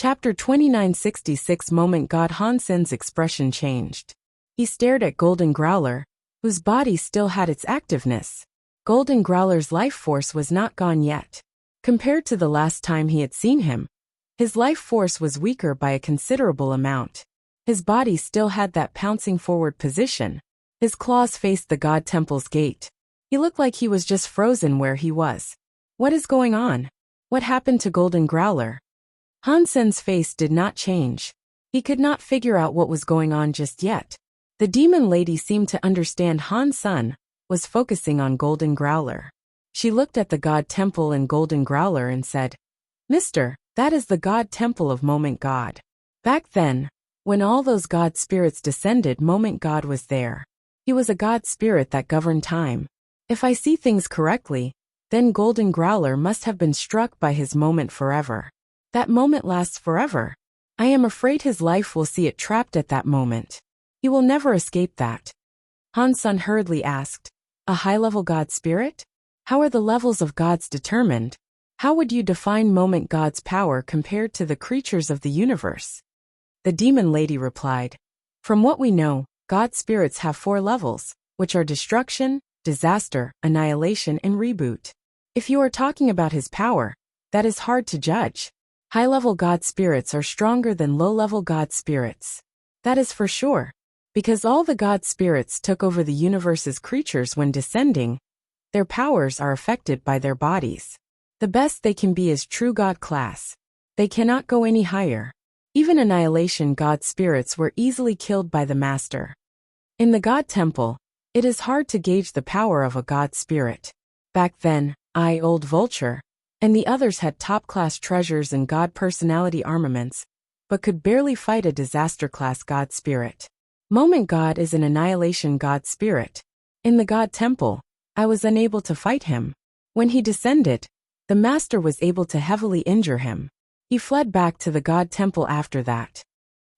Chapter 2966 Moment God Han Sen's expression changed. He stared at Golden Growler, whose body still had its activeness. Golden Growler's life force was not gone yet. Compared to the last time he had seen him, his life force was weaker by a considerable amount. His body still had that pouncing forward position. His claws faced the God Temple's gate. He looked like he was just frozen where he was. What is going on? What happened to Golden Growler? Han Sen's face did not change. He could not figure out what was going on just yet. The demon lady seemed to understand Han Sen was focusing on Golden Growler. She looked at the God Temple and Golden Growler and said, "Mister, that is the God Temple of Moment God. Back then, when all those God spirits descended, Moment God was there. He was a God spirit that governed time. If I see things correctly, then Golden Growler must have been struck by his moment forever. That moment lasts forever. I am afraid his life will see it trapped at that moment. He will never escape that." Han Sen hurriedly asked, "A high-level God spirit? How are the levels of gods determined? How would you define Moment God's power compared to the creatures of the universe?" The demon lady replied, "From what we know, God spirits have 4 levels, which are destruction, disaster, annihilation, and reboot. If you are talking about his power, that is hard to judge. High-level God spirits are stronger than low-level God spirits. That is for sure, because all the God spirits took over the universe's creatures when descending. Their powers are affected by their bodies. The best they can be is true God class. They cannot go any higher. Even annihilation God spirits were easily killed by the Master. In the God Temple, it is hard to gauge the power of a God spirit. Back then, I, Old Vulture, and the others had top-class treasures and God personality armaments, but could barely fight a disaster-class God spirit. Moment God is an annihilation God spirit. In the God Temple, I was unable to fight him. When he descended, the Master was able to heavily injure him. He fled back to the God Temple after that."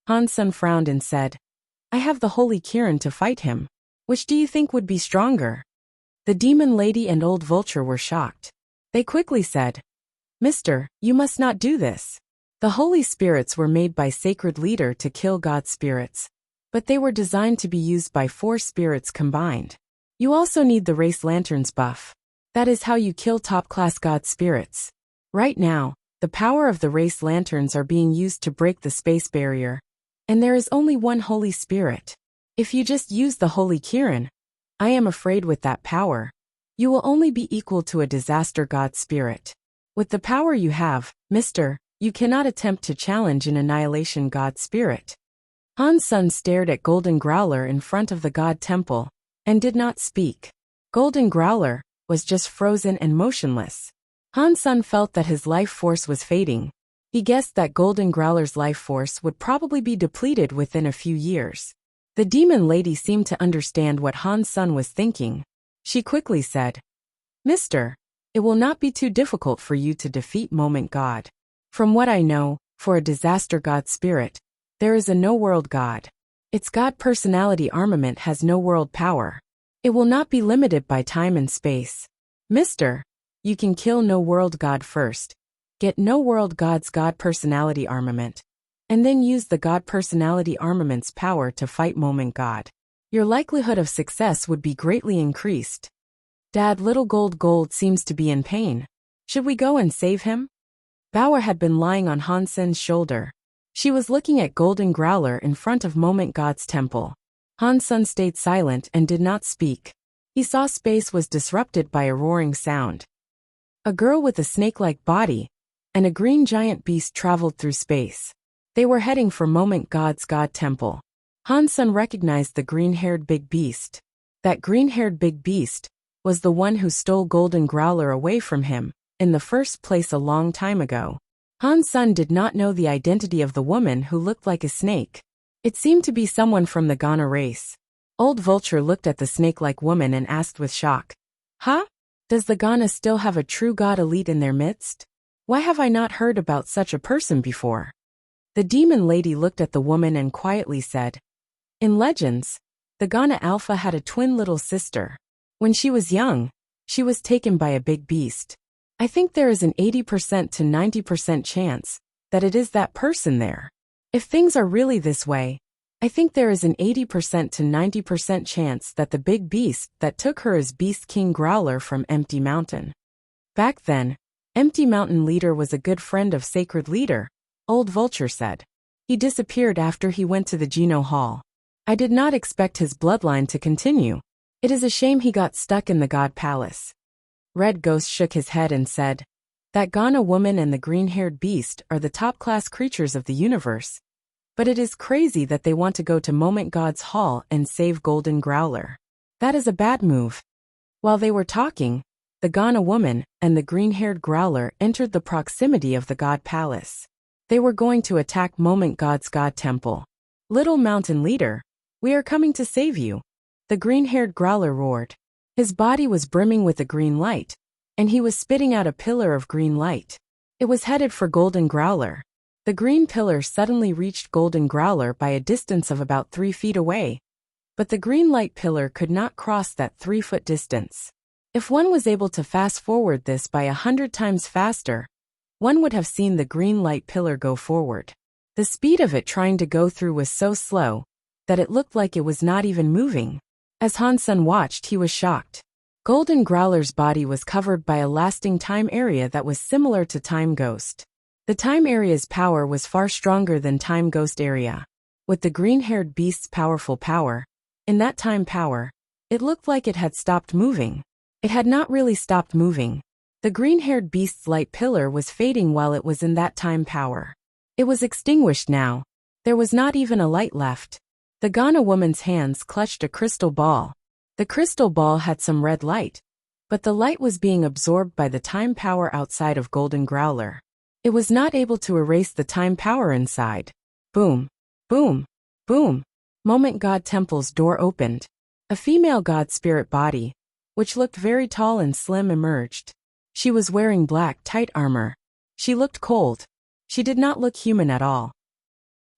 Han Sen frowned and said, "I have the Holy Kirin to fight him. Which do you think would be stronger?" The demon lady and Old Vulture were shocked. They quickly said, "Mister, you must not do this. The Holy Spirits were made by Sacred Leader to kill God spirits, but they were designed to be used by 4 spirits combined. You also need the Race Lanterns buff. That is how you kill top-class God spirits. Right now, the power of the Race Lanterns are being used to break the space barrier, and there is only one Holy Spirit. If you just use the Holy Kirin, I am afraid with that power, you will only be equal to a disaster God spirit. With the power you have, Mister, you cannot attempt to challenge an annihilation God spirit." Han Sen stared at Golden Growler in front of the God Temple, and did not speak. Golden Growler was just frozen and motionless. Han Sen felt that his life force was fading. He guessed that Golden Growler's life force would probably be depleted within a few years. The demon lady seemed to understand what Han Sen was thinking. She quickly said, "Mister, it will not be too difficult for you to defeat Moment God. From what I know, for a disaster God spirit, there is a no-world God. Its God personality armament has no world power. It will not be limited by time and space. Mister, you can kill no-world God first, get no-world God's God personality armament, and then use the God personality armament's power to fight Moment God. Your likelihood of success would be greatly increased." "Dad, little Gold seems to be in pain. Should we go and save him?" Bauer had been lying on Han Sen's shoulder. She was looking at Golden Growler in front of Moment God's temple. Han Sen stayed silent and did not speak. He saw space was disrupted by a roaring sound. A girl with a snake-like body and a green giant beast traveled through space. They were heading for Moment God's God Temple. Han Sen recognized the green-haired big beast. That green-haired big beast was the one who stole Golden Growler away from him in the first place a long time ago. Han Sen did not know the identity of the woman who looked like a snake. It seemed to be someone from the Ghana race. Old Vulture looked at the snake-like woman and asked with shock, "Huh? Does the Ghana still have a true God elite in their midst? Why have I not heard about such a person before?" The demon lady looked at the woman and quietly said, "In legends, the Ghana Alpha had a twin little sister. When she was young, she was taken by a big beast. I think there is an 80% to 90% chance that it is that person there. If things are really this way, I think there is an 80% to 90% chance that the big beast that took her is Beast King Growler from Empty Mountain. Back then, Empty Mountain Leader was a good friend of Sacred Leader, Old Vulture said. He disappeared after he went to the Geno Hall. I did not expect his bloodline to continue. It is a shame he got stuck in the God Palace. Red Ghost shook his head and said, that Ghana woman and the green-haired beast are the top-class creatures of the universe. But it is crazy that they want to go to Moment God's Hall and save Golden Growler. That is a bad move. While they were talking, the Ghana woman and the green-haired growler entered the proximity of the God Palace. They were going to attack Moment God's God Temple. Little Mountain Leader, we are coming to save you. The green-haired growler roared. His body was brimming with a green light, and he was spitting out a pillar of green light. It was headed for Golden Growler. The green pillar suddenly reached Golden Growler by a distance of about 3 feet away, but the green light pillar could not cross that 3-foot distance. If one was able to fast forward this by 100 times faster, one would have seen the green light pillar go forward. The speed of it trying to go through was so slow that it looked like it was not even moving. As Hansen watched, he was shocked. Golden Growler's body was covered by a lasting time area that was similar to Time Ghost. The time area's power was far stronger than Time Ghost area. With the green-haired beast's powerful power, in that time power, it looked like it had stopped moving. It had not really stopped moving. The green-haired beast's light pillar was fading while it was in that time power. It was extinguished now. There was not even a light left. The Ghana woman's hands clutched a crystal ball. The crystal ball had some red light, but the light was being absorbed by the time power outside of Golden Growler. It was not able to erase the time power inside. Boom, boom, boom. Moment God Temple's door opened. A female God spirit body, which looked very tall and slim, emerged. She was wearing black, tight armor. She looked cold. She did not look human at all.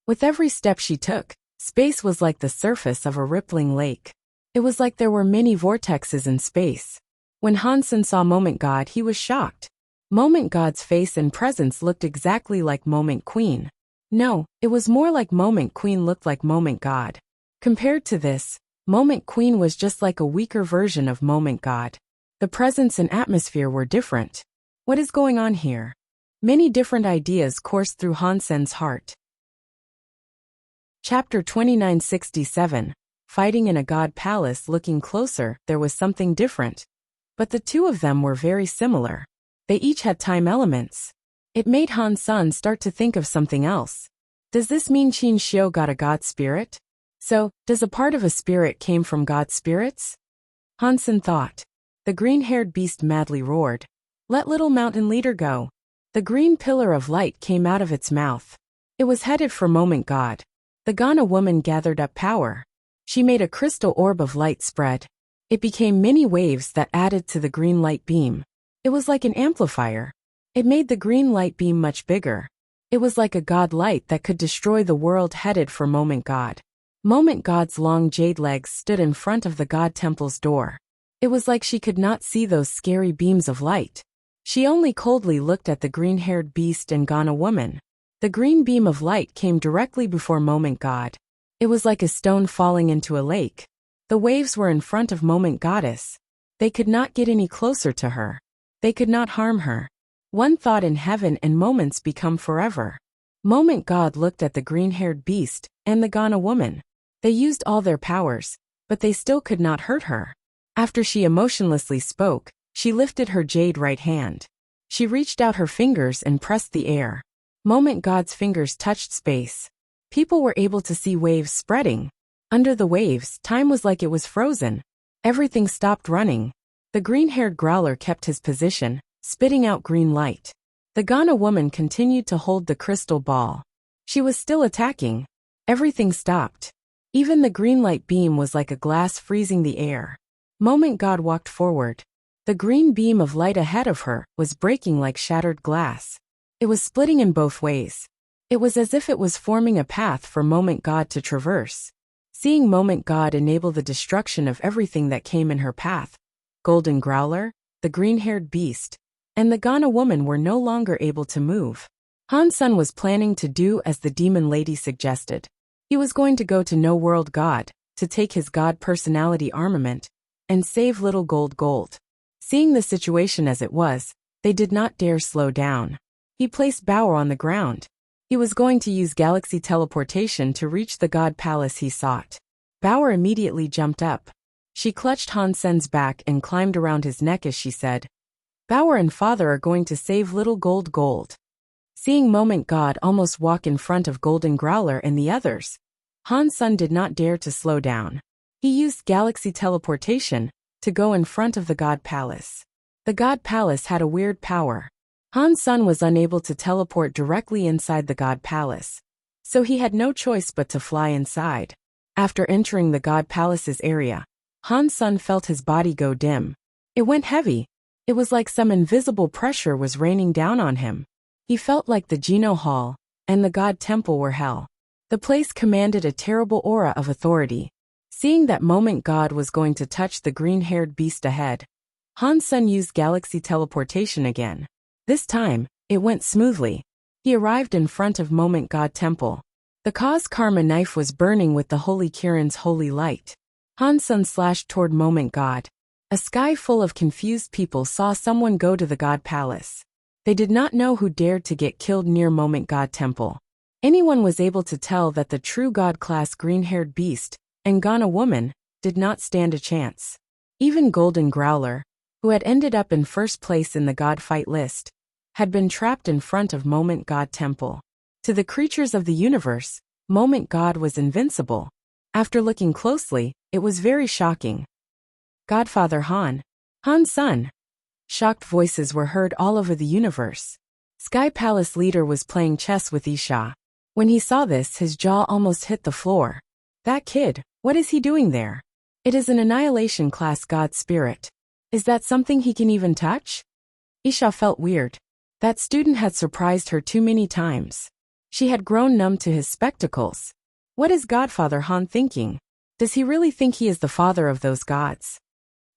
With every step she took, space was like the surface of a rippling lake. It was like there were many vortexes in space. When Hansen saw Moment God, he was shocked. Moment God's face and presence looked exactly like Moment Queen. No, it was more like Moment Queen looked like Moment God. Compared to this, Moment Queen was just like a weaker version of Moment God. The presence and atmosphere were different. What is going on here? Many different ideas coursed through Hansen's heart. Chapter 2967. Fighting in a God Palace. Looking closer, there was something different. But the two of them were very similar. They each had time elements. It made Hansen start to think of something else. Does this mean Qin Xiu got a God spirit? So, does a part of a spirit came from God spirits? Hansen thought. The green-haired beast madly roared. Let Little Mountain Leader go. The green pillar of light came out of its mouth. It was headed for Moment God. The Ghana woman gathered up power. She made a crystal orb of light spread. It became many waves that added to the green light beam. It was like an amplifier. It made the green light beam much bigger. It was like a God light that could destroy the world, headed for Moment God. Moment God's long jade legs stood in front of the God Temple's door. It was like she could not see those scary beams of light. She only coldly looked at the green-haired beast and Ghana woman. The green beam of light came directly before Moment God. It was like a stone falling into a lake. The waves were in front of Moment Goddess. They could not get any closer to her. They could not harm her. One thought in heaven and moments become forever. Moment God looked at the green-haired beast and the Ghana woman. They used all their powers, but they still could not hurt her. After she emotionlessly spoke, she lifted her jade right hand. She reached out her fingers and pressed the air. Moment God's fingers touched space. People were able to see waves spreading. Under the waves, time was like it was frozen. Everything stopped running. The green-haired growler kept his position, spitting out green light. The Ghana woman continued to hold the crystal ball. She was still attacking. Everything stopped. Even the green light beam was like a glass freezing the air. Moment God walked forward. The green beam of light ahead of her was breaking like shattered glass. It was splitting in both ways. It was as if it was forming a path for Moment God to traverse. Seeing Moment God enable the destruction of everything that came in her path, Golden Growler, the green-haired beast, and the Ghana woman were no longer able to move. Han Sen was planning to do as the demon lady suggested. He was going to go to No World God, to take his god personality armament, and save little gold. Seeing the situation as it was, they did not dare slow down. He placed Bauer on the ground. He was going to use galaxy teleportation to reach the god palace he sought. Bauer immediately jumped up. She clutched Han Sen's back and climbed around his neck as she said, "Bauer and father are going to save little gold." Seeing Moment God almost walk in front of Golden Growler and the others, Han Sen did not dare to slow down. He used galaxy teleportation to go in front of the god palace. The god palace had a weird power. Han Sen was unable to teleport directly inside the god palace, so he had no choice but to fly inside. After entering the god palace's area, Han Sen felt his body go dim. It went heavy. It was like some invisible pressure was raining down on him. He felt like the Geno Hall and the god temple were hell. The place commanded a terrible aura of authority. Seeing that Moment God was going to touch the green-haired beast ahead, Han Sen used galaxy teleportation again. This time, it went smoothly. He arrived in front of Moment God Temple. The cause karma knife was burning with the Holy Kirin's holy light. Han Sen slashed toward Moment God. A sky full of confused people saw someone go to the God Palace. They did not know who dared to get killed near Moment God Temple. Anyone was able to tell that the true God-class green-haired beast and Ghana woman did not stand a chance. Even Golden Growler, who had ended up in first place in the God fight list, had been trapped in front of Moment God Temple. To the creatures of the universe, Moment God was invincible. After looking closely, it was very shocking. Godfather Han Sen. Shocked voices were heard all over the universe. Sky Palace leader was playing chess with Isha. When he saw this, his jaw almost hit the floor. That kid, what is he doing there? It is an annihilation class god spirit. Is that something he can even touch? Isha felt weird. That student had surprised her too many times. She had grown numb to his spectacles. What is Godfather Han thinking? Does he really think he is the father of those gods?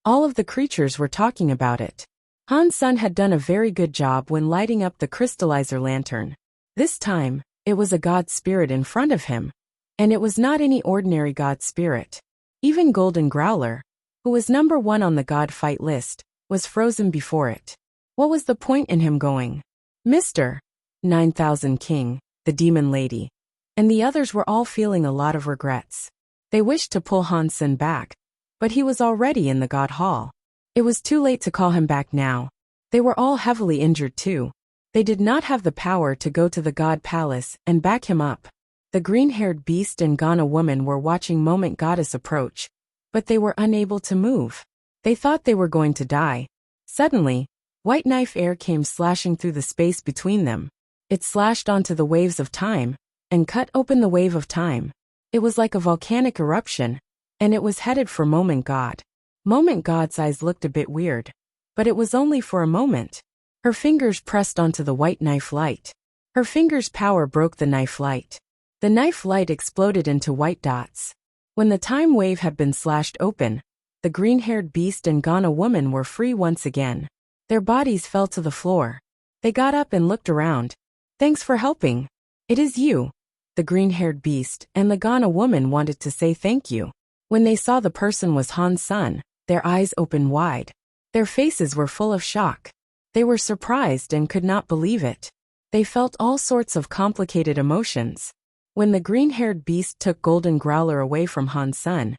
All of the creatures were talking about it. Han Sen had done a very good job when lighting up the crystallizer lantern. This time, it was a god spirit in front of him. And it was not any ordinary god spirit. Even Golden Growler, who was number 1 on the god fight list, was frozen before it. What was the point in him going? Mr. 9000 King, the demon lady, and the others were all feeling a lot of regrets. They wished to pull Han Sen back, but he was already in the god hall. It was too late to call him back now. They were all heavily injured too. They did not have the power to go to the god palace and back him up. The green-haired beast and Ghana woman were watching Moment Goddess approach, but they were unable to move. They thought they were going to die. Suddenly, white knife air came slashing through the space between them. It slashed onto the waves of time, and cut open the wave of time. It was like a volcanic eruption, and it was headed for Moment God. Moment God's eyes looked a bit weird, but it was only for a moment. Her fingers pressed onto the white knife light. Her fingers' power broke the knife light. The knife light exploded into white dots. When the time wave had been slashed open, the green-haired beast and Ghana woman were free once again. Their bodies fell to the floor. They got up and looked around. Thanks for helping. It is you. The green-haired beast and the Ghana woman wanted to say thank you. When they saw the person was Han Sen, their eyes opened wide. Their faces were full of shock. They were surprised and could not believe it. They felt all sorts of complicated emotions. When the green-haired beast took Golden Growler away from Han Sen,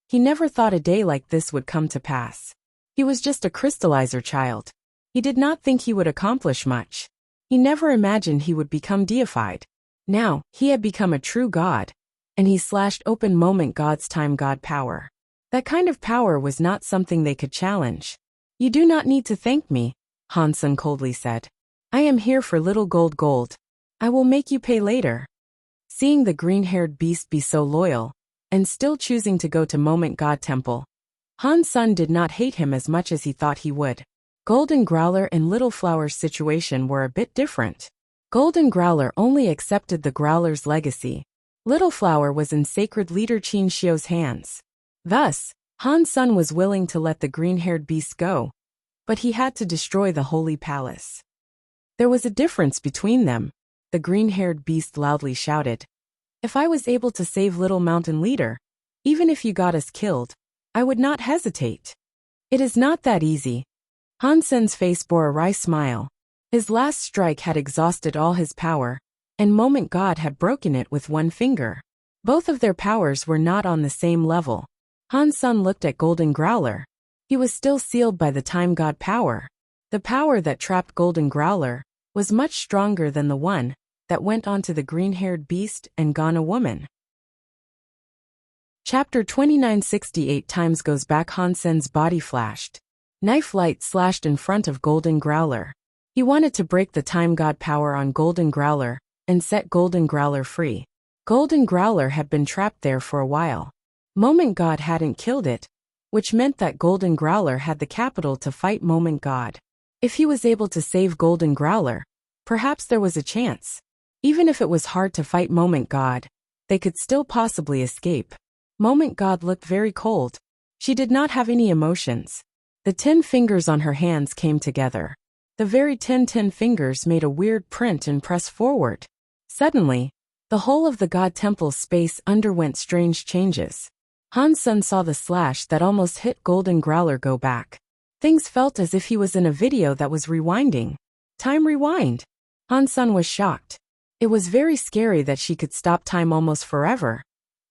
he never thought a day like this would come to pass. He was just a crystallizer child. He did not think he would accomplish much. He never imagined he would become deified. Now, he had become a true god, and he slashed open Moment God's time god power. That kind of power was not something they could challenge. You do not need to thank me, Han Sen coldly said. I am here for little gold. I will make you pay later. Seeing the green-haired beast be so loyal, and still choosing to go to Moment God Temple, Han Sen did not hate him as much as he thought he would. Golden Growler and Little Flower's situation were a bit different. Golden Growler only accepted the Growler's legacy. Little Flower was in sacred leader Qin Xiu's hands. Thus, Han Sen was willing to let the green-haired beast go, but he had to destroy the Holy Palace. There was a difference between them. the green-haired beast loudly shouted. If I was able to save little mountain leader, even if you got us killed, I would not hesitate. It is not that easy. Han Sen's face bore a wry smile. His last strike had exhausted all his power, and Moment God had broken it with one finger. Both of their powers were not on the same level. Han Sen looked at Golden Growler. He was still sealed by the Time God power. The power that trapped Golden Growler was much stronger than the one that went onto the green-haired beast and Ghana woman. Chapter 2968 times goes back. Han Sen's body flashed. Knife light slashed in front of Golden Growler. He wanted to break the Time God power on Golden Growler and set Golden Growler free. Golden Growler had been trapped there for a while. Moment God hadn't killed it, which meant that Golden Growler had the capital to fight Moment God. If he was able to save Golden Growler, perhaps there was a chance. Even if it was hard to fight Moment God, they could still possibly escape. Moment God looked very cold. She did not have any emotions. The 10 fingers on her hands came together. The very 10 fingers made a weird print and pressed forward. Suddenly, the whole of the God Temple's space underwent strange changes. Han Sen saw the slash that almost hit Golden Growler go back. Things felt as if he was in a video that was rewinding. Time rewind. Han Sen was shocked. It was very scary that she could stop time almost forever.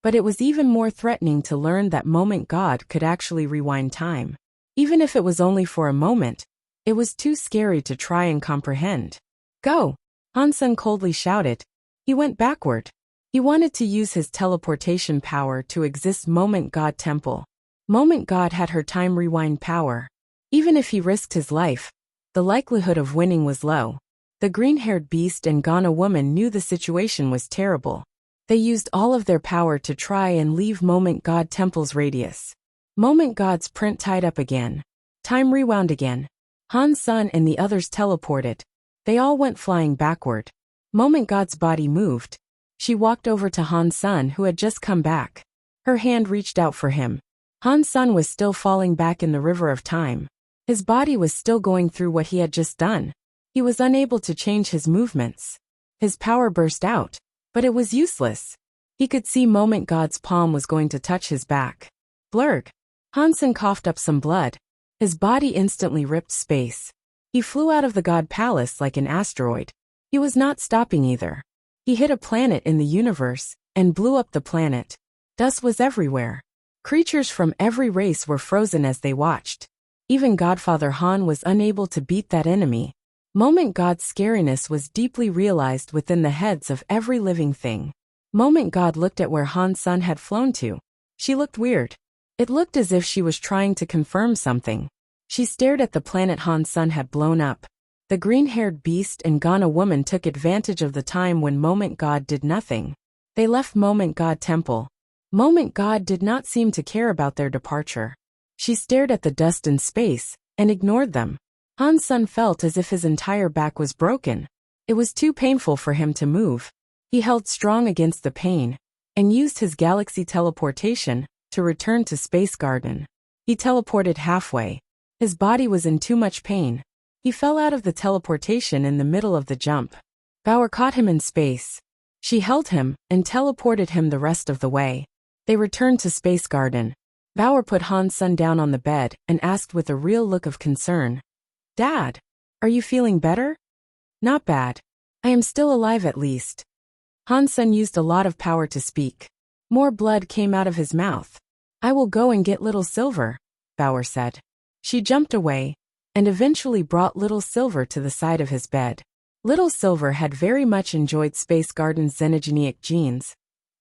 But it was even more threatening to learn that Moment God could actually rewind time. Even if it was only for a moment, it was too scary to try and comprehend. Go! Han Sen coldly shouted. He went backward. He wanted to use his teleportation power to exist Moment God Temple. Moment God had her time rewind power. Even if he risked his life, the likelihood of winning was low. The green-haired beast and Ghana woman knew the situation was terrible. They used all of their power to try and leave Moment God Temple's radius. Moment God's print tied up again. Time rewound again. Han Sen and the others teleported. They all went flying backward. Moment God's body moved. She walked over to Han Sen, who had just come back. Her hand reached out for him. Han Sen was still falling back in the river of time. His body was still going through what he had just done. He was unable to change his movements. His power burst out, but it was useless. He could see Moment God's palm was going to touch his back. Blurg. Han Sen coughed up some blood. His body instantly ripped space. He flew out of the God Palace like an asteroid. He was not stopping either. He hit a planet in the universe and blew up the planet. Dust was everywhere. Creatures from every race were frozen as they watched. Even Godfather Han was unable to beat that enemy. Moment God's scariness was deeply realized within the heads of every living thing. Moment God looked at where Han Sen had flown to. She looked weird. It looked as if she was trying to confirm something. She stared at the planet Han Sen had blown up. The green-haired beast and Ghana woman took advantage of the time when Moment God did nothing. They left Moment God Temple. Moment God did not seem to care about their departure. She stared at the dust in space and ignored them. Han Sen felt as if his entire back was broken. It was too painful for him to move. He held strong against the pain and used his galaxy teleportation to return to Space Garden. He teleported halfway. His body was in too much pain. He fell out of the teleportation in the middle of the jump. Bauer caught him in space. She held him and teleported him the rest of the way. They returned to Space Garden. Bauer put Han Sen down on the bed and asked with a real look of concern, "Dad, are you feeling better?" "Not bad. I am still alive at least." Han Sen used a lot of power to speak. More blood came out of his mouth. "I will go and get Little Silver," Bauer said. She jumped away and eventually brought Little Silver to the side of his bed. Little Silver had very much enjoyed Space Garden's xenogenic genes,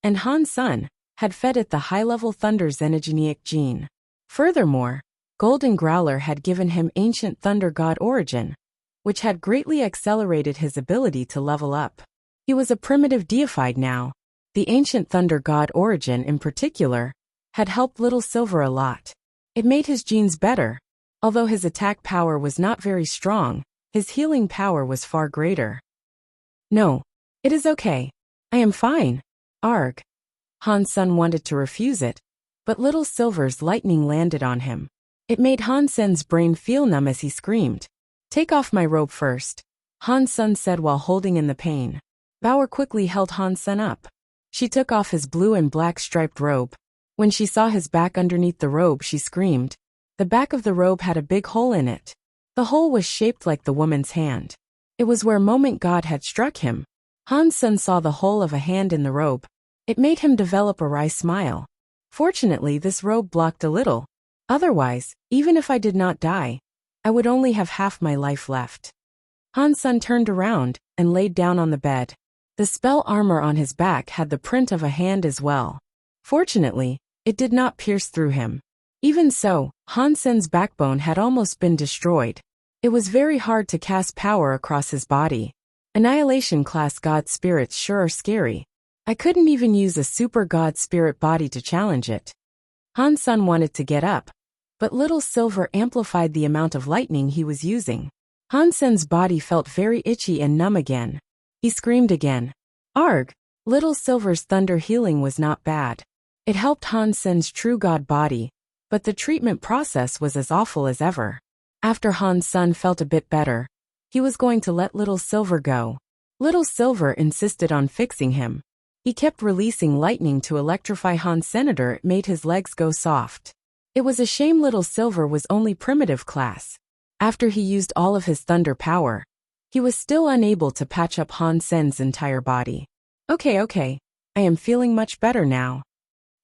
and Han Sen had fed it the high-level Thunder xenogenic gene. Furthermore, Golden Growler had given him Ancient Thunder God Origin, which had greatly accelerated his ability to level up. He was a primitive deified now. The Ancient Thunder God Origin in particular had helped Little Silver a lot. It made his genes better. Although his attack power was not very strong, his healing power was far greater. "No. It is okay. I am fine." "Arg." Han Sen wanted to refuse it, but Little Silver's lightning landed on him. It made Han Sen's brain feel numb as he screamed. "Take off my robe first," Han Sen said while holding in the pain. Bauer quickly held Han Sen up. She took off his blue and black striped robe. When she saw his back underneath the robe, she screamed. The back of the robe had a big hole in it. The hole was shaped like the woman's hand. It was where Moment God had struck him. Han Sen saw the hole of a hand in the robe. It made him develop a wry smile. Fortunately, this robe blocked a little. Otherwise, even if I did not die, I would only have half my life left. Han Sen turned around and laid down on the bed. The spell armor on his back had the print of a hand as well. Fortunately, it did not pierce through him. Even so, Han Sen's backbone had almost been destroyed. It was very hard to cast power across his body. Annihilation class god spirits sure are scary. I couldn't even use a super god spirit body to challenge it. Han Sen wanted to get up, but Little Silver amplified the amount of lightning he was using. Han Sen's body felt very itchy and numb again. He screamed again. Arg! Little Silver's thunder healing was not bad. It helped Han Sen's true god body, but the treatment process was as awful as ever. After Han Sen felt a bit better, he was going to let Little Silver go. Little Silver insisted on fixing him. He kept releasing lightning to electrify Han Senator. It made his legs go soft. It was a shame Little Silver was only primitive class. After he used all of his thunder power, he was still unable to patch up Han Sen's entire body. Okay, I am feeling much better now.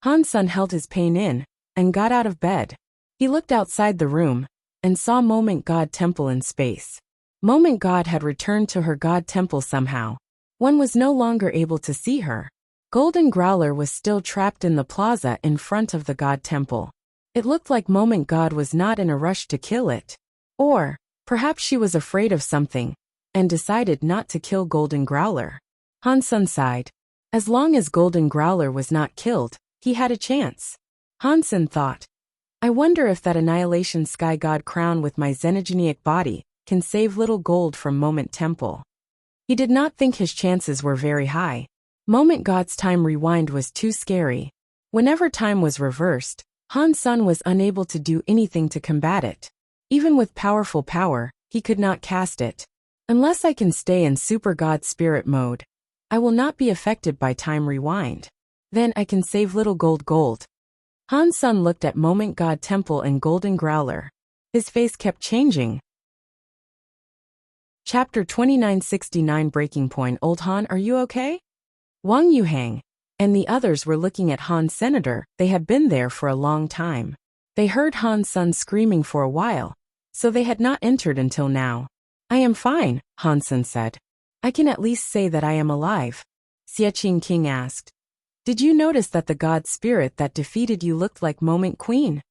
Han Sen held his pain in and got out of bed. He looked outside the room and saw Moment God Temple in space. Moment God had returned to her God Temple somehow. One was no longer able to see her. Golden Growler was still trapped in the plaza in front of the God Temple. It looked like Moment God was not in a rush to kill it. Or, perhaps she was afraid of something and decided not to kill Golden Growler. Han Sen sighed. As long as Golden Growler was not killed, he had a chance. Han Sen thought, I wonder if that Annihilation Sky God crown with my xenogenic body can save Little Gold from Moment Temple. He did not think his chances were very high. Moment God's time rewind was too scary. Whenever time was reversed, Han Sen was unable to do anything to combat it. Even with powerful power, he could not cast it. Unless I can stay in Super God Spirit mode, I will not be affected by time rewind. Then I can save Little Gold. Han Sen looked at Moment God Temple and Golden Growler. His face kept changing. Chapter 2969 Breaking Point. Old Han, are you okay? Wang Yuhang and the others were looking at Han Senator. They had been there for a long time. They heard Han Sen screaming for a while, so they had not entered until now. I am fine, Han Sen said. I can at least say that I am alive. Xiaqing King asked. Did you notice that the god spirit that defeated you looked like Moment Queen?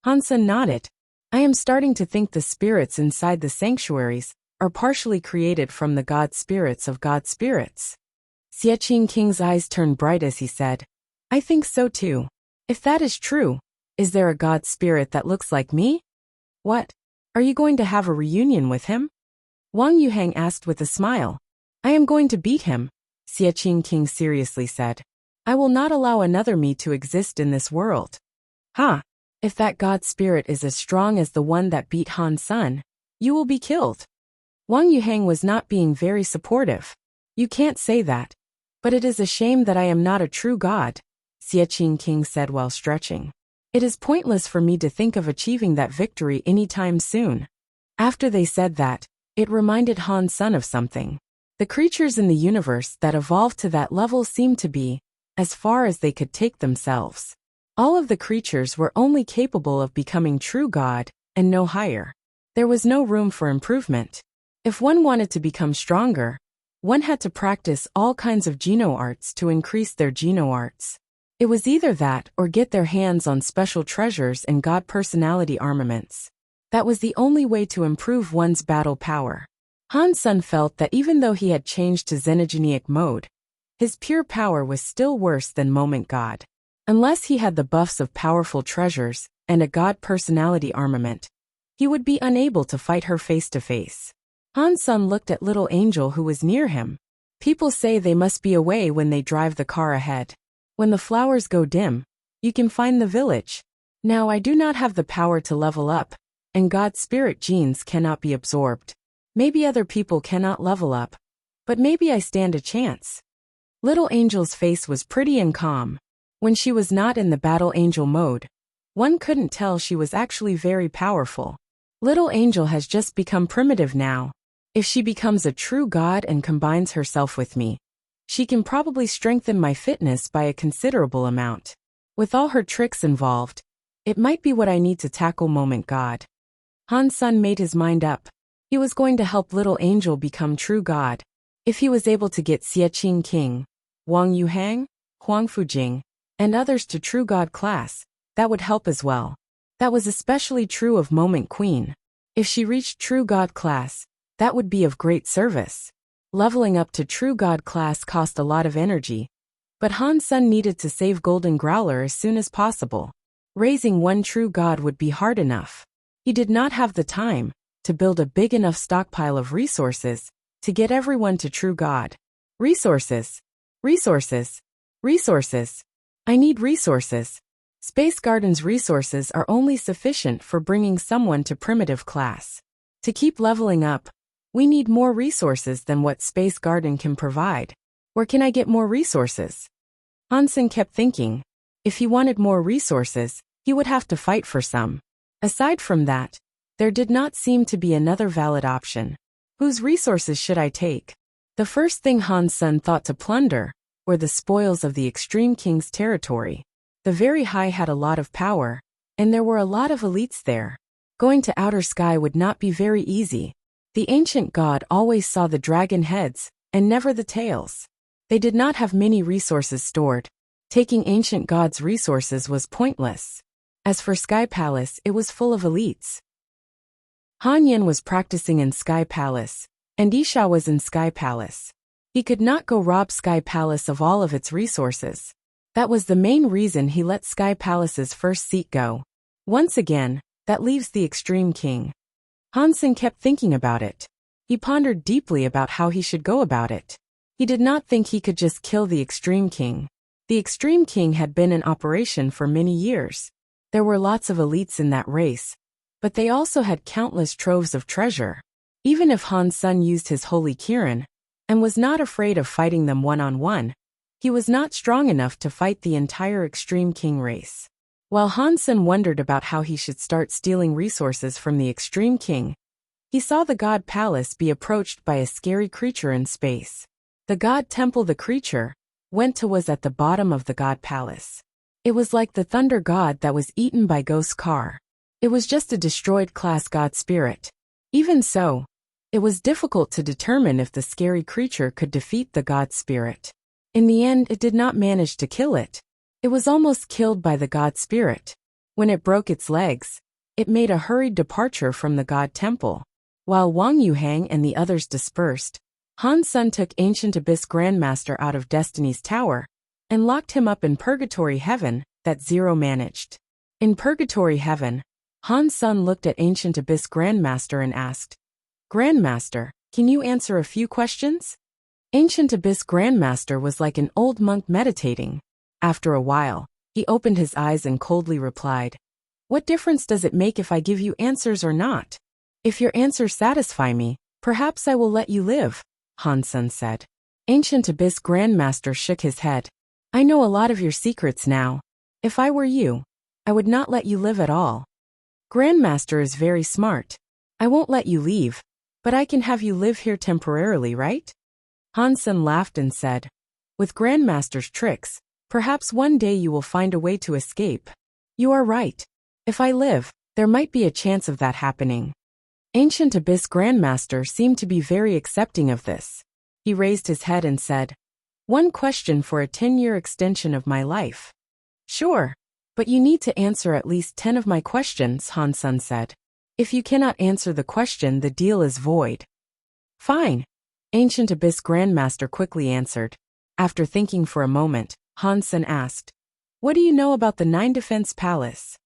Han Sen nodded. I am starting to think the spirits inside the sanctuaries are partially created from the god spirits of god spirits. Xiaqing King's eyes turned bright as he said, I think so too. If that is true, is there a god spirit that looks like me? What? Are you going to have a reunion with him? Wang Yuhang asked with a smile. I am going to beat him, Xiaqing King seriously said. I will not allow another me to exist in this world. If that god spirit is as strong as the one that beat Han Sen, you will be killed. Wang Yuhang was not being very supportive. You can't say that. But it is a shame that I am not a true god, Xiaqing King said while stretching. It is pointless for me to think of achieving that victory anytime soon. After they said that, it reminded Han Sen of something. The creatures in the universe that evolved to that level seemed to be as far as they could take themselves. All of the creatures were only capable of becoming true God, and no higher. There was no room for improvement. If one wanted to become stronger, one had to practice all kinds of geno-arts to increase their geno-arts. It was either that or get their hands on special treasures and God personality armaments. That was the only way to improve one's battle power. Han Sen felt that even though he had changed to xenogenic mode, his pure power was still worse than Moment God. Unless he had the buffs of powerful treasures and a God personality armament, he would be unable to fight her face to face. Han Sen looked at Little Angel who was near him. People say they must be away when they drive the car ahead. When the flowers go dim, you can find the village. Now I do not have the power to level up, and God spirit genes cannot be absorbed. Maybe other people cannot level up, but maybe I stand a chance. Little Angel's face was pretty and calm. When she was not in the battle angel mode, one couldn't tell she was actually very powerful. Little Angel has just become primitive now. If she becomes a true god and combines herself with me, she can probably strengthen my fitness by a considerable amount. With all her tricks involved, it might be what I need to tackle Moment God. Han Sen made his mind up. He was going to help Little Angel become true god. If he was able to get Xie King, Wang Yuhang, Huang Fujing, and others to true god class, that would help as well. That was especially true of Moment Queen. If she reached true god class, that would be of great service. Leveling up to true god class cost a lot of energy, but Han Sen needed to save Golden Growler as soon as possible. Raising one true god would be hard enough. He did not have the time to build a big enough stockpile of resources to get everyone to true god. Resources. Resources. Resources. I need resources. Space Garden's resources are only sufficient for bringing someone to primitive class. To keep leveling up, we need more resources than what Space Garden can provide. Where can I get more resources? Han Sen kept thinking. If he wanted more resources, he would have to fight for some. Aside from that, there did not seem to be another valid option. Whose resources should I take? The first thing Han Sen thought to plunder were the spoils of the Extreme King's territory. The Very High had a lot of power, and there were a lot of elites there. Going to Outer Sky would not be very easy. The ancient god always saw the dragon heads, and never the tails. They did not have many resources stored. Taking ancient god's resources was pointless. As for Sky Palace, it was full of elites. Han Yin was practicing in Sky Palace, and Isha was in Sky Palace. He could not go rob Sky Palace of all of its resources. That was the main reason he let Sky Palace's first seat go. Once again, that leaves the Extreme King. Han Sen kept thinking about it. He pondered deeply about how he should go about it. He did not think he could just kill the Extreme King. The Extreme King had been in operation for many years. There were lots of elites in that race, but they also had countless troves of treasure. Even if Han Sen used his Holy Kirin, and was not afraid of fighting them one-on-one, he was not strong enough to fight the entire Extreme King race. While Han Sen wondered about how he should start stealing resources from the Extreme King, he saw the God Palace be approached by a scary creature in space. The God Temple the creature went to was at the bottom of the God Palace. It was like the thunder god that was eaten by Ghost Car. It was just a destroyed class god spirit. Even so, it was difficult to determine if the scary creature could defeat the god spirit. In the end, it did not manage to kill it. It was almost killed by the god spirit. When it broke its legs, it made a hurried departure from the god temple. While Wang Yuhang and the others dispersed, Han Sen took Ancient Abyss Grandmaster out of Destiny's Tower and locked him up in Purgatory Heaven that Zero managed. In Purgatory Heaven, Han Sen looked at Ancient Abyss Grandmaster and asked, "Grandmaster, can you answer a few questions?" Ancient Abyss Grandmaster was like an old monk meditating. After a while, he opened his eyes and coldly replied, "What difference does it make if I give you answers or not? If your answers satisfy me, perhaps I will let you live," Han Sen said. Ancient Abyss Grandmaster shook his head. "I know a lot of your secrets now. If I were you, I would not let you live at all. Grandmaster is very smart. I won't let you leave, but I can have you live here temporarily, right?" Han Sen laughed and said, "With Grandmaster's tricks, perhaps one day you will find a way to escape." "You are right. If I live, there might be a chance of that happening." Ancient Abyss Grandmaster seemed to be very accepting of this. He raised his head and said, "One question for a 10-year extension of my life." "Sure, but you need to answer at least 10 of my questions," Han Sen said. "If you cannot answer the question, the deal is void." "Fine," Ancient Abyss Grandmaster quickly answered. After thinking for a moment, Han Sen asked, "What do you know about the 9 Defense Palace?"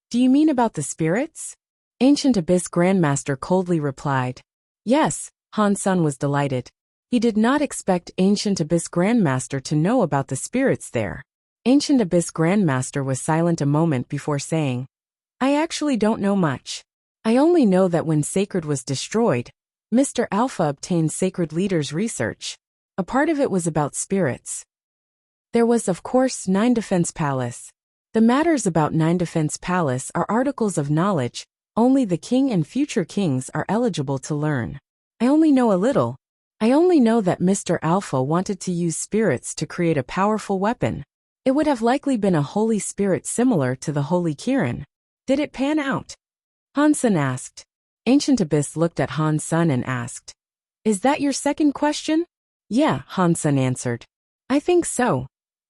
"Do you mean about the spirits?" Ancient Abyss Grandmaster coldly replied. "Yes," Han Sen was delighted. He did not expect Ancient Abyss Grandmaster to know about the spirits there. Ancient Abyss Grandmaster was silent a moment before saying, "I actually don't know much. I only know that when Sacred was destroyed, Mr. Alpha obtained Sacred Leader's research. A part of it was about spirits. There was, of course, Nine Defense Palace. The matters about Nine Defense Palace are articles of knowledge. Only the king and future kings are eligible to learn. I only know a little. I only know that Mr. Alpha wanted to use spirits to create a powerful weapon. It would have likely been a holy spirit similar to the Holy Kirin. Did it pan out? Hansen asked. Ancient Abyss looked at Hansen and asked, "Is that your second question?" "Yeah," Hansen answered. "I think so,"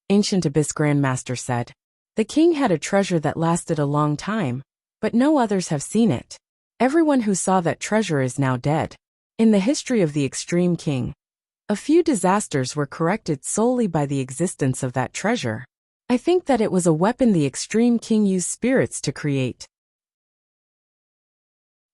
Ancient Abyss Grandmaster said. "The king had a treasure that lasted a long time, but no others have seen it. Everyone who saw that treasure is now dead. In the history of the Extreme King, a few disasters were corrected solely by the existence of that treasure. I think that it was a weapon the Extreme King used spirits to create."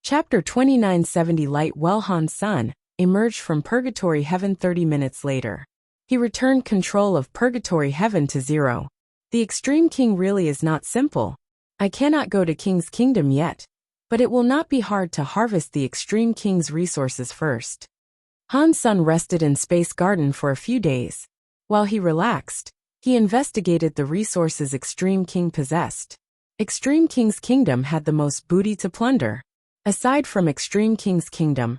Chapter 2970 Light Well. Hansen emerged from Purgatory Heaven 30 minutes later. He returned control of Purgatory Heaven to 0. The Extreme King really is not simple. I cannot go to King's Kingdom yet, but it will not be hard to harvest the Extreme King's resources first. Hansen rested in Space Garden for a few days. While he relaxed, he investigated the resources Extreme King possessed. Extreme King's kingdom had the most booty to plunder. Aside from Extreme King's kingdom,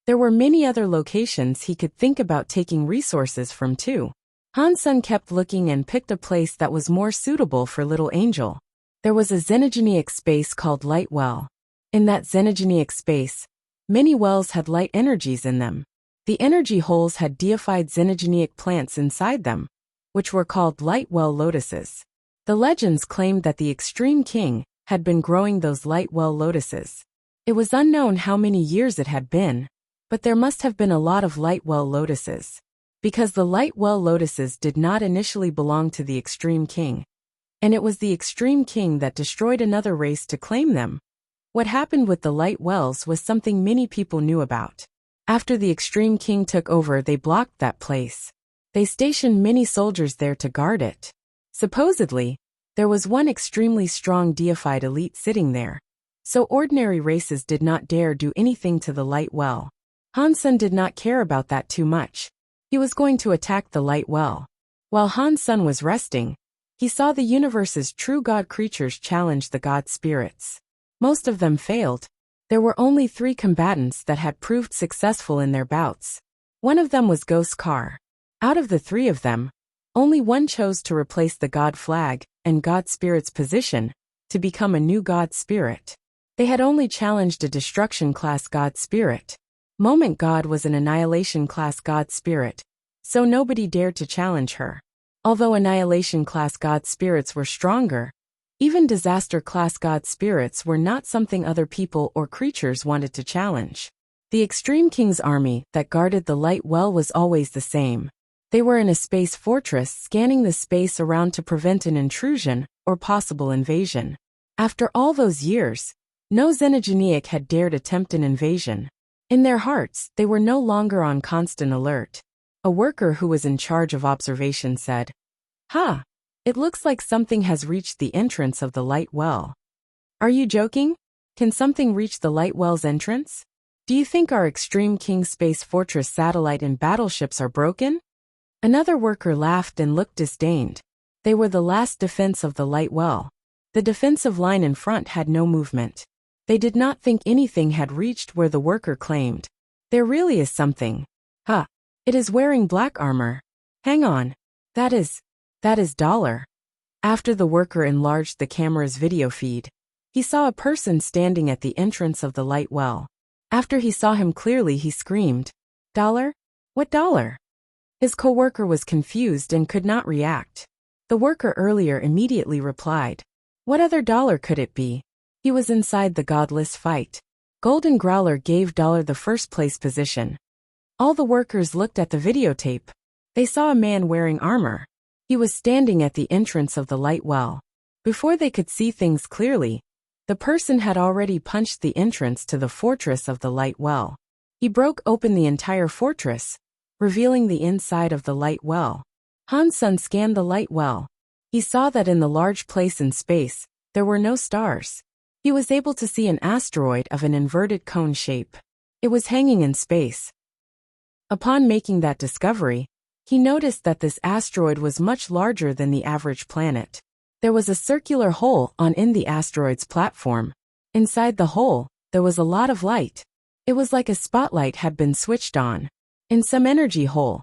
there were many other locations he could think about taking resources from too. Hansen kept looking and picked a place that was more suitable for Little Angel. There was a xenogenic space called Light Well. In that xenogenic space, many wells had light energies in them. The energy holes had deified xenogenic plants inside them, which were called light well lotuses. The legends claimed that the Extreme King had been growing those light well lotuses. It was unknown how many years it had been, but there must have been a lot of light well lotuses. Because the light well lotuses did not initially belong to the Extreme King, and it was the Extreme King that destroyed another race to claim them. What happened with the light wells was something many people knew about. After the Extreme King took over, they blocked that place. They stationed many soldiers there to guard it. Supposedly, there was one extremely strong deified elite sitting there, so ordinary races did not dare do anything to the light well. Hansen did not care about that too much. He was going to attack the light well. While Hansen was resting, he saw the universe's true god creatures challenge the god spirits. Most of them failed. There were only 3 combatants that had proved successful in their bouts. One of them was Ghost Car. Out of the 3 of them, only one chose to replace the god flag and god spirit's position to become a new god spirit. They had only challenged a destruction class god spirit. Moment God was an annihilation class god spirit, so nobody dared to challenge her. Although annihilation class god spirits were stronger, even disaster class god spirits were not something other people or creatures wanted to challenge. The Extreme King's army that guarded the light well was always the same. They were in a space fortress scanning the space around to prevent an intrusion or possible invasion. After all those years, no xenogenic had dared attempt an invasion. In their hearts, they were no longer on constant alert. A worker who was in charge of observation said, "Ha! It looks like something has reached the entrance of the light well." "Are you joking? Can something reach the light well's entrance? Do you think our Extreme King Space Fortress satellite and battleships are broken?" Another worker laughed and looked disdained. They were the last defense of the light well. The defensive line in front had no movement. They did not think anything had reached where the worker claimed. "There really is something. Huh. It is wearing black armor. Hang on. That is Dollar." After the worker enlarged the camera's video feed, he saw a person standing at the entrance of the light well. After he saw him clearly, he screamed, "Dollar? What Dollar?" His co-worker was confused and could not react. The worker earlier immediately replied, "What other Dollar could it be?" He was inside the godless fight. Golden Growler gave Dollar the first place position. All the workers looked at the videotape. They saw a man wearing armor. He was standing at the entrance of the light well. Before they could see things clearly, the person had already punched the entrance to the fortress of the light well. He broke open the entire fortress, revealing the inside of the light well. Hansen scanned the light well. He saw that in the large place in space, there were no stars. He was able to see an asteroid of an inverted cone shape. It was hanging in space. Upon making that discovery, he noticed that this asteroid was much larger than the average planet. There was a circular hole in the asteroid's platform. Inside the hole, there was a lot of light. It was like a spotlight had been switched on. In some energy hole,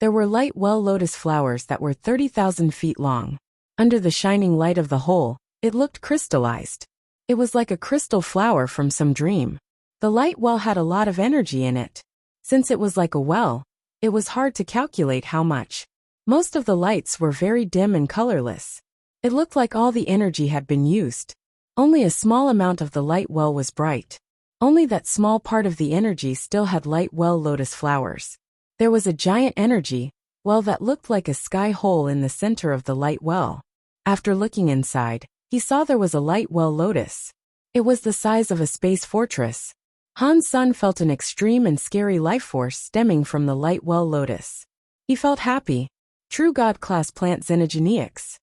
there were light lotus flowers that were 30,000 feet long. Under the shining light of the hole, it looked crystallized. It was like a crystal flower from some dream. The light well had a lot of energy in it. Since it was like a well, it was hard to calculate how much. Most of the lights were very dim and colorless. It looked like all the energy had been used. Only a small amount of the light well was bright. Only that small part of the energy still had light lotus flowers. There was a giant energy well that looked like a sky hole in the center of the light well. After looking inside, he saw there was a light lotus. It was the size of a space fortress. Han's son felt an extreme and scary life force stemming from the light lotus. He felt happy. True God-class plant xenogeneics.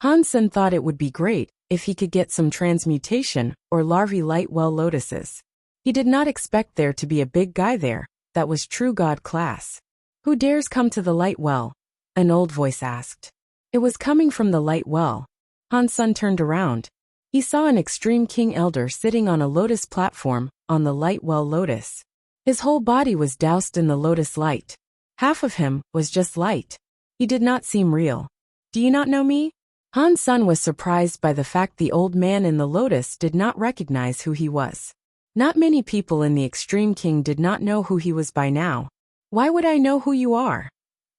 Han's son thought it would be great if he could get some transmutation or larvae light lotuses. He did not expect there to be a big guy there that was true God-class. Who dares come to the light well? An old voice asked. It was coming from the light well. Han's son turned around. He saw an extreme king elder sitting on a lotus platform on the light lotus. His whole body was doused in the lotus light. Half of him was just light. He did not seem real. Do you not know me? Han's son was surprised by the fact the old man in the lotus did not recognize who he was. Not many people in the extreme king did not know who he was by now. Why would I know who you are?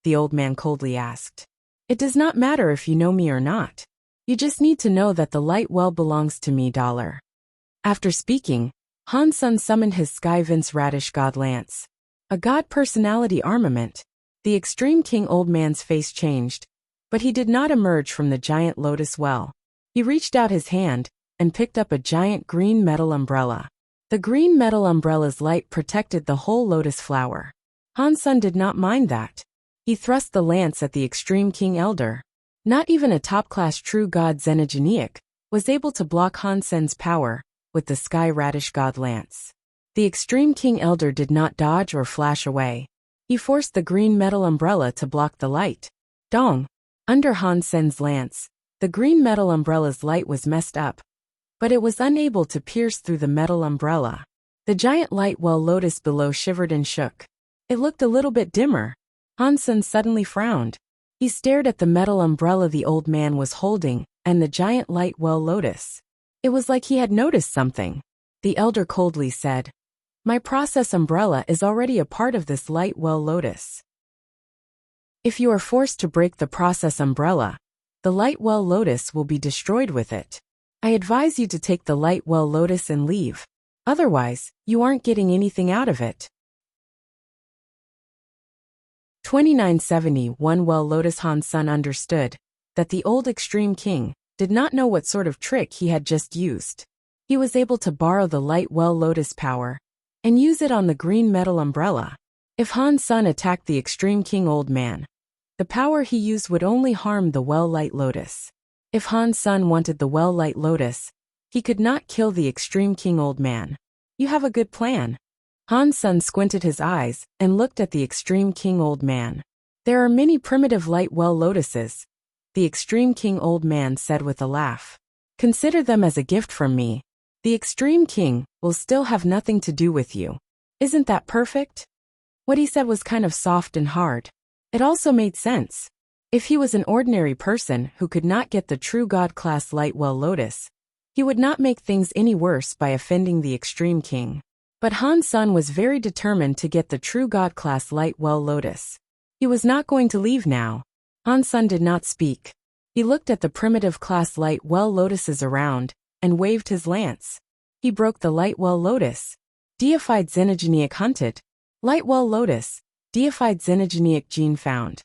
The old man coldly asked. It does not matter if you know me or not. You just need to know that the light well belongs to me. After speaking, Han's son summoned his Sky Vince Radish God Lance. A god personality armament. The extreme king old man's face changed, but he did not emerge from the giant lotus well. He reached out his hand and picked up a giant green metal umbrella. The green metal umbrella's light protected the whole lotus flower. Han's son did not mind that. He thrust the lance at the extreme king elder. Not even a top-class true god xenogeneic was able to block Han's son's power with the Sky Radish God Lance. The extreme king elder did not dodge or flash away. He forced the green metal umbrella to block the light. Dong! Under Han's son's lance, the green metal umbrella's light was messed up, but it was unable to pierce through the metal umbrella. The giant light lotus below shivered and shook. It looked a little bit dimmer. Han's son suddenly frowned. He stared at the metal umbrella the old man was holding and the giant light lotus. It was like he had noticed something. The elder coldly said, "My process umbrella is already a part of this light lotus. If you are forced to break the process umbrella, the light lotus will be destroyed with it. I advise you to take the light lotus and leave. Otherwise, you aren't getting anything out of it." 2971 lotus Han's son understood that the old extreme king did not know what sort of trick he had just used. He was able to borrow the light lotus power and use it on the green metal umbrella. If Han's son attacked the extreme king old man, the power he used would only harm the light lotus. If Han's son wanted the light lotus, he could not kill the extreme king old man. You have a good plan. Han's son squinted his eyes and looked at the extreme king old man. There are many primitive light lotuses, the extreme king old man said with a laugh. Consider them as a gift from me. The extreme king will still have nothing to do with you. Isn't that perfect? What he said was kind of soft and hard. It also made sense. If he was an ordinary person who could not get the true God-class light lotus, he would not make things any worse by offending the extreme king. But Han's son was very determined to get the true God-class light lotus. He was not going to leave now. Han's son did not speak. He looked at the primitive class light lotuses around and waved his lance. He broke the light lotus. Deified xenogeneic hunted. Light lotus. Deified xenogeneic gene found.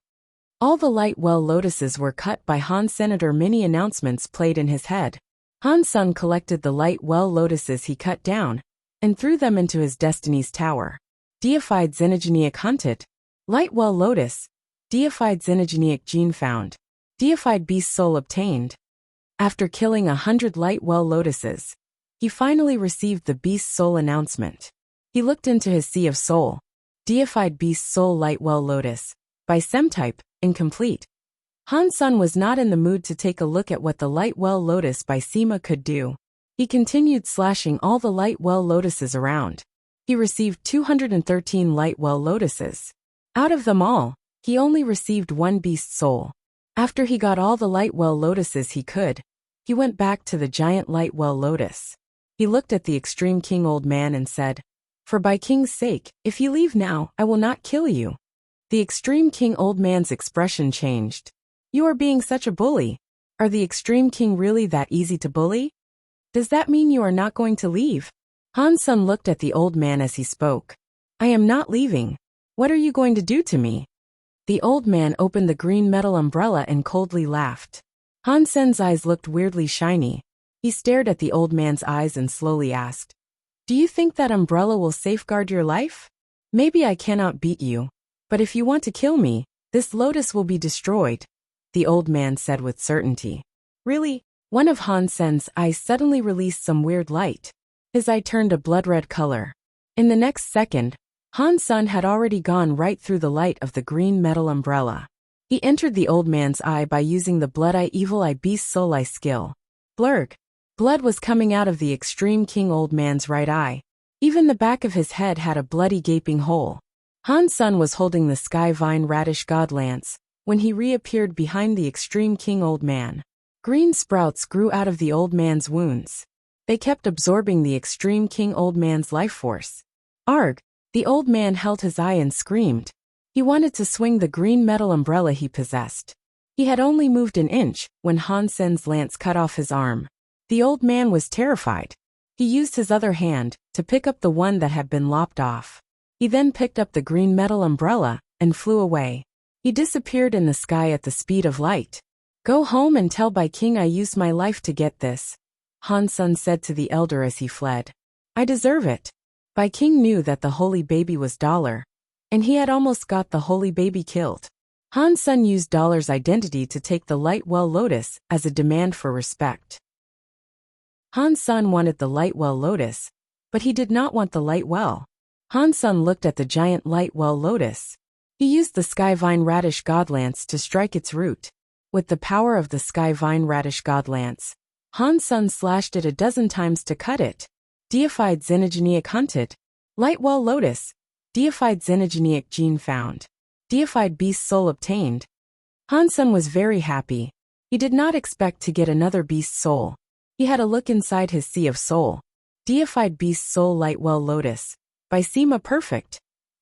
All the light lotuses were cut by Han's senator. Many announcements played in his head. Han's son collected the light lotuses he cut down and threw them into his destiny's tower. Deified xenogeneic hunted. Light lotus. Deified xenogeneic gene found. Deified beast soul obtained. After killing 100 light lotuses, he finally received the beast soul announcement. He looked into his sea of soul. Deified Beast Soul Light Well Lotus. By Semtype, incomplete. Han Sen was not in the mood to take a look at what the Light Well Lotus by Sima could do. He continued slashing all the Light Well Lotuses around. He received 213 Light Well Lotuses. Out of them all, he only received one Beast Soul. After he got all the Light Well Lotuses he could, he went back to the giant Light Well Lotus. He looked at the Extreme King Old Man and said, "For by King's sake, if you leave now, I will not kill you." The Extreme King Old Man's expression changed. "You are being such a bully. Are the Extreme King really that easy to bully? Does that mean you are not going to leave?" Han Sen looked at the old man as he spoke. "I am not leaving. What are you going to do to me?" The old man opened the green metal umbrella and coldly laughed. Han Sen's eyes looked weirdly shiny. He stared at the old man's eyes and slowly asked, "Do you think that umbrella will safeguard your life? Maybe I cannot beat you, but if you want to kill me, this lotus will be destroyed," the old man said with certainty. "Really?" One of Han Sen's eyes suddenly released some weird light. His eye turned a blood-red color. In the next second, Han Sen had already gone right through the light of the green metal umbrella. He entered the old man's eye by using the Blood Eye Evil Eye Beast Soul Eye skill. Blurg. Blood was coming out of the Extreme King Old Man's right eye. Even the back of his head had a bloody gaping hole. Han Sen was holding the Sky Vine Radish God Lance when he reappeared behind the Extreme King Old Man. Green sprouts grew out of the old man's wounds. They kept absorbing the Extreme King Old Man's life force. Arg! The old man held his eye and screamed. He wanted to swing the green metal umbrella he possessed. He had only moved an inch when Han Sen's lance cut off his arm. The old man was terrified. He used his other hand to pick up the one that had been lopped off. He then picked up the green metal umbrella and flew away. He disappeared in the sky at the speed of light. "Go home and tell Bai King I used my life to get this," Han Sen said to the elder as he fled. "I deserve it." Bai King knew that the holy baby was Dollar, and he had almost got the holy baby killed. Han Sen used Dollar's identity to take the Light Well Lotus as a demand for respect. Han Sen wanted the Light Well Lotus, but he did not want the Light Well. Han Sen looked at the giant Light Well Lotus. He used the Sky Vine Radish God Lance to strike its root. With the power of the Sky Vine Radish God Lance, Han Sen slashed it a dozen times to cut it. Deified Xenogeniac hunted. Light Well Lotus. Deified Xenogeniac gene found. Deified Beast Soul obtained. Han Sen was very happy. He did not expect to get another Beast Soul. He had a look inside his sea of soul. Deified Beast Soul Light Well Lotus. By Sima Perfect.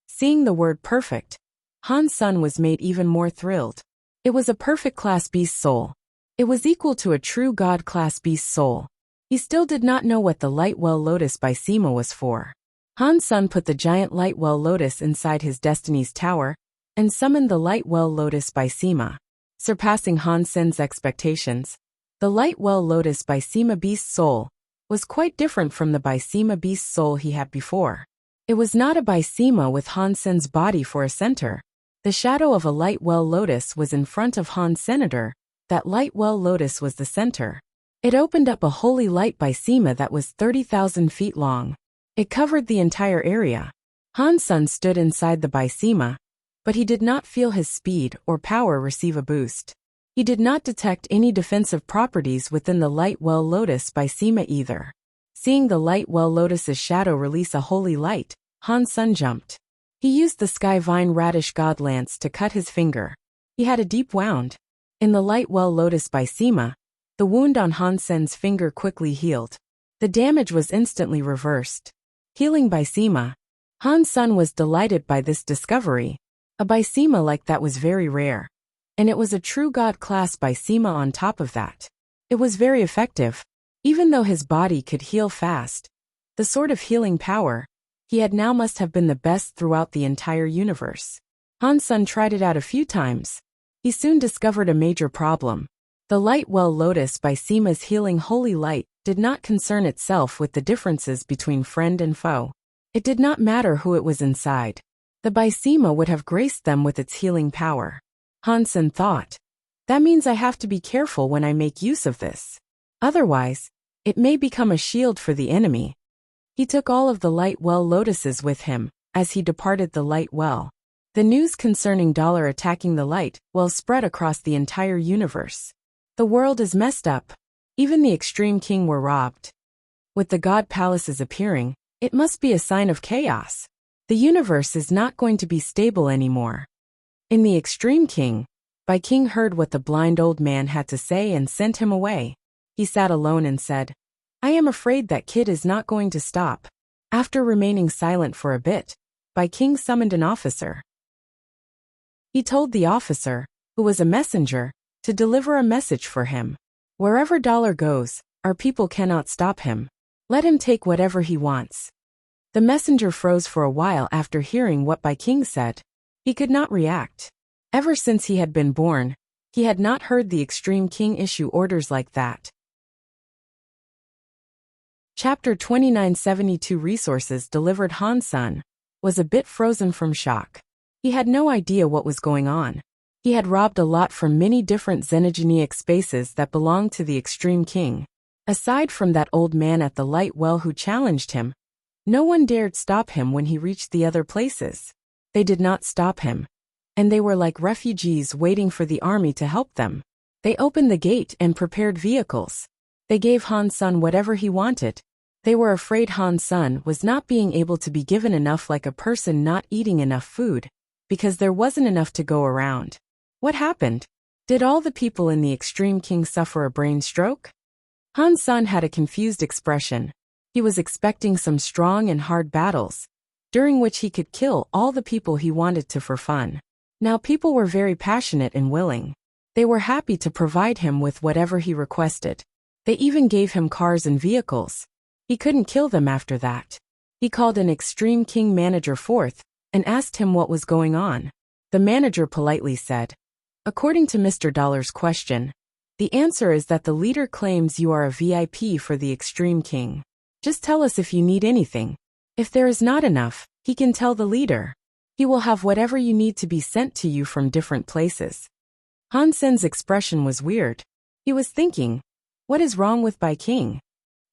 Seeing the word perfect, Han Sen was made even more thrilled. It was a perfect class Beast Soul. It was equal to a true God class Beast Soul. He still did not know what the Light Well Lotus by Sima was for. Han Sen put the giant Light Well Lotus inside his Destiny's Tower and summoned the Light Well Lotus by Sima. Surpassing Han Sen's expectations, the Light Well Lotus by Sima Beast Soul was quite different from the by Sima Beast Soul he had before. It was not a by Sima with Han Sen's body for a center. The shadow of a Light Well Lotus was in front of Han's senator. That Light Well Lotus was the center. It opened up a holy light by Sima that was 30,000 feet long. It covered the entire area. Han Sen stood inside the by Sima, but he did not feel his speed or power receive a boost. He did not detect any defensive properties within the Light Well Lotus by Sima either. Seeing the Light Well Lotus's shadow release a holy light, Han Sen jumped. He used the Sky Vine Radish God Lance to cut his finger. He had a deep wound. In the Light Well Lotus by Sima, the wound on Han Sen's finger quickly healed. The damage was instantly reversed. Healing by Sima. Han Sen was delighted by this discovery. A by Sima like that was very rare. And it was a true God class by Sima on top of that. It was very effective. Even though his body could heal fast, the sort of healing power he had now must have been the best throughout the entire universe. Han Sen tried it out a few times. He soon discovered a major problem. The Light Well Lotus by Sima's healing holy light did not concern itself with the differences between friend and foe. It did not matter who it was inside. The by Sima would have graced them with its healing power. Han Sen thought, that means I have to be careful when I make use of this. Otherwise, it may become a shield for the enemy. He took all of the light well lotuses with him, as he departed the light well. The news concerning Dollar attacking the light well spread across the entire universe. The world is messed up. Even the extreme king were robbed. With the god palaces appearing, it must be a sign of chaos. The universe is not going to be stable anymore. In the extreme king, Bai King heard what the blind old man had to say and sent him away. He sat alone and said, I am afraid that kid is not going to stop. After remaining silent for a bit, Bai King summoned an officer. He told the officer, who was a messenger, to deliver a message for him. Wherever Dollar goes, our people cannot stop him. Let him take whatever he wants. The messenger froze for a while after hearing what Bai King said. He could not react. Ever since he had been born, he had not heard the extreme king issue orders like that. Chapter 2972 Resources delivered. Han Sun was a bit frozen from shock. He had no idea what was going on. He had robbed a lot from many different xenogenic spaces that belonged to the extreme king. Aside from that old man at the light well who challenged him, no one dared stop him when he reached the other places. They did not stop him, and they were like refugees waiting for the army to help them. They opened the gate and prepared vehicles. They gave Han Sun whatever he wanted. They were afraid Han Sun was not being able to be given enough, like a person not eating enough food, because there wasn't enough to go around. What happened? Did all the people in the extreme king suffer a brain stroke? Han Sun had a confused expression. He was expecting some strong and hard battles, during which he could kill all the people he wanted to for fun. Now people were very passionate and willing. They were happy to provide him with whatever he requested. They even gave him cars and vehicles. He couldn't kill them after that. He called an extreme king manager forth and asked him what was going on. The manager politely said, according to Mr. Dollar's question, the answer is that the leader claims you are a VIP for the extreme king. Just tell us if you need anything. If there is not enough, he can tell the leader. He will have whatever you need to be sent to you from different places. Han Sen's expression was weird. He was thinking, what is wrong with Bai King?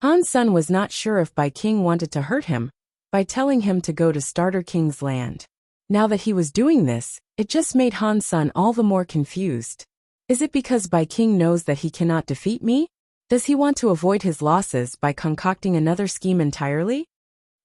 Han Sun was not sure if Bai King wanted to hurt him by telling him to go to Starter King's land. Now that he was doing this, it just made Han Sun all the more confused. Is it because Bai King knows that he cannot defeat me? Does he want to avoid his losses by concocting another scheme entirely?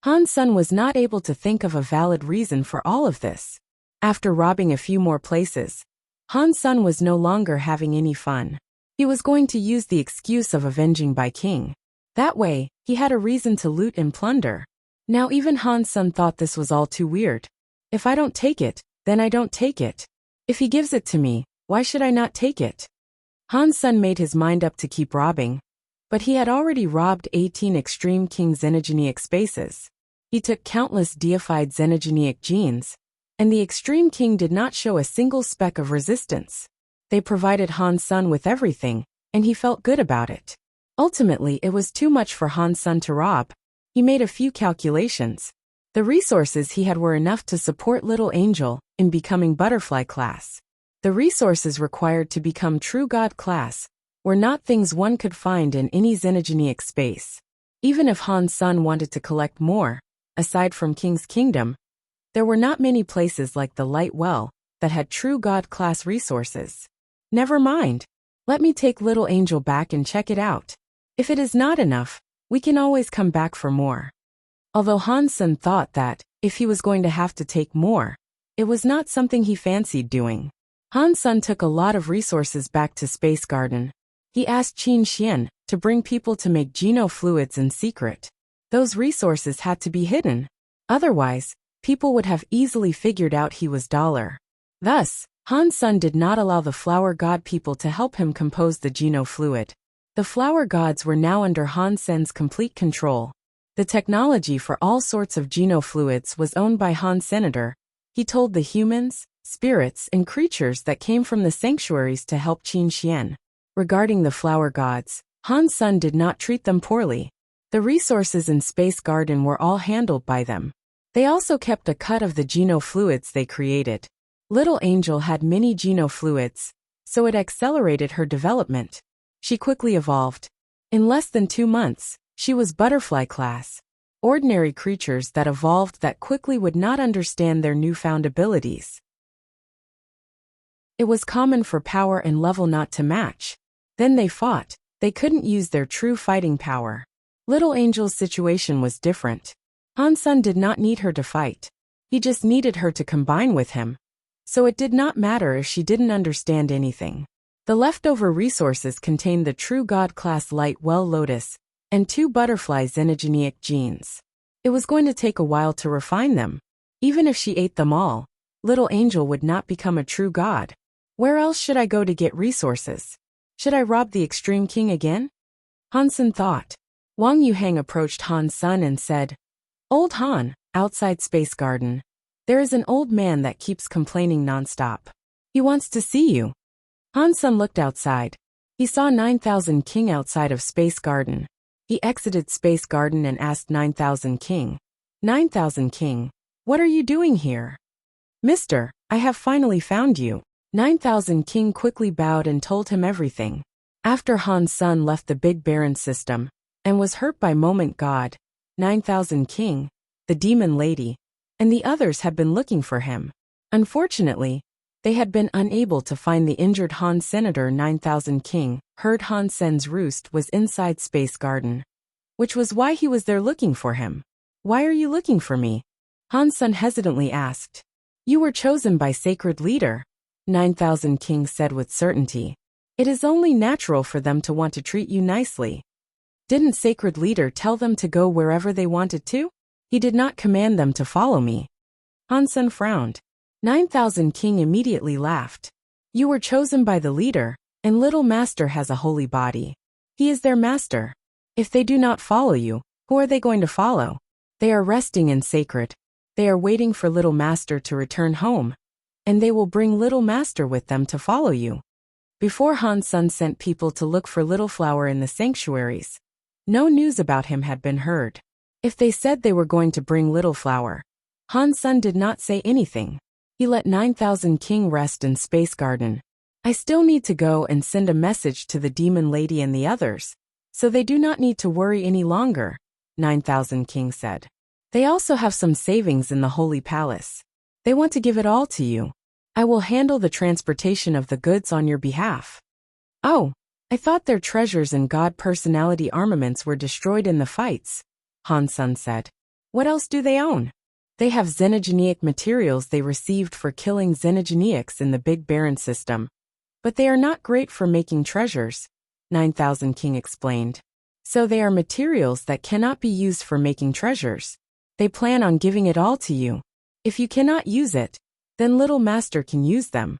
Han Sun was not able to think of a valid reason for all of this. After robbing a few more places, Han Sun was no longer having any fun. He was going to use the excuse of avenging Bai King. That way, he had a reason to loot and plunder. Now even Han Sun thought this was all too weird. If I don't take it, then I don't take it. If he gives it to me, why should I not take it? Han Sun made his mind up to keep robbing, but he had already robbed 18 extreme king xenogenic spaces. He took countless deified xenogenic genes, and the extreme king did not show a single speck of resistance. They provided Han Sun with everything, and he felt good about it. Ultimately, it was too much for Han Sun to rob. He made a few calculations. The resources he had were enough to support Little Angel in becoming butterfly class. The resources required to become true god class were not things one could find in any xenogenic space. Even if Han Sun wanted to collect more, aside from King's Kingdom, there were not many places like the Light Well that had true god class resources. Never mind. Let me take Little Angel back and check it out. If it is not enough, we can always come back for more. Although Han Sun thought that, if he was going to have to take more, it was not something he fancied doing. Han Sun took a lot of resources back to Space Garden. He asked Qin Xian to bring people to make genofluids in secret. Those resources had to be hidden. Otherwise, people would have easily figured out he was Dollar. Thus, Han Sun did not allow the flower god people to help him compose the genofluid. The flower gods were now under Han Sen's complete control. The technology for all sorts of genofluids was owned by Han Senator. He told the humans, spirits, and creatures that came from the sanctuaries to help Qin Xian. Regarding the flower gods, Han Sun did not treat them poorly. The resources in Space Garden were all handled by them. They also kept a cut of the genofluids they created. Little Angel had many genofluids, so it accelerated her development. She quickly evolved. In less than 2 months, she was butterfly class. ordinary creatures that evolved that quickly would not understand their newfound abilities. It was common for power and level not to match. Then they fought. They couldn't use their true fighting power. Little Angel's situation was different. Han-sun did not need her to fight. He just needed her to combine with him. So it did not matter if she didn't understand anything. The leftover resources contained the true God-class light well lotus and 2 butterfly xenogenic genes. It was going to take a while to refine them. Even if she ate them all, Little Angel would not become a true god. Where else should I go to get resources? Should I rob the Extreme King again? Han-sun thought. Wang Yuhang approached Han-sun and said, Old Han, outside Space Garden. There is an old man that keeps complaining nonstop. He wants to see you. Han-sun looked outside. He saw 9000 King outside of Space Garden. He exited Space Garden and asked 9000 King. 9000 King, what are you doing here? Mister, I have finally found you. 9000 King quickly bowed and told him everything. After Han-sun left the Big Baron system and was hurt by Moment God, 9000 King, the Demon Lady, and the others had been looking for him. Unfortunately, they had been unable to find the injured Han Senator. 9000 King heard Han Sen's roost was inside Space Garden, which was why he was there looking for him. Why are you looking for me? Han Sen hesitantly asked. You were chosen by Sacred Leader, 9000 King said with certainty. It is only natural for them to want to treat you nicely. Didn't Sacred Leader tell them to go wherever they wanted to? He did not command them to follow me. Han Sen frowned. 9000 King immediately laughed. You were chosen by the leader, and Little Master has a holy body. He is their master. If they do not follow you, who are they going to follow? They are resting in sacred. They are waiting for Little Master to return home, and they will bring Little Master with them to follow you. Before Han Sun sent people to look for Little Flower in the sanctuaries, no news about him had been heard. If they said they were going to bring Little Flower, Han Sun did not say anything. He let 9000 King rest in Space Garden. I still need to go and send a message to the Demon Lady and the others, so they do not need to worry any longer, 9000 King said. They also have some savings in the Holy Palace. They want to give it all to you. I will handle the transportation of the goods on your behalf. Oh, I thought their treasures and God personality armaments were destroyed in the fights, Han Sun said. What else do they own? They have xenogenic materials they received for killing xenogenics in the Big Baron system. But they are not great for making treasures, 9000 King explained. So they are materials that cannot be used for making treasures. They plan on giving it all to you. If you cannot use it, then Little Master can use them.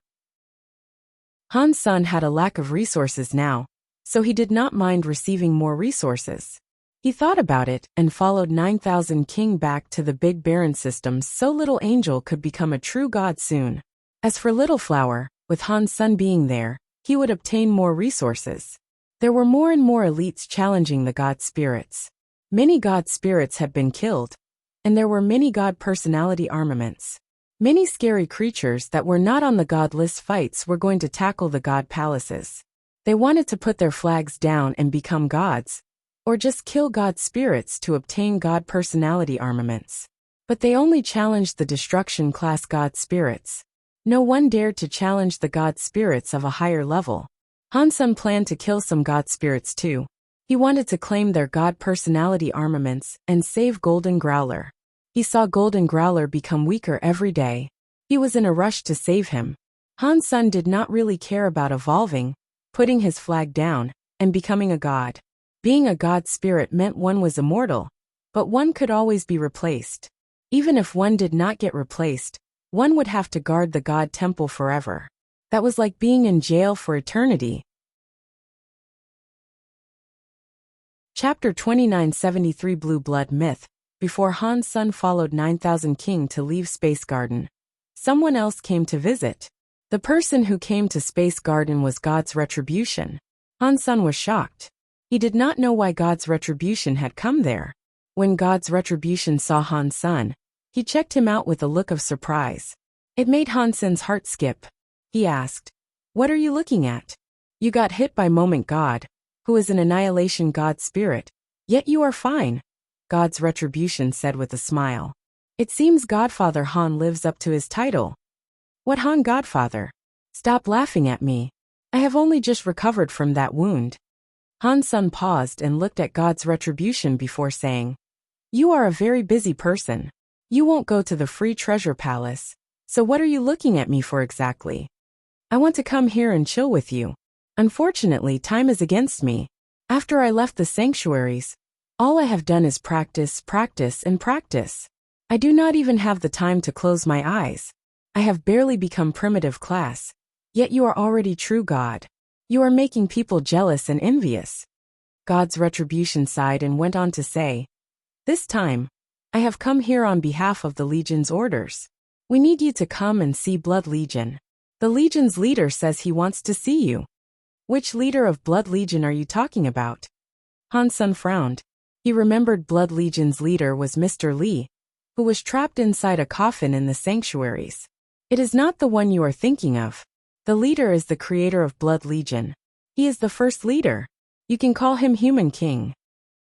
Han Sun had a lack of resources now, so he did not mind receiving more resources. He thought about it and followed 9000 King back to the Big Baron system so Little Angel could become a true god soon. As for Little Flower, with Han Sun being there, he would obtain more resources. There were more and more elites challenging the god spirits. Many god spirits had been killed, and there were many god personality armaments. Many scary creatures that were not on the god list fights were going to tackle the god palaces. They wanted to put their flags down and become gods, or just kill god spirits to obtain god personality armaments. But they only challenged the destruction class god spirits. No one dared to challenge the god spirits of a higher level. Han Sun planned to kill some god spirits too. He wanted to claim their god personality armaments and save Golden Growler. He saw Golden Growler become weaker every day. He was in a rush to save him. Han Sun did not really care about evolving, putting his flag down, and becoming a god. Being a god spirit meant one was immortal, but one could always be replaced. Even if one did not get replaced, one would have to guard the god temple forever. That was like being in jail for eternity. Chapter 2973 Blue Blood Myth. Before Han Sun followed 9000 King to leave Space Garden, someone else came to visit. The person who came to Space Garden was God's Retribution. Han Sun was shocked. He did not know why God's Retribution had come there. When God's Retribution saw Han Sun, he checked him out with a look of surprise. It made Han Sun's heart skip. He asked, "What are you looking at? You got hit by Moment God, who is an annihilation god spirit, yet you are fine. God's retribution said with a smile. It seems Godfather Han lives up to his title. What Han Godfather? Stop laughing at me. I have only just recovered from that wound. Han Sun paused and looked at God's retribution before saying, You are a very busy person. You won't go to the free treasure palace, so what are you looking at me for exactly? I want to come here and chill with you. Unfortunately, time is against me. After I left the sanctuaries, all I have done is practice, practice, and practice. I do not even have the time to close my eyes. I have barely become primitive class. Yet you are already true God. You are making people jealous and envious. God's retribution sighed and went on to say, This time, I have come here on behalf of the Legion's orders. We need you to come and see Blood Legion. The Legion's leader says he wants to see you. Which leader of Blood Legion are you talking about? Han Sun frowned. He remembered Blood Legion's leader was Mr. Li, who was trapped inside a coffin in the sanctuaries. It is not the one you are thinking of. The leader is the creator of Blood Legion. He is the first leader. You can call him Human King.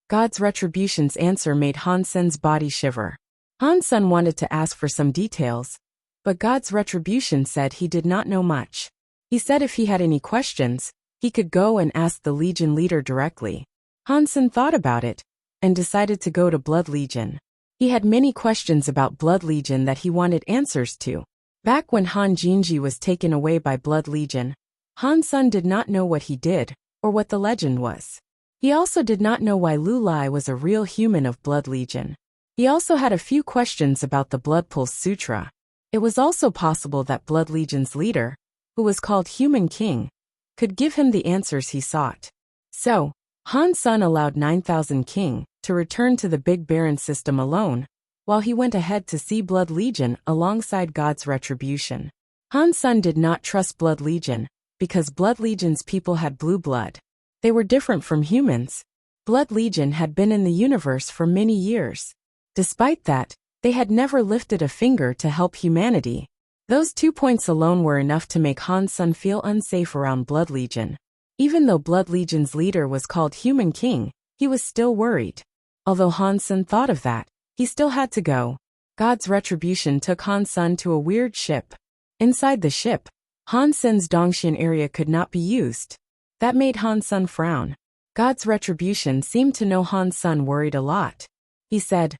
God's retribution's answer made Han Sun's body shiver. Han Sun wanted to ask for some details, but God's retribution said he did not know much. He said if he had any questions, he could go and ask the Legion leader directly. Han Sun thought about it and decided to go to Blood Legion. He had many questions about Blood Legion that he wanted answers to. Back when Han Jinji was taken away by Blood Legion, Han Sun did not know what he did, or what the legend was. He also did not know why Lu Lai was a real human of Blood Legion. He also had a few questions about the Blood Pulse Sutra. It was also possible that Blood Legion's leader, who was called Human King, could give him the answers he sought. So, Han Sun allowed 9,000 King to return to the Big Baron system alone, while he went ahead to see Blood Legion alongside God's retribution. Han Sun did not trust Blood Legion, because Blood Legion's people had blue blood. They were different from humans. Blood Legion had been in the universe for many years. Despite that, they had never lifted a finger to help humanity. Those 2 points alone were enough to make Han Sun feel unsafe around Blood Legion. Even though Blood Legion's leader was called Human King, he was still worried. Although Han Sun thought of that, he still had to go. God's retribution took Han Sun to a weird ship. Inside the ship, Han Sun's Dongxian area could not be used. That made Han Sun frown. God's retribution seemed to know Han Sun worried a lot. He said,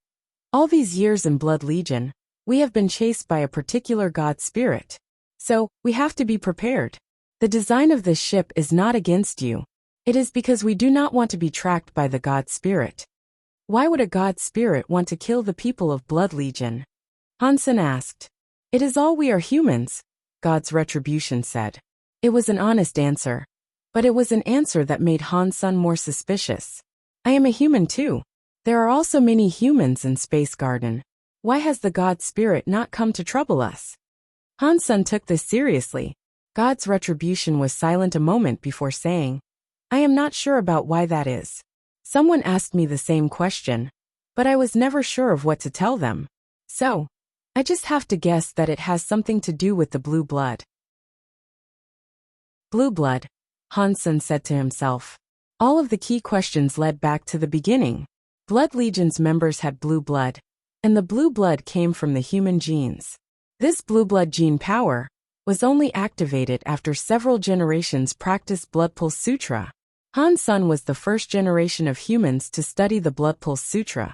All these years in Blood Legion, we have been chased by a particular god spirit. So, we have to be prepared. The design of this ship is not against you. It is because we do not want to be tracked by the god spirit. Why would a god spirit want to kill the people of Blood Legion? Han Sun asked. It is all we are humans, God's retribution said. It was an honest answer. But it was an answer that made Han Sun more suspicious. I am a human too. There are also many humans in Space Garden. Why has the god spirit not come to trouble us? Han Sun took this seriously. God's retribution was silent a moment before saying, I am not sure about why that is. Someone asked me the same question, but I was never sure of what to tell them. So, I just have to guess that it has something to do with the blue blood. Blue blood, Han Sun said to himself. All of the key questions led back to the beginning. Blood Legion's members had blue blood, and the blue blood came from the human genes. This blue blood gene power was only activated after several generations practiced Blood Pulse Sutra. Han Sun was the first generation of humans to study the Blood Pulse Sutra,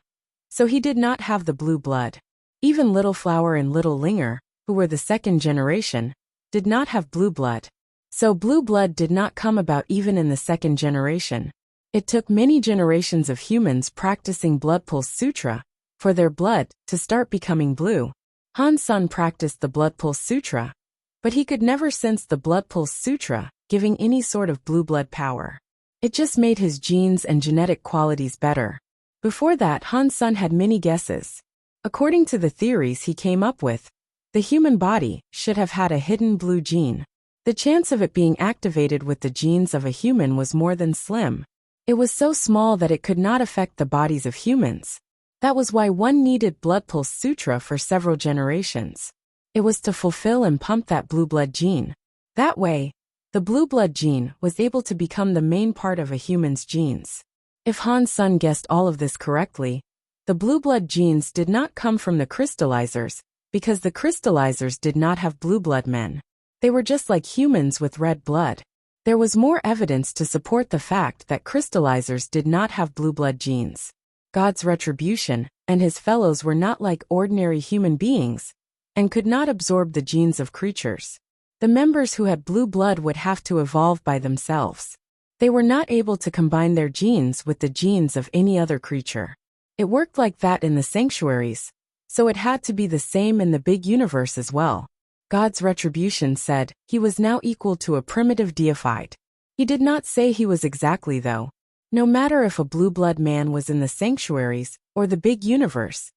so he did not have the blue blood. Even Little Flower and Little Linger, who were the second generation, did not have blue blood. So blue blood did not come about even in the second generation. It took many generations of humans practicing Blood Pulse Sutra for their blood to start becoming blue. Han Sun practiced the Blood Pulse Sutra, but he could never sense the Blood Pulse Sutra giving any sort of blue blood power. It just made his genes and genetic qualities better. Before that, Han Sun had many guesses. According to the theories he came up with, the human body should have had a hidden blue gene. The chance of it being activated with the genes of a human was more than slim. It was so small that it could not affect the bodies of humans. That was why one needed Blood Pulse Sutra for several generations. It was to fulfill and pump that blue blood gene. That way, the blue blood gene was able to become the main part of a human's genes. If Han Sun guessed all of this correctly, The blue blood genes did not come from the crystallizers, because the crystallizers did not have blue blood men. They were just like humans with red blood. There was more evidence to support the fact that crystallizers did not have blue blood genes. God's retribution and his fellows were not like ordinary human beings, and could not absorb the genes of creatures. The members who had blue blood would have to evolve by themselves. They were not able to combine their genes with the genes of any other creature. It worked like that in the sanctuaries, so it had to be the same in the big universe as well. God's retribution said he was now equal to a primitive deified. He did not say he was exactly though. No matter if a blue blood man was in the sanctuaries or the big universe,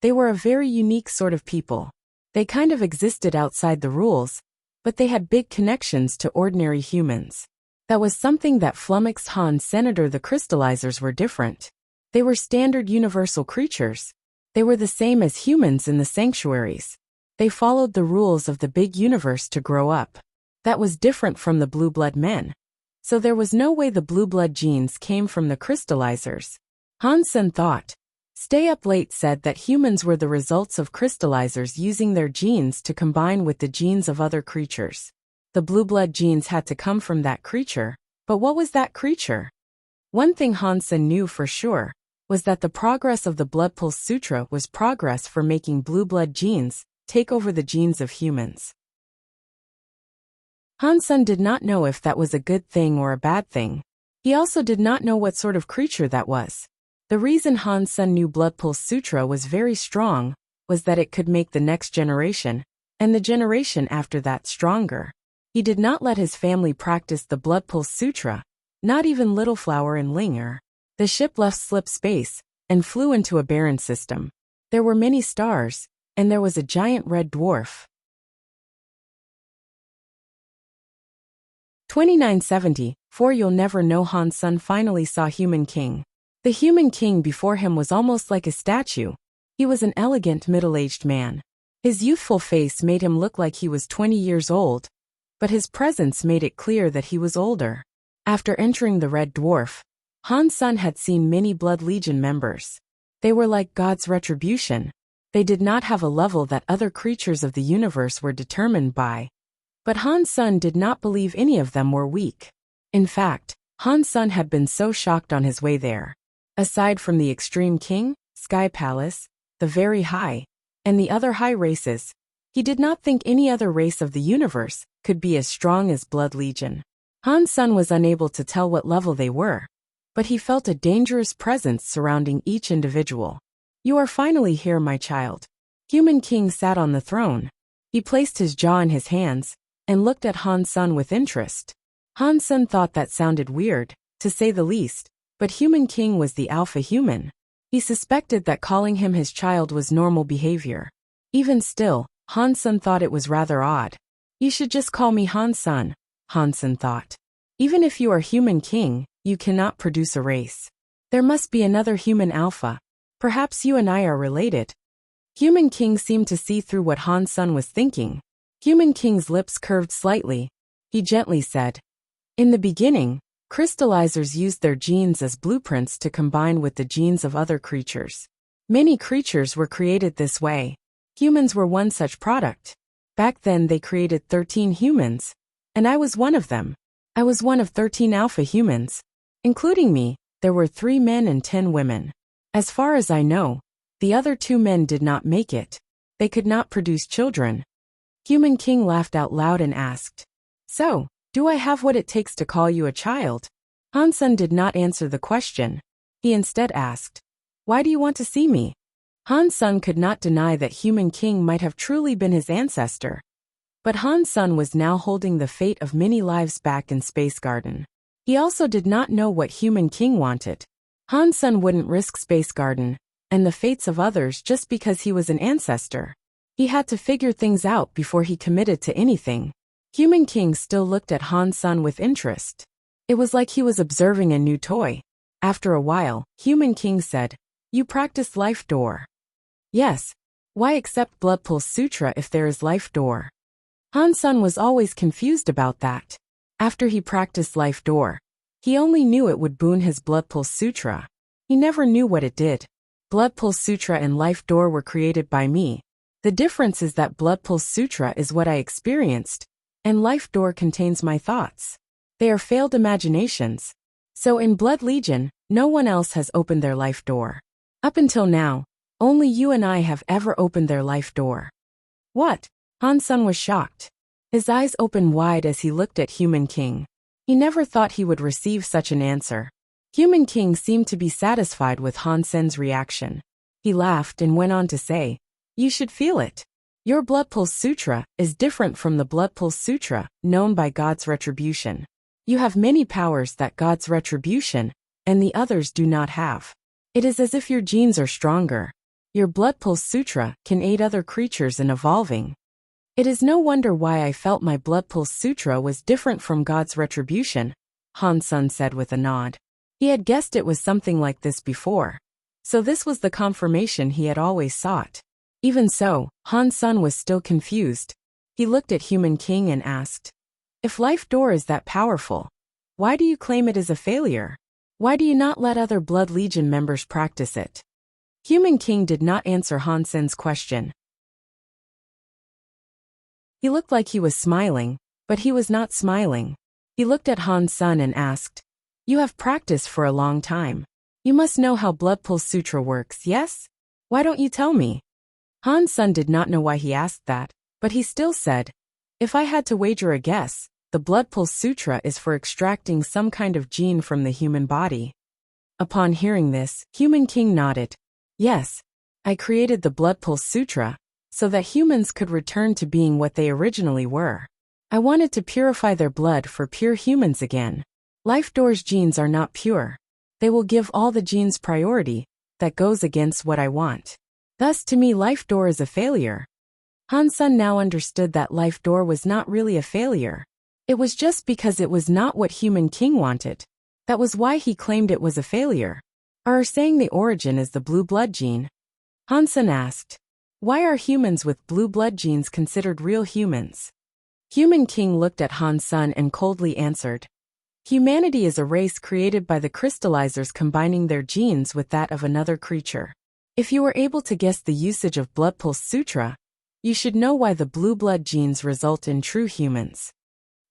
they were a very unique sort of people. They kind of existed outside the rules, but they had big connections to ordinary humans. That was something that flummoxed Han Senator. The crystallizers were different. They were standard universal creatures. They were the same as humans in the sanctuaries. They followed the rules of the big universe to grow up. That was different from the blue blood men. So there was no way the blue blood genes came from the crystallizers. Han Sen thought. Stay Up Late said that humans were the results of crystallizers using their genes to combine with the genes of other creatures. The blue blood genes had to come from that creature, but what was that creature? One thing Han Sen knew for sure was that the progress of the Blood Pulse Sutra was progress for making blue blood genes take over the genes of humans. Han Sen did not know if that was a good thing or a bad thing. He also did not know what sort of creature that was. The reason Han Sen knew Blood Pulse Sutra was very strong was that it could make the next generation, and the generation after that stronger. He did not let his family practice the Blood Pulse Sutra, not even Little Flower and Linger. The ship left slip space and flew into a barren system. There were many stars, and there was a giant red dwarf. 2974 You'll never know. Han Sen finally saw Human King. The Human King before him was almost like a statue. He was an elegant middle-aged man. His youthful face made him look like he was 20 years old, but his presence made it clear that he was older. After entering the Red Dwarf, Han Sen had seen many Blood Legion members. They were like God's retribution. They did not have a level that other creatures of the universe were determined by. But Han Sen did not believe any of them were weak. In fact, Han Sen had been so shocked on his way there. Aside from the Extreme King, Sky Palace, the Very High, and the other high races, he did not think any other race of the universe could be as strong as Blood Legion. Han Sen was unable to tell what level they were, but he felt a dangerous presence surrounding each individual. You are finally here, my child. Human King sat on the throne. He placed his jaw in his hands and looked at Han Sen with interest. Han Sen thought that sounded weird, to say the least, but Human King was the alpha human. He suspected that calling him his child was normal behavior. Even still, Han Sen thought it was rather odd. You should just call me Han Sen, Han Sen thought. Even if you are Human King, you cannot produce a race. There must be another human alpha. Perhaps you and I are related. Human King seemed to see through what Han Sen was thinking. Human King's lips curved slightly. He gently said, in the beginning, crystallizers used their genes as blueprints to combine with the genes of other creatures. Many creatures were created this way. Humans were one such product. Back then they created 13 humans, and I was one of them. I was one of 13 alpha humans. Including me, there were 3 men and 10 women. As far as I know, the other 2 men did not make it. They could not produce children. Human King laughed out loud and asked, so, do I have what it takes to call you a child? Han Sen did not answer the question. He instead asked, why do you want to see me? Han Sen could not deny that Human King might have truly been his ancestor. But Han Sen was now holding the fate of many lives back in Space Garden. He also did not know what Human King wanted. Han Sen wouldn't risk Space Garden and the fates of others just because he was an ancestor. He had to figure things out before he committed to anything. Human King still looked at Han Sen with interest. It was like he was observing a new toy. After a while, Human King said, you practice Life Door. Yes. Why accept Blood Pulse Sutra if there is Life Door? Han Sen was always confused about that. After he practiced Life Door, he only knew it would boon his Blood Pulse Sutra. He never knew what it did. Blood Pulse Sutra and Life Door were created by me. The difference is that Blood Pulse Sutra is what I experienced, and Life Door contains my thoughts. They are failed imaginations. So in Blood Legion, no one else has opened their life door. Up until now, only you and I have ever opened their life door. What? Han-sun was shocked. His eyes opened wide as he looked at Human King. He never thought he would receive such an answer. Human King seemed to be satisfied with Han-sen's reaction. He laughed and went on to say, "You should feel it. Your Blood Pulse Sutra is different from the Blood Pulse Sutra, known by God's retribution. You have many powers that God's retribution and the others do not have. It is as if your genes are stronger. Your Blood Pulse Sutra can aid other creatures in evolving. It is no wonder why I felt my Blood Pulse Sutra was different from God's retribution," Han-sun said with a nod. He had guessed it was something like this before. So this was the confirmation he had always sought. Even so, Han-sun was still confused. He looked at Human King and asked, "If Life Door is that powerful, why do you claim it is a failure? Why do you not let other Blood Legion members practice it?" Human King did not answer Han-sen's question. He looked like he was smiling, but he was not smiling. He looked at Han-sun and asked, "You have practiced for a long time. You must know how Blood Pulse Sutra works, yes? Why don't you tell me?" Han-sun did not know why he asked that, but he still said, "If I had to wager a guess, the Blood Pulse Sutra is for extracting some kind of gene from the human body." Upon hearing this, Human King nodded. "Yes, I created the Blood Pulse Sutra so that humans could return to being what they originally were. I wanted to purify their blood for pure humans again. Life Door's genes are not pure. They will give all the genes priority. That goes against what I want. Thus to me Life Door is a failure." Han-sun now understood that Life Door was not really a failure. It was just because it was not what Human King wanted. That was why he claimed it was a failure. Are saying the origin is the blue blood gene? Han-sun asked. Why are humans with blue blood genes considered real humans? Human King looked at Han-sun and coldly answered. Humanity is a race created by the crystallizers combining their genes with that of another creature. If you were able to guess the usage of Blood Pulse Sutra, you should know why the blue blood genes result in true humans.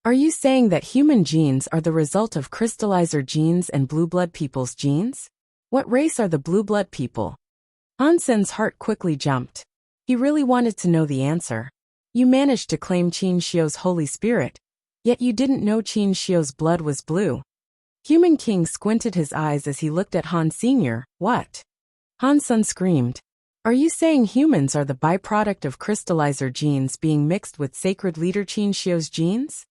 Are you saying that human genes are the result of crystallizer genes and blue blood people's genes? What race are the blue blood people? Han-sun's heart quickly jumped. He really wanted to know the answer. You managed to claim Qin Shio's Holy Spirit, yet you didn't know Qin Shio's blood was blue. Human King squinted his eyes as he looked at Han Sr. What? Han-sun screamed. Are you saying humans are the byproduct of crystallizer genes being mixed with sacred leader Qin Shio's genes?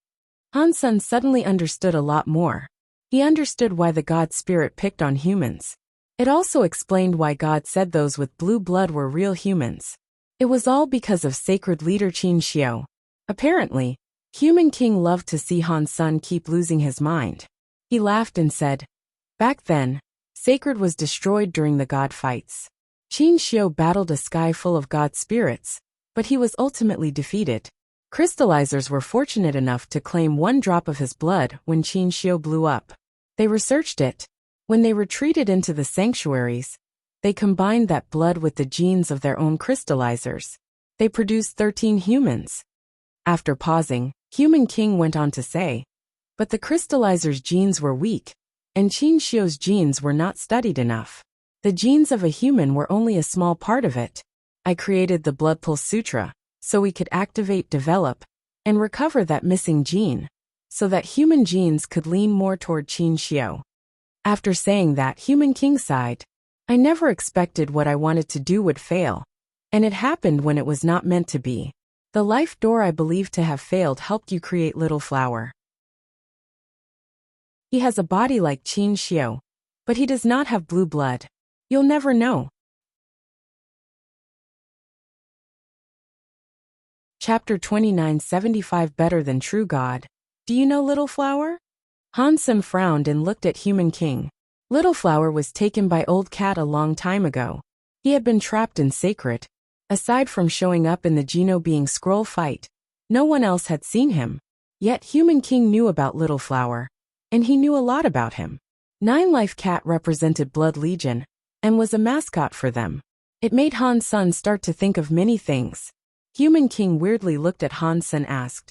Han-sun suddenly understood a lot more. He understood why the God Spirit picked on humans. It also explained why God said those with blue blood were real humans. It was all because of sacred leader Qin Shio. Apparently, Human King loved to see Han-sun keep losing his mind. He laughed and said, Back then, sacred was destroyed during the God fights. Qin Shio battled a sky full of God spirits, but he was ultimately defeated. Crystallizers were fortunate enough to claim one drop of his blood when Qin Shio blew up. They researched it. When they retreated into the sanctuaries, they combined that blood with the genes of their own crystallizers. They produced 13 humans. After pausing, Human King went on to say, but the crystallizers' genes were weak, and Qin Shio's genes were not studied enough. The genes of a human were only a small part of it. I created the Blood Pulse Sutra, so we could activate, develop, and recover that missing gene, so that human genes could lean more toward Qin Shio. After saying that, Human King sighed. I never expected what I wanted to do would fail, and it happened when it was not meant to be. The life door I believed to have failed helped you create Little Flower. He has a body like Qin Shio, but he does not have blue blood. You'll never know. Chapter 2975 Better Than True God. Do you know Little Flower? Han-sun frowned and looked at Human King. Little Flower was taken by Old Cat a long time ago. He had been trapped in sacred. Aside from showing up in the Geno being scroll fight, no one else had seen him. Yet Human King knew about Little Flower, and he knew a lot about him. 9 Life Cat represented Blood Legion, and was a mascot for them. It made Han's son start to think of many things. Human King weirdly looked at Hans and asked,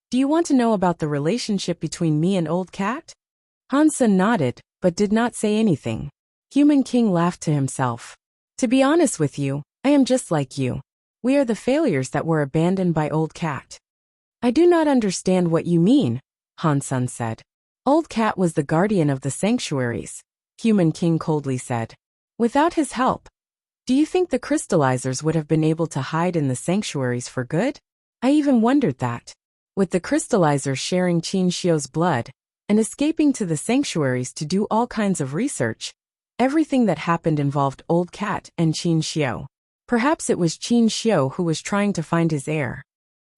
"Do you want to know about the relationship between me and Old Cat?" Hansen nodded, but did not say anything. Human King laughed to himself. "To be honest with you, I am just like you. We are the failures that were abandoned by Old Cat." "I do not understand what you mean," Hansen said. "Old Cat was the guardian of the sanctuaries," Human King coldly said. "Without his help, do you think the crystallizers would have been able to hide in the sanctuaries for good? I even wondered that. With the crystallizers sharing Qin Xiu's blood and escaping to the sanctuaries to do all kinds of research, everything that happened involved Old Cat and Qin Xiu. Perhaps it was Qin Xiu who was trying to find his heir."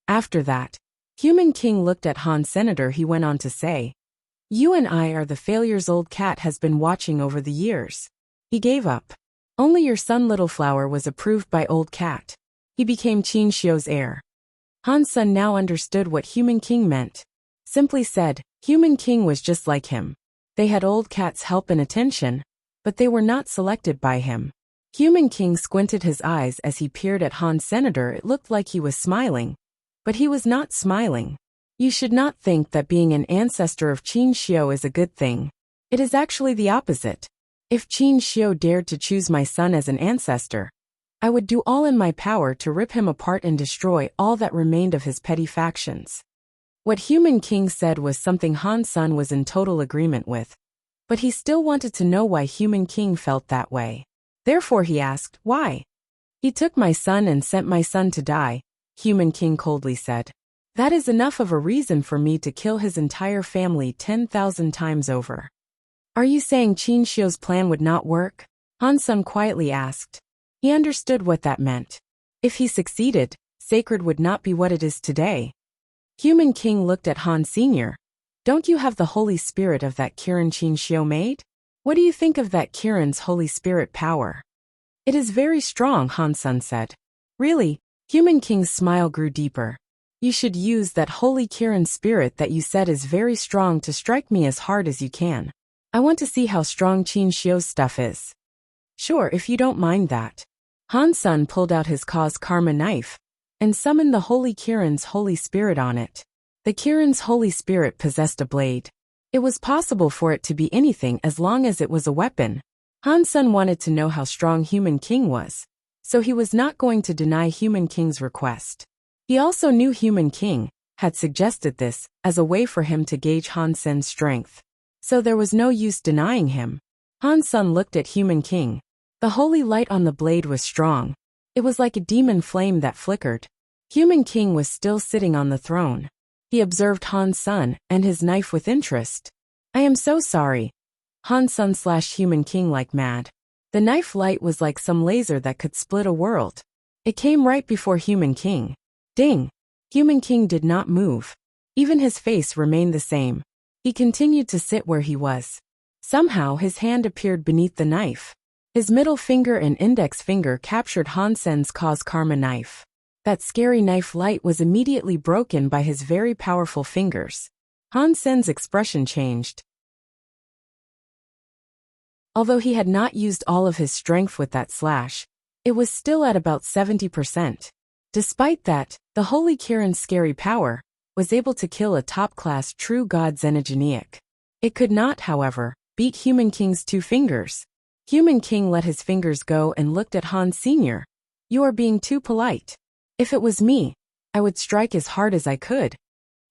After that, Human King looked at Han Senator. He went on to say, "You and I are the failures Old Cat has been watching over the years. He gave up. Only your son Little Flower was approved by Old Cat. He became Qin Xiu's heir." Han's son now understood what Human King meant. Simply said, Human King was just like him. They had Old Cat's help and attention, but they were not selected by him. Human King squinted his eyes as he peered at Han Senator. It looked like he was smiling, but he was not smiling. "You should not think that being an ancestor of Qin Xiu is a good thing. It is actually the opposite. If Qin Xiu dared to choose my son as an ancestor, I would do all in my power to rip him apart and destroy all that remained of his petty factions." What Human King said was something Han's son was in total agreement with, but he still wanted to know why Human King felt that way. Therefore he asked, "Why?" "He took my son and sent my son to die," Human King coldly said. "That is enough of a reason for me to kill his entire family 10,000 times over." "Are you saying Qin Xiu's plan would not work?" Han's son quietly asked. He understood what that meant. If he succeeded, Sacred would not be what it is today. Human King looked at Han Sr. "Don't you have the Holy Spirit of that Kirin Qin Xiu made? What do you think of that Kirin's Holy Spirit power?" "It is very strong," Han Sun said. "Really?" Human King's smile grew deeper. "You should use that Holy Kirin spirit that you said is very strong to strike me as hard as you can. I want to see how strong Qin Xiu's stuff is." "Sure, if you don't mind that." Han Sun pulled out his cause karma knife and summoned the Holy Kirin's Holy Spirit on it. The Kirin's Holy Spirit possessed a blade. It was possible for it to be anything as long as it was a weapon. Han Sun wanted to know how strong Human King was, so he was not going to deny Human King's request. He also knew Human King had suggested this as a way for him to gauge Han Sen's strength, so there was no use denying him. Han Sun looked at Human King. The holy light on the blade was strong. It was like a demon flame that flickered. Human King was still sitting on the throne. He observed Han Sun and his knife with interest. "I am so sorry." Han Sun slashed Human King like mad. The knife light was like some laser that could split a world. It came right before Human King. Ding! Human King did not move. Even his face remained the same. He continued to sit where he was. Somehow his hand appeared beneath the knife. His middle finger and index finger captured Han Sen's cause karma knife. That scary knife light was immediately broken by his very powerful fingers. Han Sen's expression changed. Although he had not used all of his strength with that slash, it was still at about 70%. Despite that, the Holy Kirin's scary power was able to kill a top-class true god Xenogeniac. It could not, however, beat Human King's 2 fingers. Human King let his fingers go and looked at Han Sr. "You are being too polite. If it was me, I would strike as hard as I could."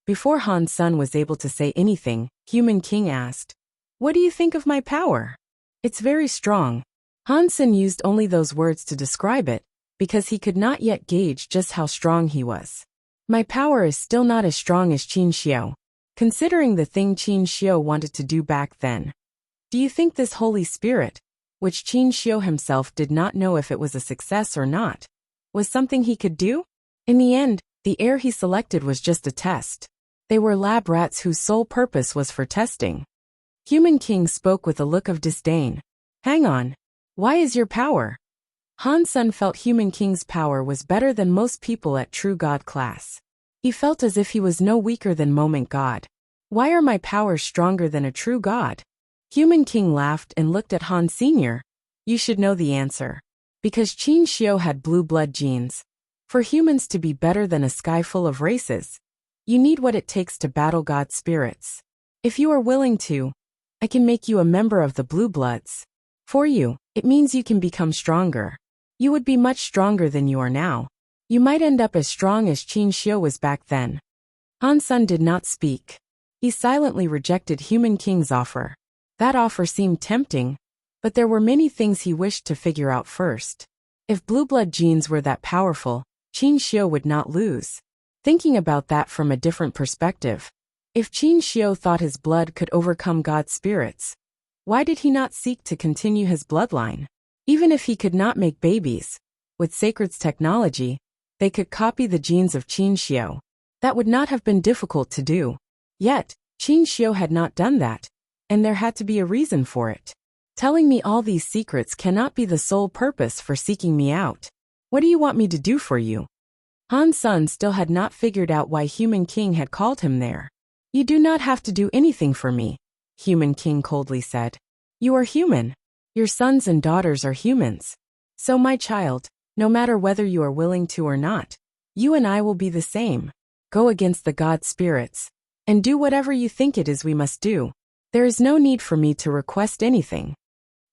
Before Han Sun was able to say anything, Human King asked, "What do you think of my power?" "It's very strong." Han Sun used only those words to describe it, because he could not yet gauge just how strong he was. "My power is still not as strong as Qin Xiu, considering the thing Qin Xiu wanted to do back then. Do you think this Holy Spirit, which Qin Xiu himself did not know if it was a success or not, was something he could do? In the end, the heir he selected was just a test. They were lab rats whose sole purpose was for testing." Human King spoke with a look of disdain. "Hang on. Why is your power?" Han Sun felt Human King's power was better than most people at True God class. He felt as if he was no weaker than Moment God. "Why are my powers stronger than a true god?" Human King laughed and looked at Han Sr. You should know the answer. Because Qin Xiu had blue blood genes. For humans to be better than a sky full of races, you need what it takes to battle God's spirits. If you are willing to, I can make you a member of the Blue Bloods. For you, it means you can become stronger. You would be much stronger than you are now. You might end up as strong as Qin Xiu was back then. Han Sen did not speak. He silently rejected Human King's offer. That offer seemed tempting, but there were many things he wished to figure out first. If blue blood genes were that powerful, Qin Xiu would not lose. Thinking about that from a different perspective, if Qin Xiu thought his blood could overcome God's spirits, why did he not seek to continue his bloodline? Even if he could not make babies, with Sacred's technology, they could copy the genes of Qin Xiu. That would not have been difficult to do. Yet, Qin Xiu had not done that, and there had to be a reason for it. Telling me all these secrets cannot be the sole purpose for seeking me out. What do you want me to do for you? Han Sen still had not figured out why Human King had called him there. You do not have to do anything for me, Human King coldly said. You are human. Your sons and daughters are humans. So my child, no matter whether you are willing to or not, you and I will be the same. Go against the God spirits, and do whatever you think it is we must do. There is no need for me to request anything.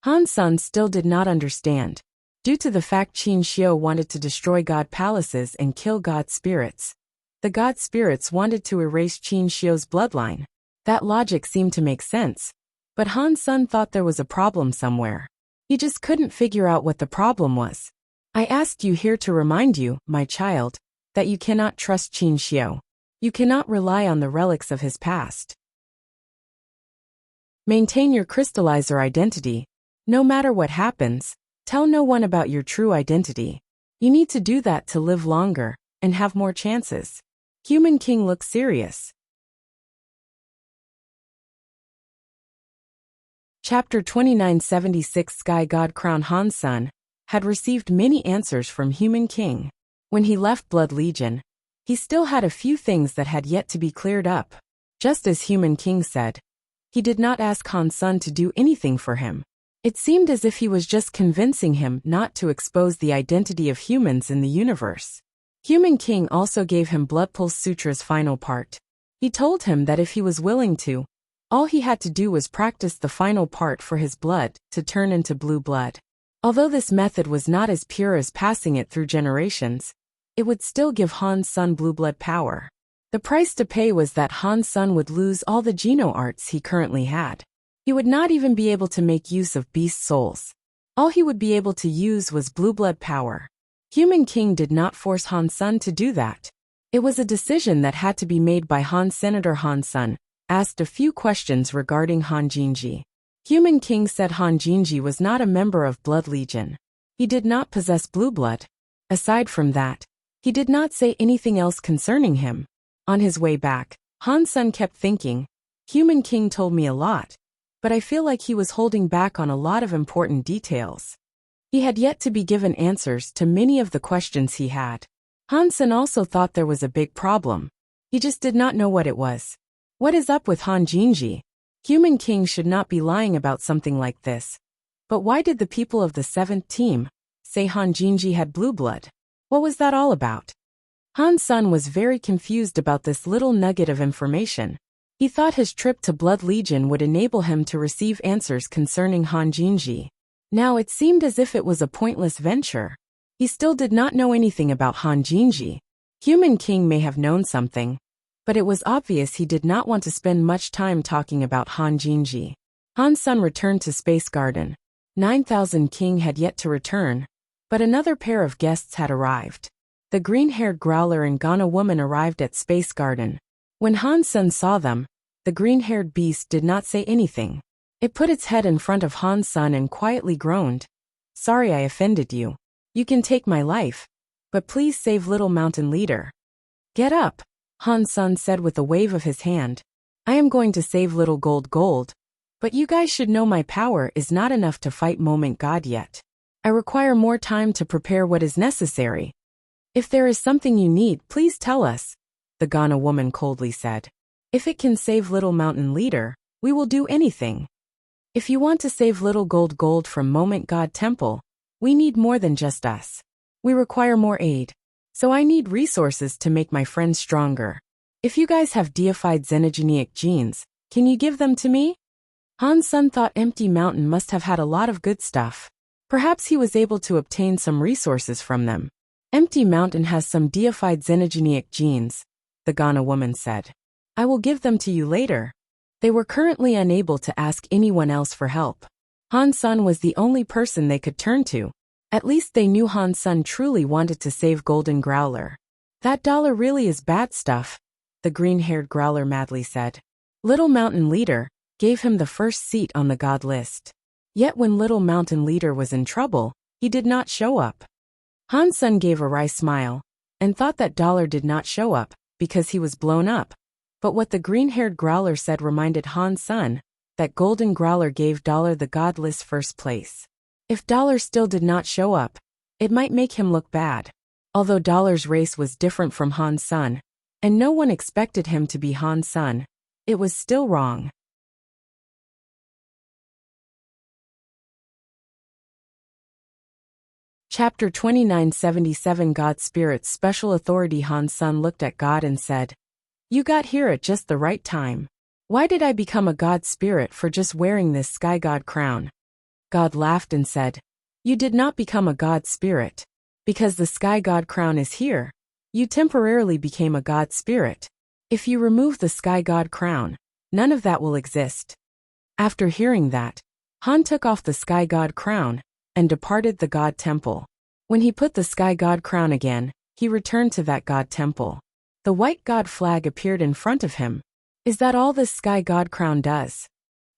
Han Sen still did not understand. Due to the fact Qin Xiu wanted to destroy God palaces and kill God spirits, the God spirits wanted to erase Qin Xiu's bloodline. That logic seemed to make sense, but Han Sen thought there was a problem somewhere. He just couldn't figure out what the problem was. I asked you here to remind you, my child, that you cannot trust Qin Xiu. You cannot rely on the relics of his past. Maintain your crystallizer identity. No matter what happens, tell no one about your true identity. You need to do that to live longer and have more chances. Human King looked serious. Chapter 2976 Sky God Crown Han Sen had received many answers from Human King. When he left Blood Legion, he still had a few things that had yet to be cleared up. Just as Human King said, he did not ask Han Sen to do anything for him. It seemed as if he was just convincing him not to expose the identity of humans in the universe. Human King also gave him Blood Pulse Sutra's final part. He told him that if he was willing to, all he had to do was practice the final part for his blood to turn into blue blood. Although this method was not as pure as passing it through generations, it would still give Han Sen blue blood power. The price to pay was that Han Sen would lose all the Geno arts he currently had. He would not even be able to make use of beast souls. All he would be able to use was blue blood power. Human King did not force Han Sen to do that. It was a decision that had to be made by Han. Senator Han Sen asked a few questions regarding Han Jinji. Human King said Han Jinji was not a member of Blood Legion. He did not possess blue blood. Aside from that, he did not say anything else concerning him. On his way back, Han Sen kept thinking, Human King told me a lot, but I feel like he was holding back on a lot of important details. He had yet to be given answers to many of the questions he had. Han Sen also thought there was a big problem. He just did not know what it was. What is up with Han Jinji? Human King should not be lying about something like this. But why did the people of the 7th team say Han Jinji had blue blood? What was that all about? Han Sen was very confused about this little nugget of information. He thought his trip to Blood Legion would enable him to receive answers concerning Han Jinji. Now it seemed as if it was a pointless venture. He still did not know anything about Han Jinji. Human King may have known something, but it was obvious he did not want to spend much time talking about Han Jinji. Han Sen returned to Space Garden. 9000 King had yet to return, but another pair of guests had arrived. The green-haired Growler and Ghana woman arrived at Space Garden. When Han Sen saw them, the green-haired beast did not say anything. It put its head in front of Han Sen and quietly groaned. Sorry I offended you. You can take my life, but please save Little Mountain Leader. Get up, Han Sen said with a wave of his hand. I am going to save Little Gold, but you guys should know my power is not enough to fight Moment God yet. I require more time to prepare what is necessary. If there is something you need, please tell us, the Ghana woman coldly said. If it can save Little Mountain Leader, we will do anything. If you want to save little gold from Moment God Temple, we need more than just us. We require more aid. So I need resources to make my friends stronger. If you guys have deified xenogeneic genes, can you give them to me? Han Sen thought Empty Mountain must have had a lot of good stuff. Perhaps he was able to obtain some resources from them. Empty Mountain has some deified xenogeneic genes, the Ghana woman said. I will give them to you later. They were currently unable to ask anyone else for help. Han Sen was the only person they could turn to. At least they knew Han Sen truly wanted to save Golden Growler. That dollar really is bad stuff, the green-haired Growler madly said. Little Mountain Leader gave him the first seat on the god list. Yet when Little Mountain Leader was in trouble, he did not show up. Han Sen gave a wry smile and thought that dollar did not show up because he was blown up. But what the green-haired Growler said reminded Han Sen that Golden Growler gave dollar the god list first place. If dollar still did not show up, it might make him look bad. Although dollar's race was different from Han Sen, and no one expected him to be Han Sen, it was still wrong. Chapter 2977 God Spirit's Special Authority. Han Sen looked at God and said, You got here at just the right time. Why did I become a god spirit for just wearing this sky god crown? God laughed and said, You did not become a god spirit. Because the sky god crown is here, you temporarily became a god spirit. If you remove the sky god crown, none of that will exist. After hearing that, Han took off the sky god crown and departed the god temple. When he put the sky god crown again, he returned to that god temple. The white god flag appeared in front of him. Is that all this sky god crown does?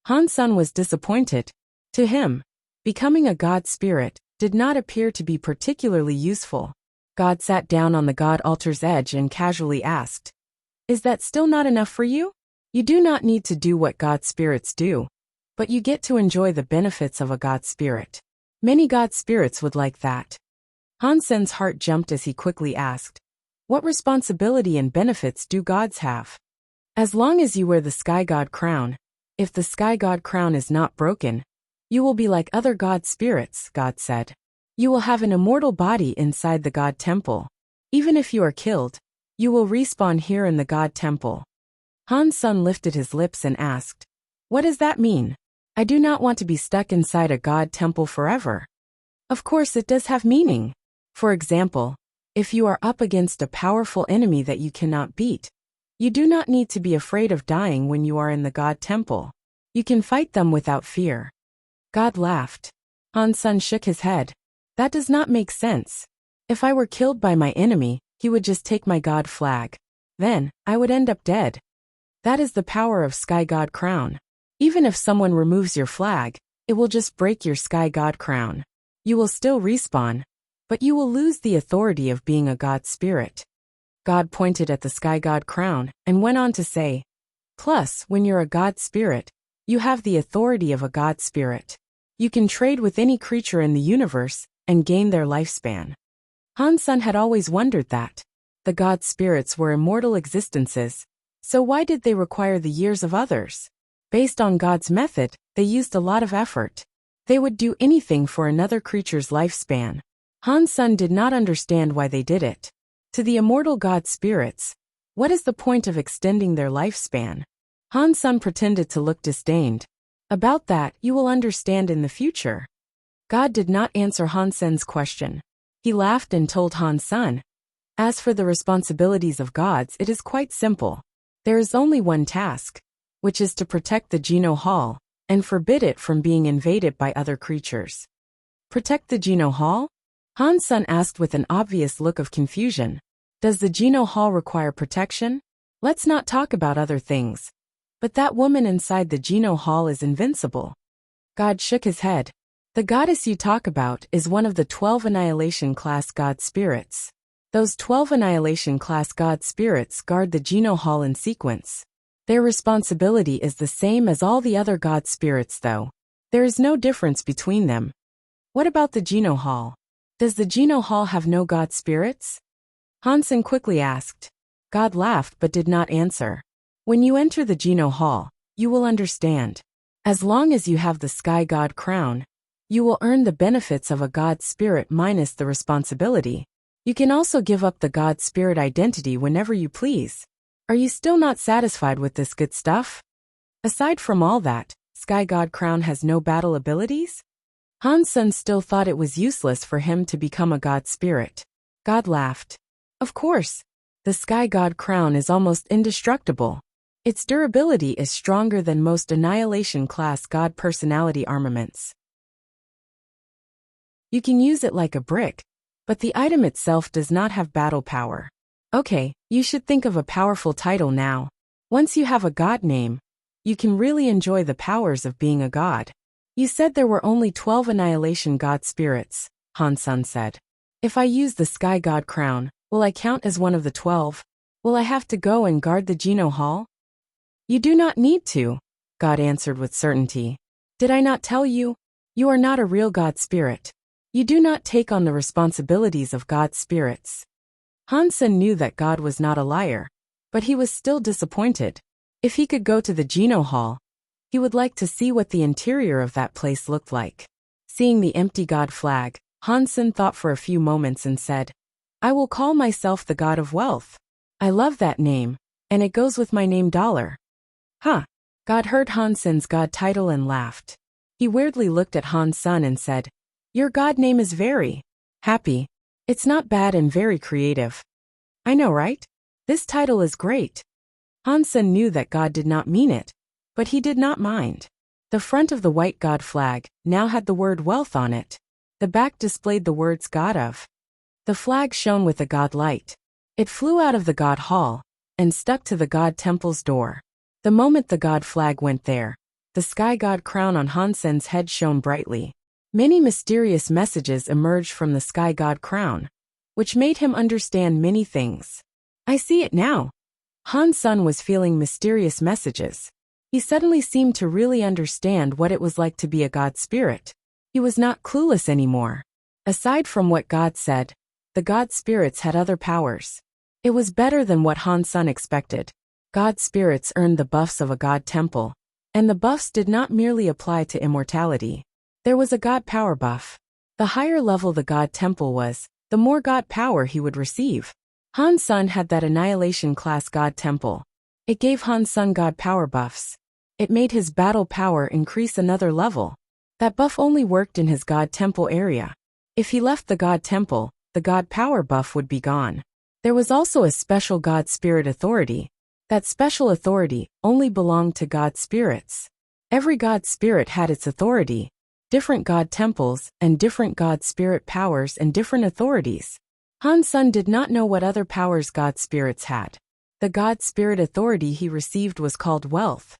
Han Sen was disappointed. To him, becoming a god spirit did not appear to be particularly useful. God sat down on the god altar's edge and casually asked, Is that still not enough for you? You do not need to do what god spirits do, but you get to enjoy the benefits of a god spirit. Many god spirits would like that. Han Sen's heart jumped as he quickly asked, What responsibility and benefits do gods have? As long as you wear the sky god crown, if the sky god crown is not broken, you will be like other god spirits, God said. You will have an immortal body inside the god temple. Even if you are killed, you will respawn here in the god temple. Han Sen lifted his lips and asked, What does that mean? I do not want to be stuck inside a god temple forever. Of course it does have meaning. For example, if you are up against a powerful enemy that you cannot beat, you do not need to be afraid of dying when you are in the god temple. You can fight them without fear. God laughed. Han Sen shook his head. That does not make sense. If I were killed by my enemy, he would just take my god flag. Then, I would end up dead. That is the power of Sky God Crown. Even if someone removes your flag, it will just break your Sky God Crown. You will still respawn, but you will lose the authority of being a god spirit. God pointed at the Sky God Crown and went on to say, Plus, when you're a god spirit, you have the authority of a god spirit. You can trade with any creature in the universe and gain their lifespan. Han Sen had always wondered that. The god spirits were immortal existences, so why did they require the years of others? Based on God's method, they used a lot of effort. They would do anything for another creature's lifespan. Han Sen did not understand why they did it. To the immortal god spirits, what is the point of extending their lifespan? Han Sen pretended to look disdained. About that, you will understand in the future. God did not answer Han Sen's question. He laughed and told Han Sen, As for the responsibilities of gods, it is quite simple. There is only one task, which is to protect the Geno Hall and forbid it from being invaded by other creatures. Protect the Geno Hall? Han Sen asked with an obvious look of confusion. Does the Geno Hall require protection? Let's not talk about other things. But that woman inside the Geno Hall is invincible. God shook his head. The goddess you talk about is one of the 12 Annihilation class god spirits. Those 12 Annihilation class god spirits guard the Geno Hall in sequence. Their responsibility is the same as all the other god spirits though. There is no difference between them. What about the Geno Hall? Does the Geno Hall have no god spirits? Han Sen quickly asked. God laughed but did not answer. When you enter the Geno Hall, you will understand. As long as you have the Sky God crown, you will earn the benefits of a God spirit minus the responsibility. You can also give up the God spirit identity whenever you please. Are you still not satisfied with this good stuff? Aside from all that, Sky God crown has no battle abilities? Han Sen still thought it was useless for him to become a God spirit. God laughed. Of course. The Sky God crown is almost indestructible. Its durability is stronger than most Annihilation-class God personality armaments. You can use it like a brick, but the item itself does not have battle power. Okay, you should think of a powerful title now. Once you have a God name, you can really enjoy the powers of being a god. You said there were only 12 Annihilation God spirits, Han Sen said. If I use the Sky God crown, will I count as one of the 12? Will I have to go and guard the Geno Hall? You do not need to, God answered with certainty. Did I not tell you? You are not a real God spirit. You do not take on the responsibilities of God spirits. Han Sen knew that God was not a liar, but he was still disappointed. If he could go to the Geno Hall, he would like to see what the interior of that place looked like. Seeing the empty God flag, Han Sen thought for a few moments and said, I will call myself the God of Wealth. I love that name, and it goes with my name Dollar. Huh. God heard Han Sen's God title and laughed. He weirdly looked at Han Sen and said, Your God name is very happy. It's not bad and very creative. I know, right? This title is great. Han Sen knew that God did not mean it, but he did not mind. The front of the white God flag now had the word wealth on it. The back displayed the words God of. The flag shone with a God light. It flew out of the God hall and stuck to the God temple's door. The moment the God flag went there, the Sky God crown on Han Sen's head shone brightly. Many mysterious messages emerged from the Sky God crown, which made him understand many things. I see it now. Han Sen was feeling mysterious messages. He suddenly seemed to really understand what it was like to be a God spirit. He was not clueless anymore. Aside from what God said, the God spirits had other powers. It was better than what Han Sen expected. God spirits earned the buffs of a God temple, and the buffs did not merely apply to immortality. There was a God power buff. The higher level the God temple was, the more God power he would receive. Han Sen had that Annihilation-class God temple. It gave Han Sen God power buffs. It made his battle power increase another level. That buff only worked in his God temple area. If he left the God temple, the God power buff would be gone. There was also a special God spirit authority. That special authority only belonged to God spirits. Every God spirit had its authority, different God temples, and different God spirit powers and different authorities. Han Sen did not know what other powers God spirits had. The God spirit authority he received was called wealth.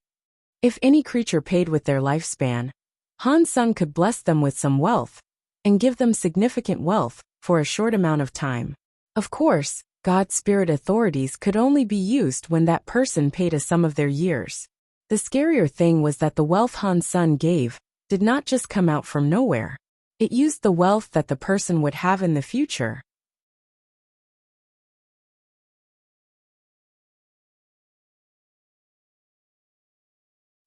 If any creature paid with their lifespan, Han Sen could bless them with some wealth and give them significant wealth for a short amount of time. Of course, God spirit authorities could only be used when that person paid a sum of their years. The scarier thing was that the wealth Han Sen gave did not just come out from nowhere. It used the wealth that the person would have in the future.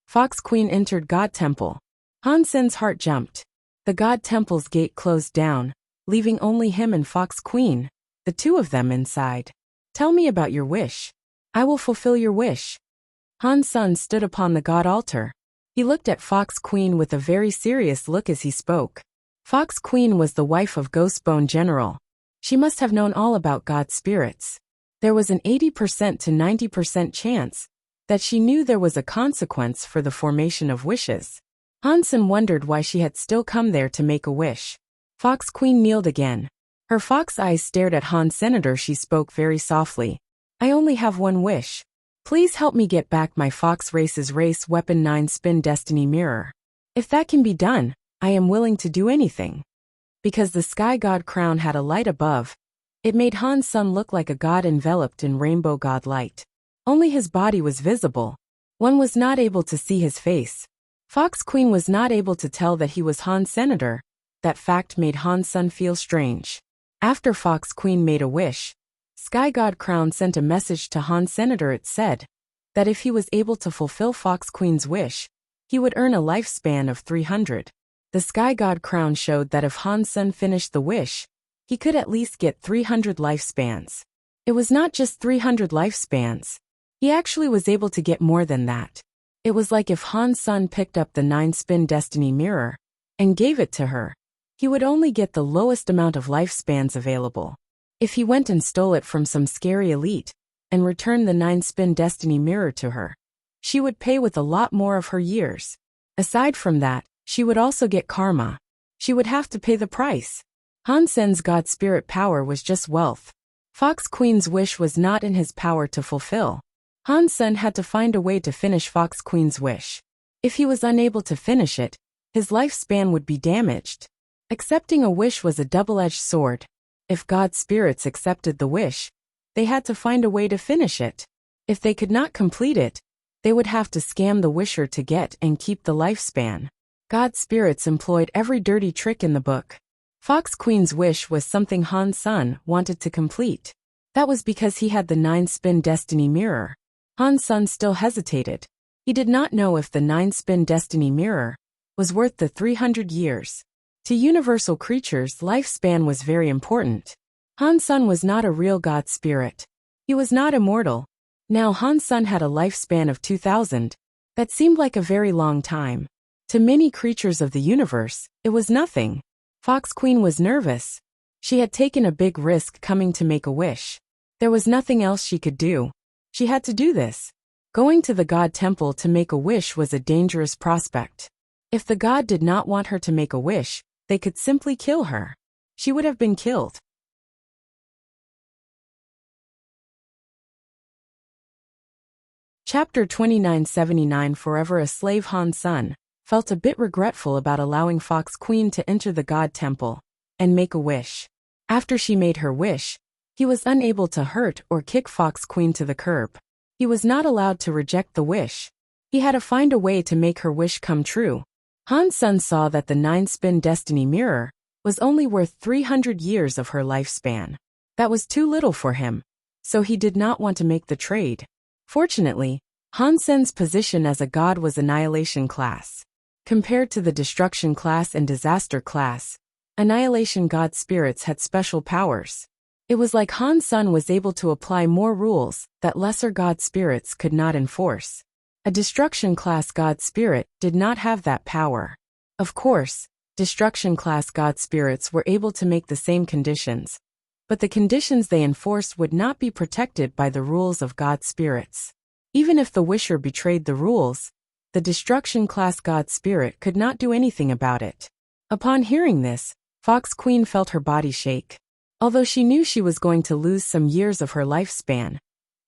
Fox Queen entered God Temple. Han Sen's heart jumped. The God Temple's gate closed down, leaving only him and Fox Queen, the two of them inside. Tell me about your wish. I will fulfill your wish. Han Sen stood upon the God altar. He looked at Fox Queen with a very serious look as he spoke. Fox Queen was the wife of Ghostbone General. She must have known all about God spirits. There was an 80% to 90% chance that she knew there was a consequence for the formation of wishes. Han Sen wondered why she had still come there to make a wish. Fox Queen kneeled again. Her fox eyes stared at Han Senator. She spoke very softly. I only have one wish. Please help me get back my Fox Race's Race Weapon 9 Spin Destiny Mirror. If that can be done, I am willing to do anything. Because the Sky God crown had a light above, it made Han Sen look like a god enveloped in rainbow god light. Only his body was visible. One was not able to see his face. Fox Queen was not able to tell that he was Han Senator. That fact made Han Sen feel strange. After Fox Queen made a wish, Sky God Crown sent a message to Han Senator. It said that if he was able to fulfill Fox Queen's wish, he would earn a lifespan of 300. The sky god crown showed that if Han Sen finished the wish, he could at least get 300 lifespans. It was not just 300 lifespans. He actually was able to get more than that. It was like if Han Sen picked up the 9-spin destiny mirror and gave it to her, he would only get the lowest amount of lifespans available. If he went and stole it from some scary elite and returned the 9-spin destiny mirror to her, she would pay with a lot more of her years. Aside from that, she would also get karma. She would have to pay the price. Han Sen's god spirit power was just wealth. Fox Queen's wish was not in his power to fulfill. Han Sen had to find a way to finish Fox Queen's wish. If he was unable to finish it, his lifespan would be damaged. Accepting a wish was a double-edged sword. If god spirits accepted the wish, they had to find a way to finish it. If they could not complete it, they would have to scam the wisher to get and keep the lifespan. God spirits employed every dirty trick in the book. Fox Queen's wish was something Han Sen wanted to complete. That was because he had the 9-spin destiny mirror. Han Sen still hesitated. He did not know if the 9-spin destiny mirror was worth the 300 years. To universal creatures, lifespan was very important. Han Sen was not a real god spirit. He was not immortal. Now Han Sen had a lifespan of 2000. That seemed like a very long time. To many creatures of the universe, it was nothing. Fox Queen was nervous. She had taken a big risk coming to make a wish. There was nothing else she could do. She had to do this. Going to the god temple to make a wish was a dangerous prospect. If the god did not want her to make a wish, they could simply kill her. She would have been killed. Chapter 2979. Forever a slave. Han Sen felt a bit regretful about allowing Fox Queen to enter the god temple and make a wish. After she made her wish, he was unable to hurt or kick Fox Queen to the curb. He was not allowed to reject the wish. He had to find a way to make her wish come true. Han Sen saw that the 9-spin destiny mirror was only worth 300 years of her lifespan. That was too little for him, so he did not want to make the trade. Fortunately, Han Sen's position as a god was annihilation class. Compared to the destruction class and disaster class, annihilation god spirits had special powers. It was like Han Sen was able to apply more rules that lesser god spirits could not enforce. A destruction class god spirit did not have that power. Of course, destruction class god spirits were able to make the same conditions, but the conditions they enforced would not be protected by the rules of god spirits. Even if the wisher betrayed the rules, the destruction class god spirit could not do anything about it. Upon hearing this, Fox Queen felt her body shake. Although she knew she was going to lose some years of her lifespan,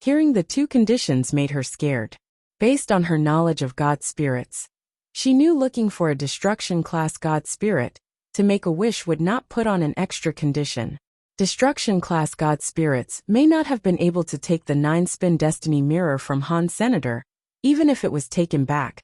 hearing the two conditions made her scared. Based on her knowledge of god spirits, she knew looking for a destruction class god spirit to make a wish would not put on an extra condition. Destruction class god spirits may not have been able to take the 9-spin destiny mirror from Han Senator. Even if it was taken back,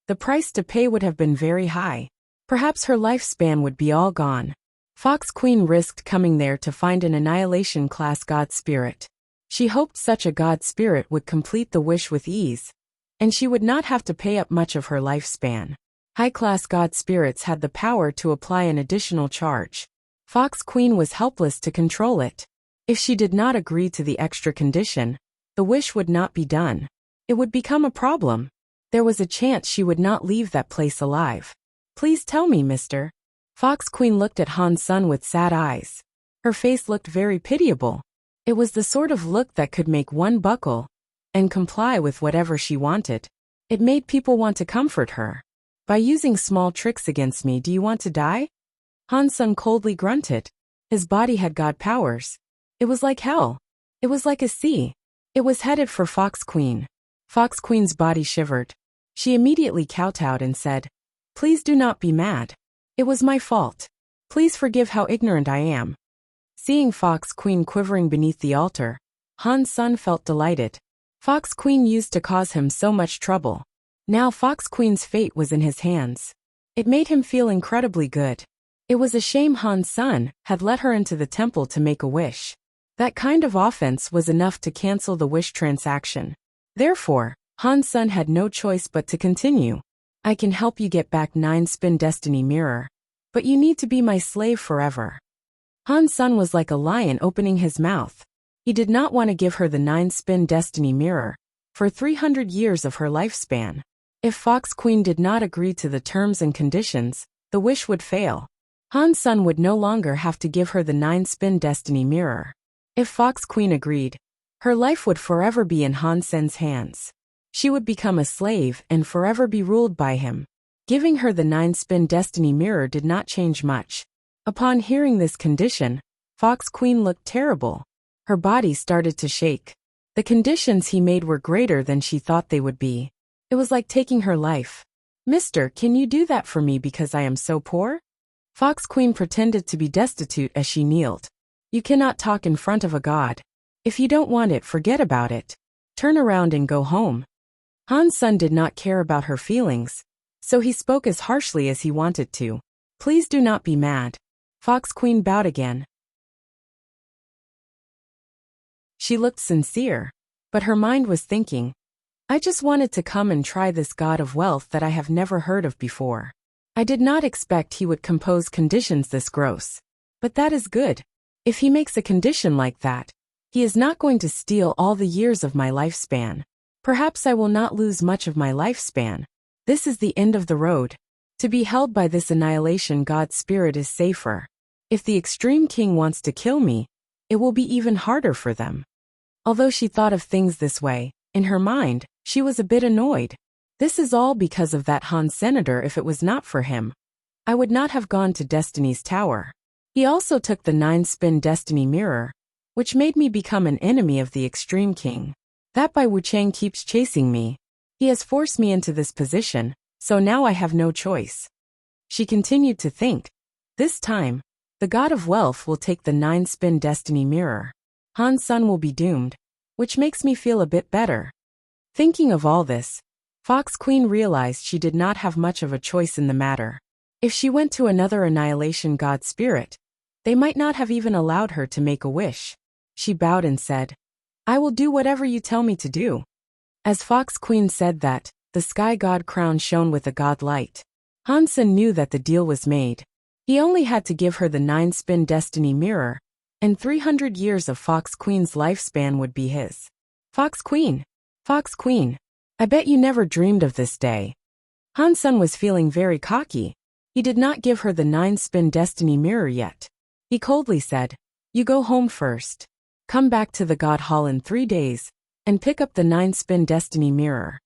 the price to pay would have been very high. Perhaps her lifespan would be all gone. Fox Queen risked coming there to find an annihilation class god spirit. She hoped such a god spirit would complete the wish with ease, and she would not have to pay up much of her lifespan. High-class god spirits had the power to apply an additional charge. Fox Queen was helpless to control it. If she did not agree to the extra condition, the wish would not be done. It would become a problem. There was a chance she would not leave that place alive. Please tell me, mister. Fox Queen looked at Han Sen with sad eyes. Her face looked very pitiable. It was the sort of look that could make one buckle and comply with whatever she wanted. It made people want to comfort her. By using small tricks against me, do you want to die? Han Sen coldly grunted. His body had god powers. It was like hell. It was like a sea. It was headed for Fox Queen. Fox Queen's body shivered. She immediately kowtowed and said, "Please do not be mad. It was my fault. Please forgive how ignorant I am." Seeing Fox Queen quivering beneath the altar, Han Sen felt delighted. Fox Queen used to cause him so much trouble. Now Fox Queen's fate was in his hands. It made him feel incredibly good. It was a shame Han Sen had let her into the temple to make a wish. That kind of offense was enough to cancel the wish transaction. Therefore, Han Sen had no choice but to continue. I can help you get back 9-spin destiny mirror. But you need to be my slave forever. Han Sen was like a lion opening his mouth. He did not want to give her the 9-spin destiny mirror for 300 years of her lifespan. If Fox Queen did not agree to the terms and conditions, the wish would fail. Han Sen would no longer have to give her the 9-spin destiny mirror. If Fox Queen agreed, her life would forever be in Han Sen's hands. She would become a slave and forever be ruled by him. Giving her the 9-spin destiny mirror did not change much. Upon hearing this condition, Fox Queen looked terrible. Her body started to shake. The conditions he made were greater than she thought they would be. It was like taking her life. Mister, can you do that for me because I am so poor? Fox Queen pretended to be destitute as she kneeled. You cannot talk in front of a god. If you don't want it, forget about it. Turn around and go home. Han Sen did not care about her feelings, so he spoke as harshly as he wanted to. Please do not be mad. Fox Queen bowed again. She looked sincere, but her mind was thinking, I just wanted to come and try this god of wealth that I have never heard of before. I did not expect he would compose conditions this gross. But that is good. If he makes a condition like that, he is not going to steal all the years of my lifespan. Perhaps I will not lose much of my lifespan. This is the end of the road. To be held by this annihilation god spirit is safer. If the extreme king wants to kill me, it will be even harder for them. Although she thought of things this way, in her mind, she was a bit annoyed. This is all because of that Han Senator. If it was not for him, I would not have gone to Destiny's Tower. He also took the 9-spin destiny mirror, which made me become an enemy of the extreme king. That Bai Wuchang keeps chasing me. He has forced me into this position, so now I have no choice. She continued to think. This time, the god of wealth will take the 9-spin destiny mirror. Han Sen will be doomed, which makes me feel a bit better. Thinking of all this, Fox Queen realized she did not have much of a choice in the matter. If she went to another annihilation god spirit, they might not have even allowed her to make a wish. She bowed and said, I will do whatever you tell me to do. As Fox Queen said that, the sky god crown shone with a god light. Han Sen knew that the deal was made. He only had to give her the 9-spin destiny mirror, and 300 years of Fox Queen's lifespan would be his. Fox Queen! Fox Queen! I bet you never dreamed of this day. Han Sen was feeling very cocky. He did not give her the 9-spin destiny mirror yet. He coldly said, You go home first. Come back to the God Hall in 3 days, and pick up the 9-spin destiny mirror.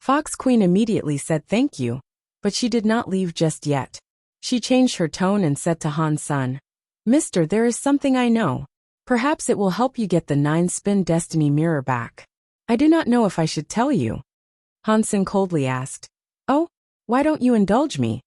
Fox Queen immediately said thank you, but she did not leave just yet. She changed her tone and said to Han Sen, Mister, there is something I know. Perhaps it will help you get the 9-spin destiny mirror back. I do not know if I should tell you. Han Sen coldly asked, Oh, why don't you indulge me?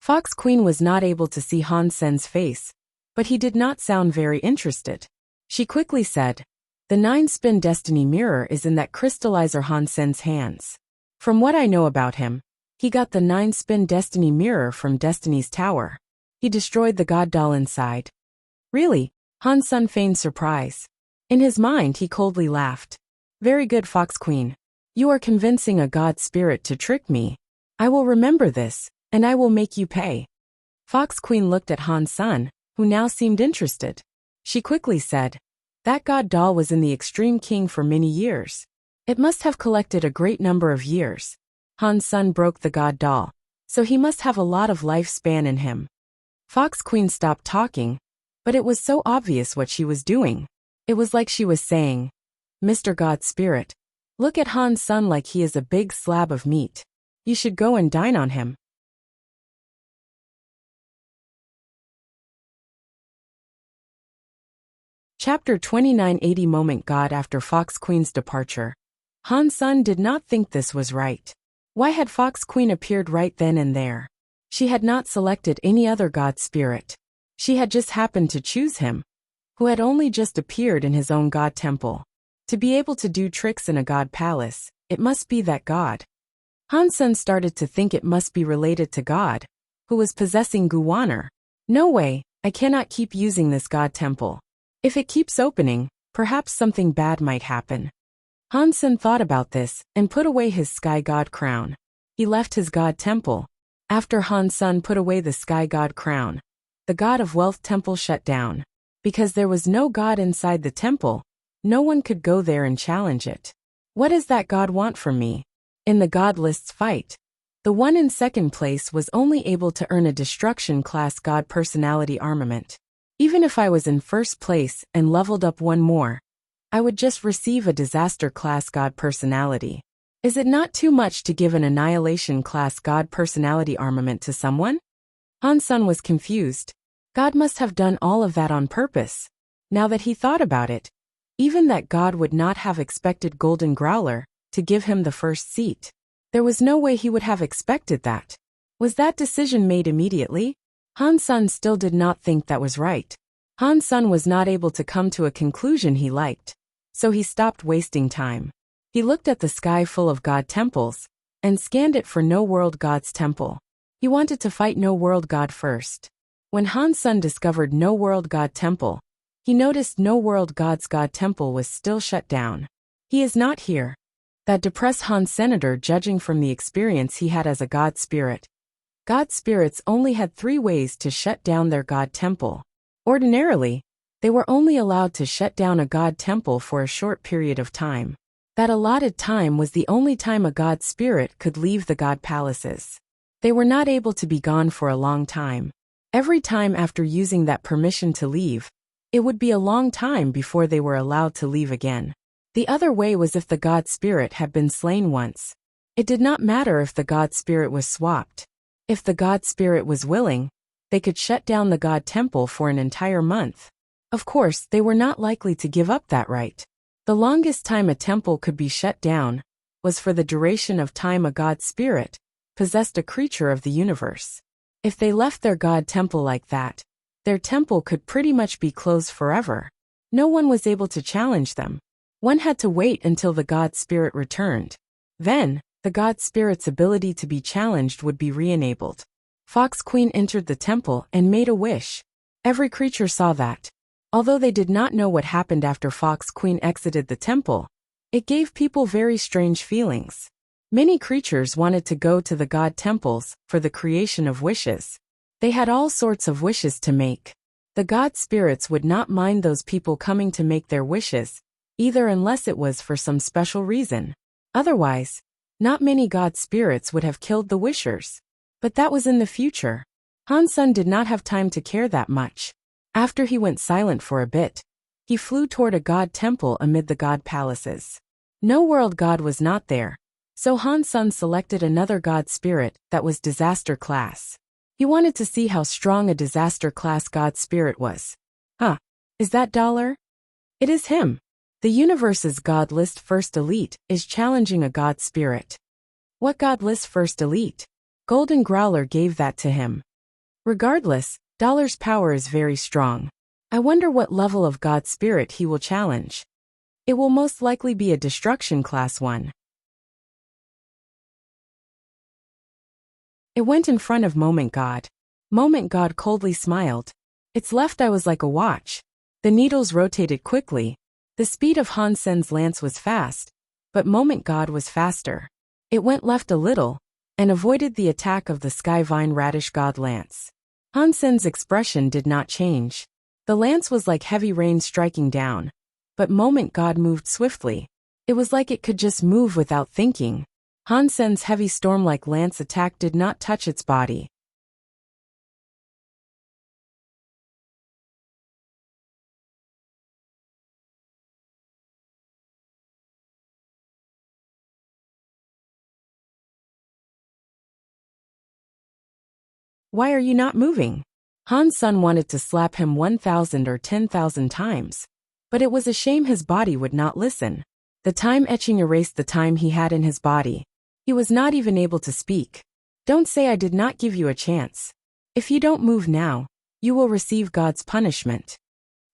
Fox Queen was not able to see Han Sen's face, but he did not sound very interested. She quickly said, The 9-spin destiny mirror is in that crystallizer Han Sen's hands. From what I know about him, he got the 9-spin destiny mirror from Destiny's Tower. He destroyed the god doll inside. Really? Han Sen feigned surprise. In his mind he coldly laughed. Very good, Fox Queen. You are convincing a god spirit to trick me. I will remember this, and I will make you pay. Fox Queen looked at Han Sen, who now seemed interested. She quickly said, That god doll was in the Extreme King for many years. It must have collected a great number of years. Han Sen broke the god doll, so he must have a lot of lifespan in him. Fox Queen stopped talking, but it was so obvious what she was doing. It was like she was saying, Mr. God Spirit, look at Han Sen like he is a big slab of meat. You should go and dine on him. Chapter 2980 Moment God after Fox Queen's departure. Han Sen did not think this was right. Why had Fox Queen appeared right then and there? She had not selected any other god spirit. She had just happened to choose him, who had only just appeared in his own god temple. To be able to do tricks in a god palace, it must be that god. Han Sen started to think it must be related to God, who was possessing Guwaner. No way, I cannot keep using this god temple. If it keeps opening, perhaps something bad might happen. Han Sen thought about this and put away his sky god crown. He left his god temple. After Han Sun put away the sky god crown, the god of wealth temple shut down. Because there was no god inside the temple, no one could go there and challenge it. What does that god want from me? In the god list's fight, the one in second place was only able to earn a destruction class god personality armament. Even if I was in first place and leveled up one more, I would just receive a disaster class god personality. Is it not too much to give an annihilation class god personality armament to someone? Han Sun was confused. God must have done all of that on purpose. Now that he thought about it, even that God would not have expected Golden Growler to give him the first seat. There was no way he would have expected that. Was that decision made immediately? Han Sun still did not think that was right. Han Sun was not able to come to a conclusion he liked, so he stopped wasting time. He looked at the sky full of god temples and scanned it for no world god's temple. He wanted to fight no world god first. When Han Sun discovered no world god temple, he noticed no world god's god temple was still shut down. He is not here. That depressed Han Senator, judging from the experience he had as a god spirit. God spirits only had 3 ways to shut down their god temple. Ordinarily, they were only allowed to shut down a god temple for a short period of time. That allotted time was the only time a god spirit could leave the god palaces. They were not able to be gone for a long time. Every time after using that permission to leave, it would be a long time before they were allowed to leave again. The other way was if the god spirit had been slain once. It did not matter if the god spirit was swapped. If the god spirit was willing, they could shut down the god temple for an entire month. Of course, they were not likely to give up that right. The longest time a temple could be shut down was for the duration of time a god spirit possessed a creature of the universe. If they left their god temple like that, their temple could pretty much be closed forever. No one was able to challenge them. One had to wait until the god spirit returned. Then, the god spirit's ability to be challenged would be re-enabled. Fox Queen entered the temple and made a wish. Every creature saw that. Although they did not know what happened after Fox Queen exited the temple, it gave people very strange feelings. Many creatures wanted to go to the god temples for the creation of wishes. They had all sorts of wishes to make. The god spirits would not mind those people coming to make their wishes, either unless it was for some special reason. Otherwise, not many god spirits would have killed the wishers. But that was in the future. Han Sun did not have time to care that much. After he went silent for a bit, he flew toward a god temple amid the god palaces. No world god was not there, so Han Sun selected another god spirit that was disaster class. He wanted to see how strong a disaster class god spirit was. Huh, is that $? It is him. The universe's god list first elite is challenging a god spirit. What god list first elite? Golden Growler gave that to him. Regardless, $'s power is very strong. I wonder what level of god spirit he will challenge. It will most likely be a destruction class one. It went in front of Moment God. Moment God coldly smiled. Its left eye was like a watch. The needles rotated quickly. The speed of Han Sen's lance was fast, but Moment God was faster. It went left a little, and avoided the attack of the Sky Vine Radish God lance. Han Sen's expression did not change. The lance was like heavy rain striking down, but Moment God moved swiftly. It was like it could just move without thinking. Han Sen's heavy storm-like lance attack did not touch its body. Why are you not moving? Han Sun wanted to slap him 1,000 or 10,000 times, but it was a shame his body would not listen. The time etching erased the time he had in his body. He was not even able to speak. Don't say I did not give you a chance. If you don't move now, you will receive God's punishment.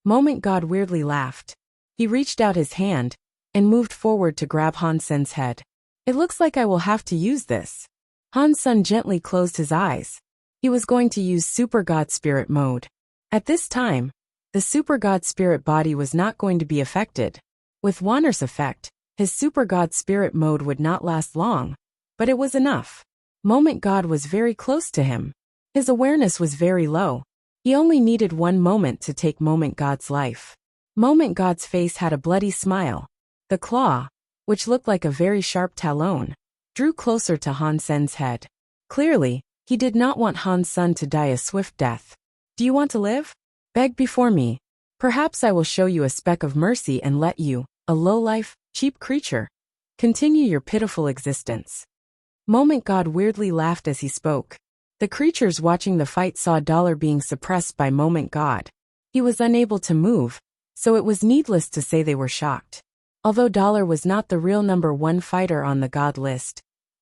Moment God weirdly laughed. He reached out his hand and moved forward to grab Han Sen's head. It looks like I will have to use this. Han Sun gently closed his eyes. He was going to use Super God Spirit mode. At this time, the Super God Spirit body was not going to be affected. With Wanner's effect, his Super God Spirit mode would not last long, but it was enough. Moment God was very close to him. His awareness was very low. He only needed one moment to take Moment God's life. Moment God's face had a bloody smile. The claw, which looked like a very sharp talon, drew closer to Han Sen's head. Clearly, he did not want Han Sen to die a swift death. Do you want to live? Beg before me. Perhaps I will show you a speck of mercy and let you, a low-life, cheap creature, continue your pitiful existence. Moment God weirdly laughed as he spoke. The creatures watching the fight saw Dollar being suppressed by Moment God. He was unable to move, so it was needless to say they were shocked. Although Dollar was not the real #1 fighter on the God list,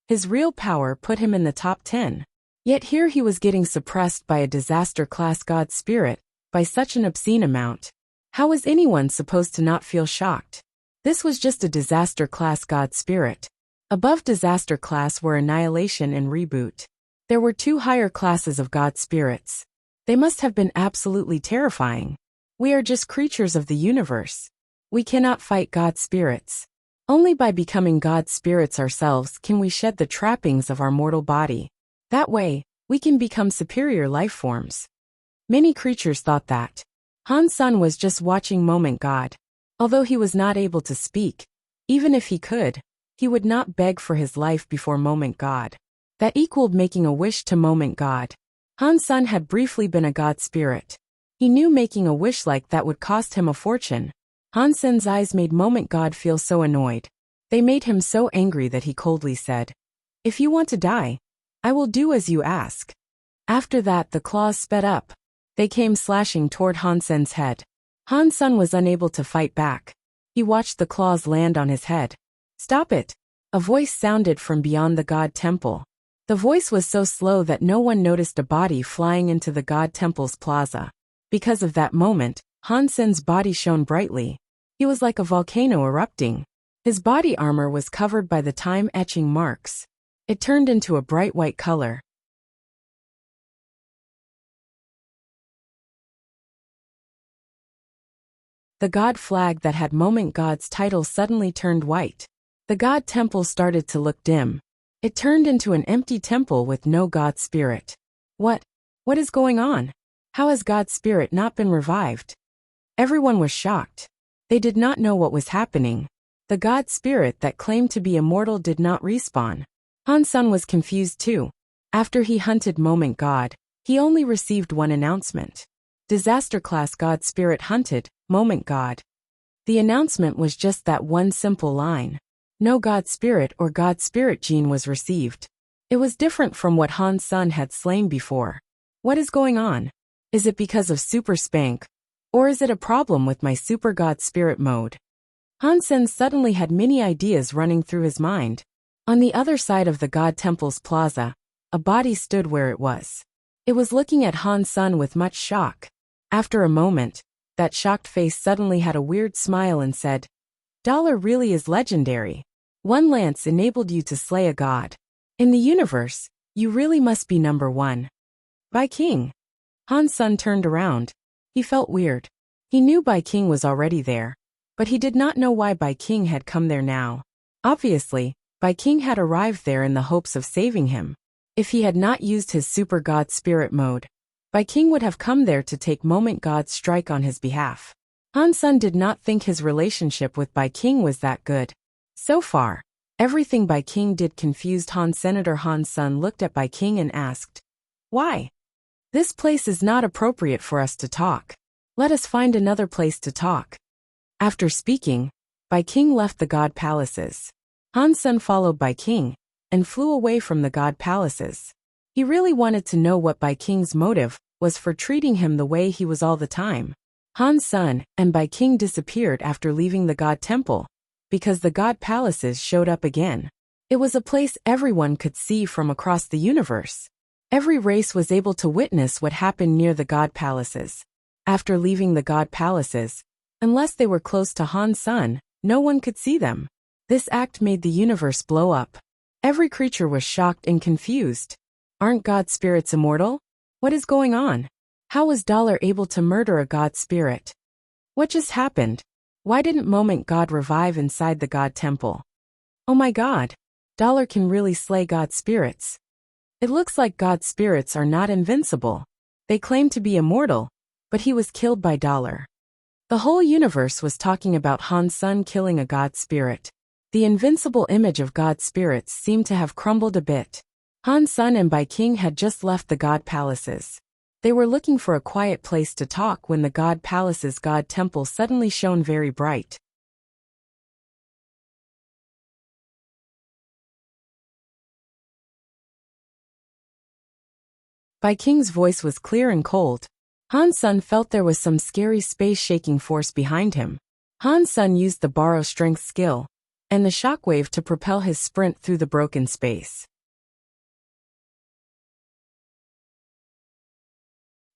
his real power put him in the top 10. Yet here he was getting suppressed by a disaster-class God spirit, by such an obscene amount. How was anyone supposed to not feel shocked? This was just a disaster-class God spirit. Above disaster class were annihilation and reboot. There were 2 higher classes of God spirits. They must have been absolutely terrifying. We are just creatures of the universe. We cannot fight God spirits. Only by becoming God spirits ourselves can we shed the trappings of our mortal body. That way, we can become superior life forms. Many creatures thought that. Han Sen was just watching Moment God. Although he was not able to speak, even if he could, he would not beg for his life before Moment God. That equaled making a wish to Moment God. Han Sen had briefly been a God spirit. He knew making a wish like that would cost him a fortune. Han Sen's eyes made Moment God feel so annoyed. They made him so angry that he coldly said, "If you want to die, I will do as you ask." After that the claws sped up. They came slashing toward Han Sen's head. Han Sen was unable to fight back. He watched the claws land on his head. "Stop it!" A voice sounded from beyond the God Temple. The voice was so slow that no one noticed a body flying into the God Temple's plaza. Because of that moment, Han Sen's body shone brightly. He was like a volcano erupting. His body armor was covered by the time-etching marks. It turned into a bright white color. The God flag that had Moment God's title suddenly turned white. The God Temple started to look dim. It turned into an empty temple with no God spirit. What is going on? How has God spirit not been revived? Everyone was shocked. They did not know what was happening. The God spirit that claimed to be immortal did not respawn. Han Sen was confused too. After he hunted Moment God, he only received one announcement. Disaster class God spirit hunted Moment God. The announcement was just that one simple line. No God spirit or God spirit gene was received. It was different from what Han Sen had slain before. What is going on? Is it because of Super Spank? Or is it a problem with my Super God Spirit mode? Han Sen suddenly had many ideas running through his mind. On the other side of the God Temple's plaza, a body stood where it was. It was looking at Han Sen with much shock. After a moment, that shocked face suddenly had a weird smile and said, "Dollar really is legendary. One lance enabled you to slay a god. In the universe, you really must be #1. By King." Han Sen turned around. He felt weird. He knew Bai King was already there, but he did not know why Bai King had come there now. Obviously, Bai King had arrived there in the hopes of saving him. If he had not used his Super God Spirit mode, Bai King would have come there to take Moment God's strike on his behalf. Han Sen did not think his relationship with Bai King was that good. So far, everything Bai King did confused Han. Senator Han Sen looked at Bai King and asked, "Why? This place is not appropriate for us to talk. Let us find another place to talk." After speaking, Bai King left the God palaces. Han Sen followed Bai King and flew away from the God palaces. He really wanted to know what Bai King's motive was for treating him the way he was all the time. Han Sen and Bai King disappeared after leaving the God Temple, because the God palaces showed up again. It was a place everyone could see from across the universe. Every race was able to witness what happened near the God palaces. After leaving the God palaces, unless they were close to Han Sen, no one could see them. This act made the universe blow up. Every creature was shocked and confused. Aren't God spirits immortal? What is going on? How was Dollar able to murder a God spirit? What just happened? Why didn't Moment God revive inside the God Temple? Oh my God! Dollar can really slay God spirits. It looks like God spirits are not invincible. They claim to be immortal, but he was killed by Dollar. The whole universe was talking about Han Sun killing a God spirit. The invincible image of God spirits seemed to have crumbled a bit. Han Sun and Bai King had just left the God palaces. They were looking for a quiet place to talk when the God palace's God temple suddenly shone very bright. Bai King's voice was clear and cold. Han Sun felt there was some scary space-shaking force behind him. Han Sun used the borrow strength skill and the shockwave to propel his sprint through the broken space.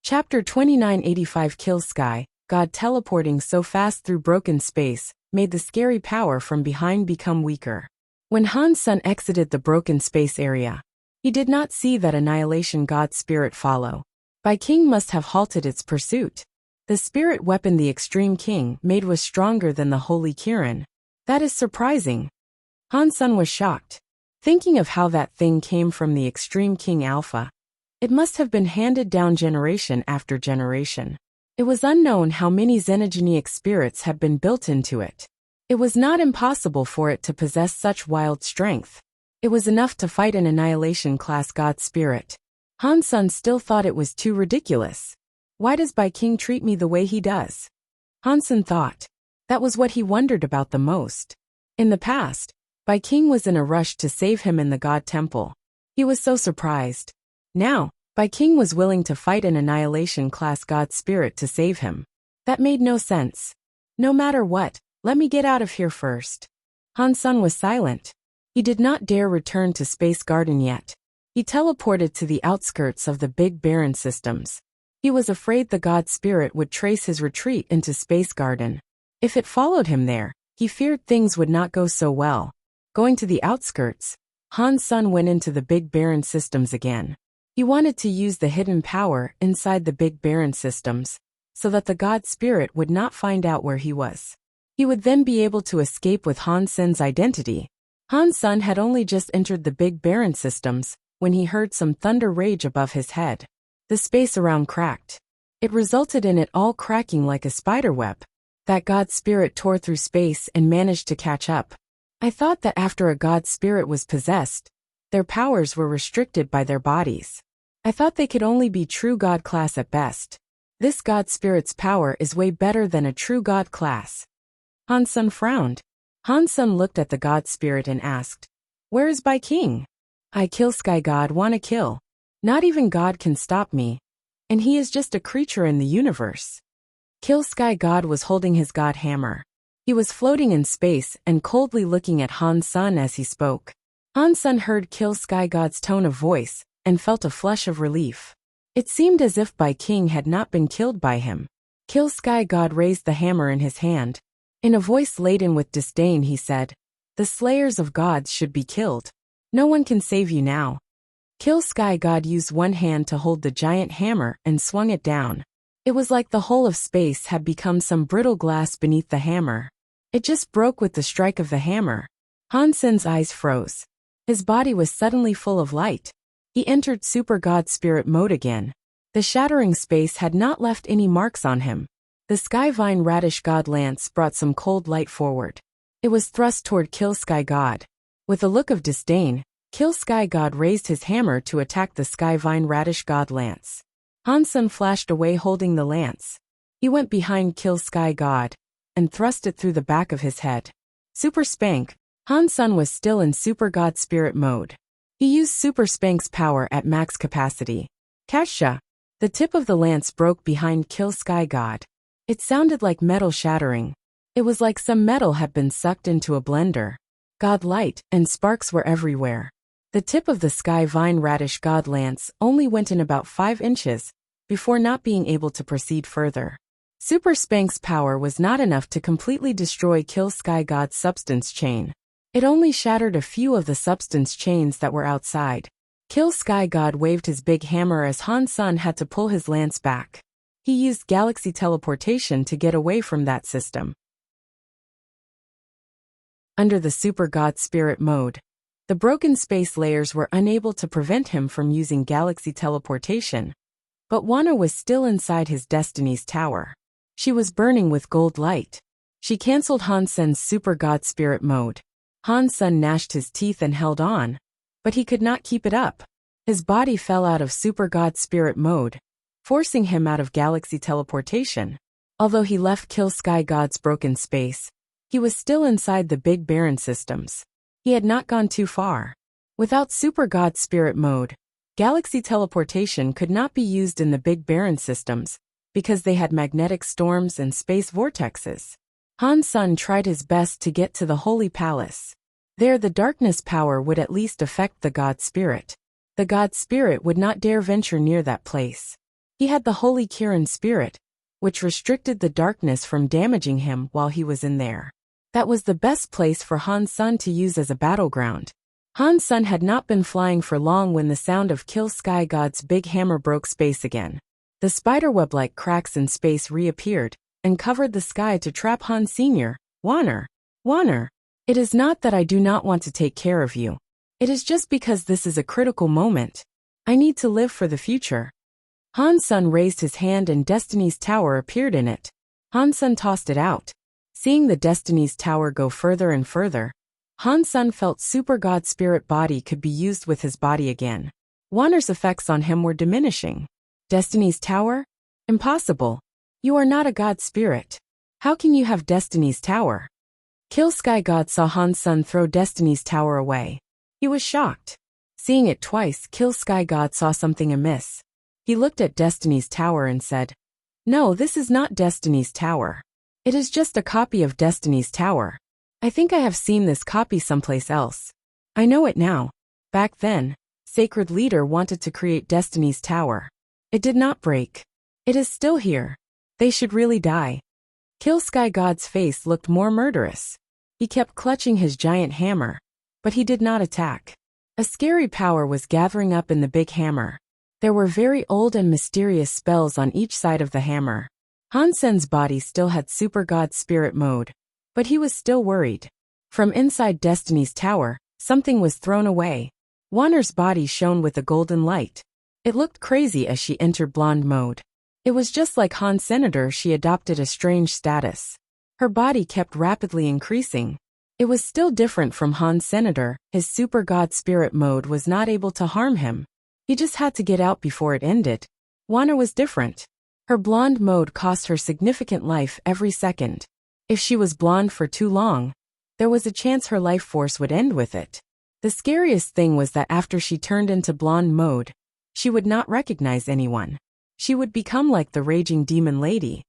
Chapter 2985 Kill Sky. God teleporting so fast through broken space made the scary power from behind become weaker. When Han Sun exited the broken space area, he did not see that annihilation God spirit follow. Bai King must have halted its pursuit. The spirit weapon the Extreme King made was stronger than the Holy Kirin. That is surprising. Han Sun was shocked, thinking of how that thing came from the Extreme King Alpha. It must have been handed down generation after generation. It was unknown how many xenogenic spirits had been built into it. It was not impossible for it to possess such wild strength. It was enough to fight an annihilation class God spirit. Han Sun still thought it was too ridiculous. Why does Bai King treat me the way he does? Han Sun thought. That was what he wondered about the most. In the past, Bai King was in a rush to save him in the God Temple. He was so surprised. Now, Bai King was willing to fight an annihilation class God spirit to save him. That made no sense. No matter what, let me get out of here first. Han Sun was silent. He did not dare return to Space Garden yet. He teleported to the outskirts of the Big Barren systems. He was afraid the God spirit would trace his retreat into Space Garden. If it followed him there, he feared things would not go so well. Going to the outskirts, Han Sun went into the Big Barren systems again. He wanted to use the hidden power inside the Big Barren systems, so that the God spirit would not find out where he was. He would then be able to escape with Han Sun's identity. Han Sun had only just entered the Big Barren systems when he heard some thunder rage above his head. The space around cracked. It resulted in it all cracking like a spiderweb. That God spirit tore through space and managed to catch up. I thought that after a God spirit was possessed, their powers were restricted by their bodies. I thought they could only be true God class at best. This God spirit's power is way better than a true God class. Han Sun frowned. Han Sun looked at the God spirit and asked, "Where is Bai King?" "I kill Sky God wanna kill. Not even God can stop me. And he is just a creature in the universe." Kill Sky God was holding his God hammer. He was floating in space and coldly looking at Han Sun as he spoke. Han Sun heard Kill Sky God's tone of voice and felt a flush of relief. It seemed as if Bai King had not been killed by him. Kill Sky God raised the hammer in his hand. In a voice laden with disdain he said, "The slayers of gods should be killed. No one can save you now." Kill Sky God used one hand to hold the giant hammer and swung it down. It was like the whole of space had become some brittle glass beneath the hammer. It just broke with the strike of the hammer. Han Sun's eyes froze. His body was suddenly full of light. He entered Super God Spirit mode again. The shattering space had not left any marks on him. The Skyvine Radish God Lance brought some cold light forward. It was thrust toward Kill Sky God. With a look of disdain, Kill Sky God raised his hammer to attack the Skyvine Radish God Lance. Han Sun flashed away holding the lance. He went behind Kill Sky God and thrust it through the back of his head. Super Spank. Han Sun was still in Super God Spirit mode. He used Super Spank's power at max capacity. Kasha. The tip of the lance broke behind Kill Sky God. It sounded like metal shattering. It was like some metal had been sucked into a blender. God light and sparks were everywhere. The tip of the Skyvine Radish God Lance only went in about 5 inches before not being able to proceed further. Super Spank's power was not enough to completely destroy Kill Sky God's substance chain. It only shattered a few of the substance chains that were outside. Kill Sky God waved his big hammer as Han Sun had to pull his lance back. He used galaxy teleportation to get away from that system. Under the Super God Spirit mode, The broken space layers were unable to prevent him from using galaxy teleportation. But Wana was still inside his destiny's tower. She was burning with gold light. She cancelled Han Sen's super god spirit mode. Han Sen gnashed his teeth and held on, but he could not keep it up. His body fell out of super god spirit mode, forcing him out of galaxy teleportation. Although he left Kill Sky God's broken space, he was still inside the Big Barren systems. He had not gone too far. Without super god spirit mode, galaxy teleportation could not be used in the Big Barren systems because they had magnetic storms and space vortexes. Han Sen tried his best to get to the Holy Palace. There the darkness power would at least affect the god spirit. The god spirit would not dare venture near that place. He had the Holy Kirin spirit, which restricted the darkness from damaging him while he was in there. That was the best place for Han Sen to use as a battleground. Han Sen had not been flying for long when the sound of Kill Sky God's big hammer broke space again. The spiderweb-like cracks in space reappeared and covered the sky to trap Han Sr. Wanner, it is not that I do not want to take care of you. It is just because this is a critical moment. I need to live for the future. Han Sen raised his hand and Destiny's Tower appeared in it. Han Sen tossed it out. Seeing the Destiny's Tower go further and further, Han Sen felt super god spirit body could be used with his body again. Wanner's effects on him were diminishing. Destiny's Tower? Impossible. You are not a god spirit. How can you have Destiny's Tower? Kill Sky God saw Han Sen throw Destiny's Tower away. He was shocked. Seeing it twice, Kill Sky God saw something amiss. He looked at Destiny's Tower and said, "No, this is not Destiny's Tower. It is just a copy of Destiny's Tower. I think I have seen this copy someplace else. I know it now. Back then, Sacred Leader wanted to create Destiny's Tower. It did not break. It is still here. They should really die." Kill Sky God's face looked more murderous. He kept clutching his giant hammer, but he did not attack. A scary power was gathering up in the big hammer. There were very old and mysterious spells on each side of the hammer. Han Sen's body still had super god spirit mode, but he was still worried. From inside Destiny's Tower, something was thrown away. Wanner's body shone with a golden light. It looked crazy as she entered blonde mode. It was just like Han Senator, she adopted a strange status. Her body kept rapidly increasing. It was still different from Han Senator. His super god spirit mode was not able to harm him. He just had to get out before it ended. Wanner was different. Her blonde mode cost her significant life every second. If she was blonde for too long, there was a chance her life force would end with it. The scariest thing was that after she turned into blonde mode, she would not recognize anyone. She would become like the raging demon lady.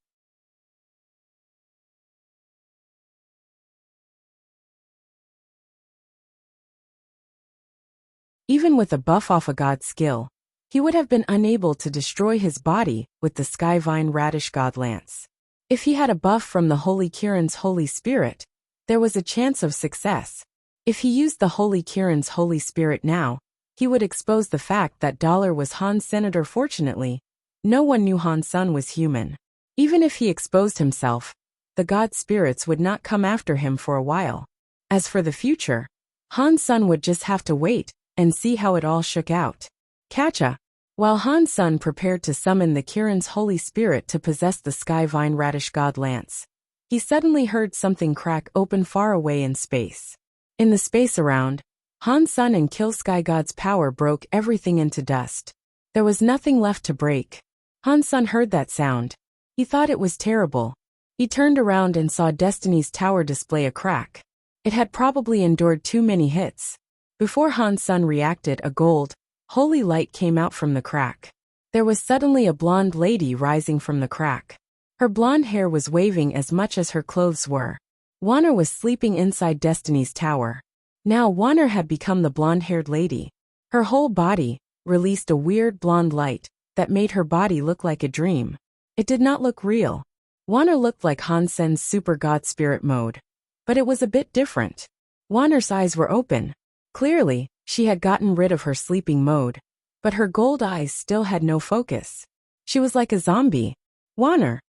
Even with a buff off a god skill, he would have been unable to destroy his body with the Skyvine Radish God Lance. If he had a buff from the Holy Kirin's Holy Spirit, there was a chance of success. If he used the Holy Kirin's Holy Spirit now, he would expose the fact that Dollar was Han's senator. Fortunately, no one knew Han's son was human. Even if he exposed himself, the god spirits would not come after him for a while. As for the future, Han's son would just have to wait and see how it all shook out. Catcha. While Han's son prepared to summon the Kirin's Holy Spirit to possess the Skyvine Radish God Lance, he suddenly heard something crack open far away in space. In the space around, Han's son and Kill Sky God's power broke everything into dust. There was nothing left to break. Han's son heard that sound. He thought it was terrible. He turned around and saw Destiny's Tower display a crack. It had probably endured too many hits. Before Han's son reacted, a gold, holy light came out from the crack. There was suddenly a blonde lady rising from the crack. Her blonde hair was waving as much as her clothes were. Wanner was sleeping inside Destiny's Tower. Now Wanner had become the blonde-haired lady. Her whole body released a weird blonde light that made her body look like a dream. It did not look real. Wanner looked like Hansen's super god spirit mode. But it was a bit different. Wanner's eyes were open. Clearly, she had gotten rid of her sleeping mode, but her gold eyes still had no focus. She was like a zombie. Wanner.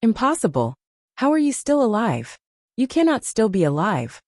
Impossible. How are you still alive? You cannot still be alive.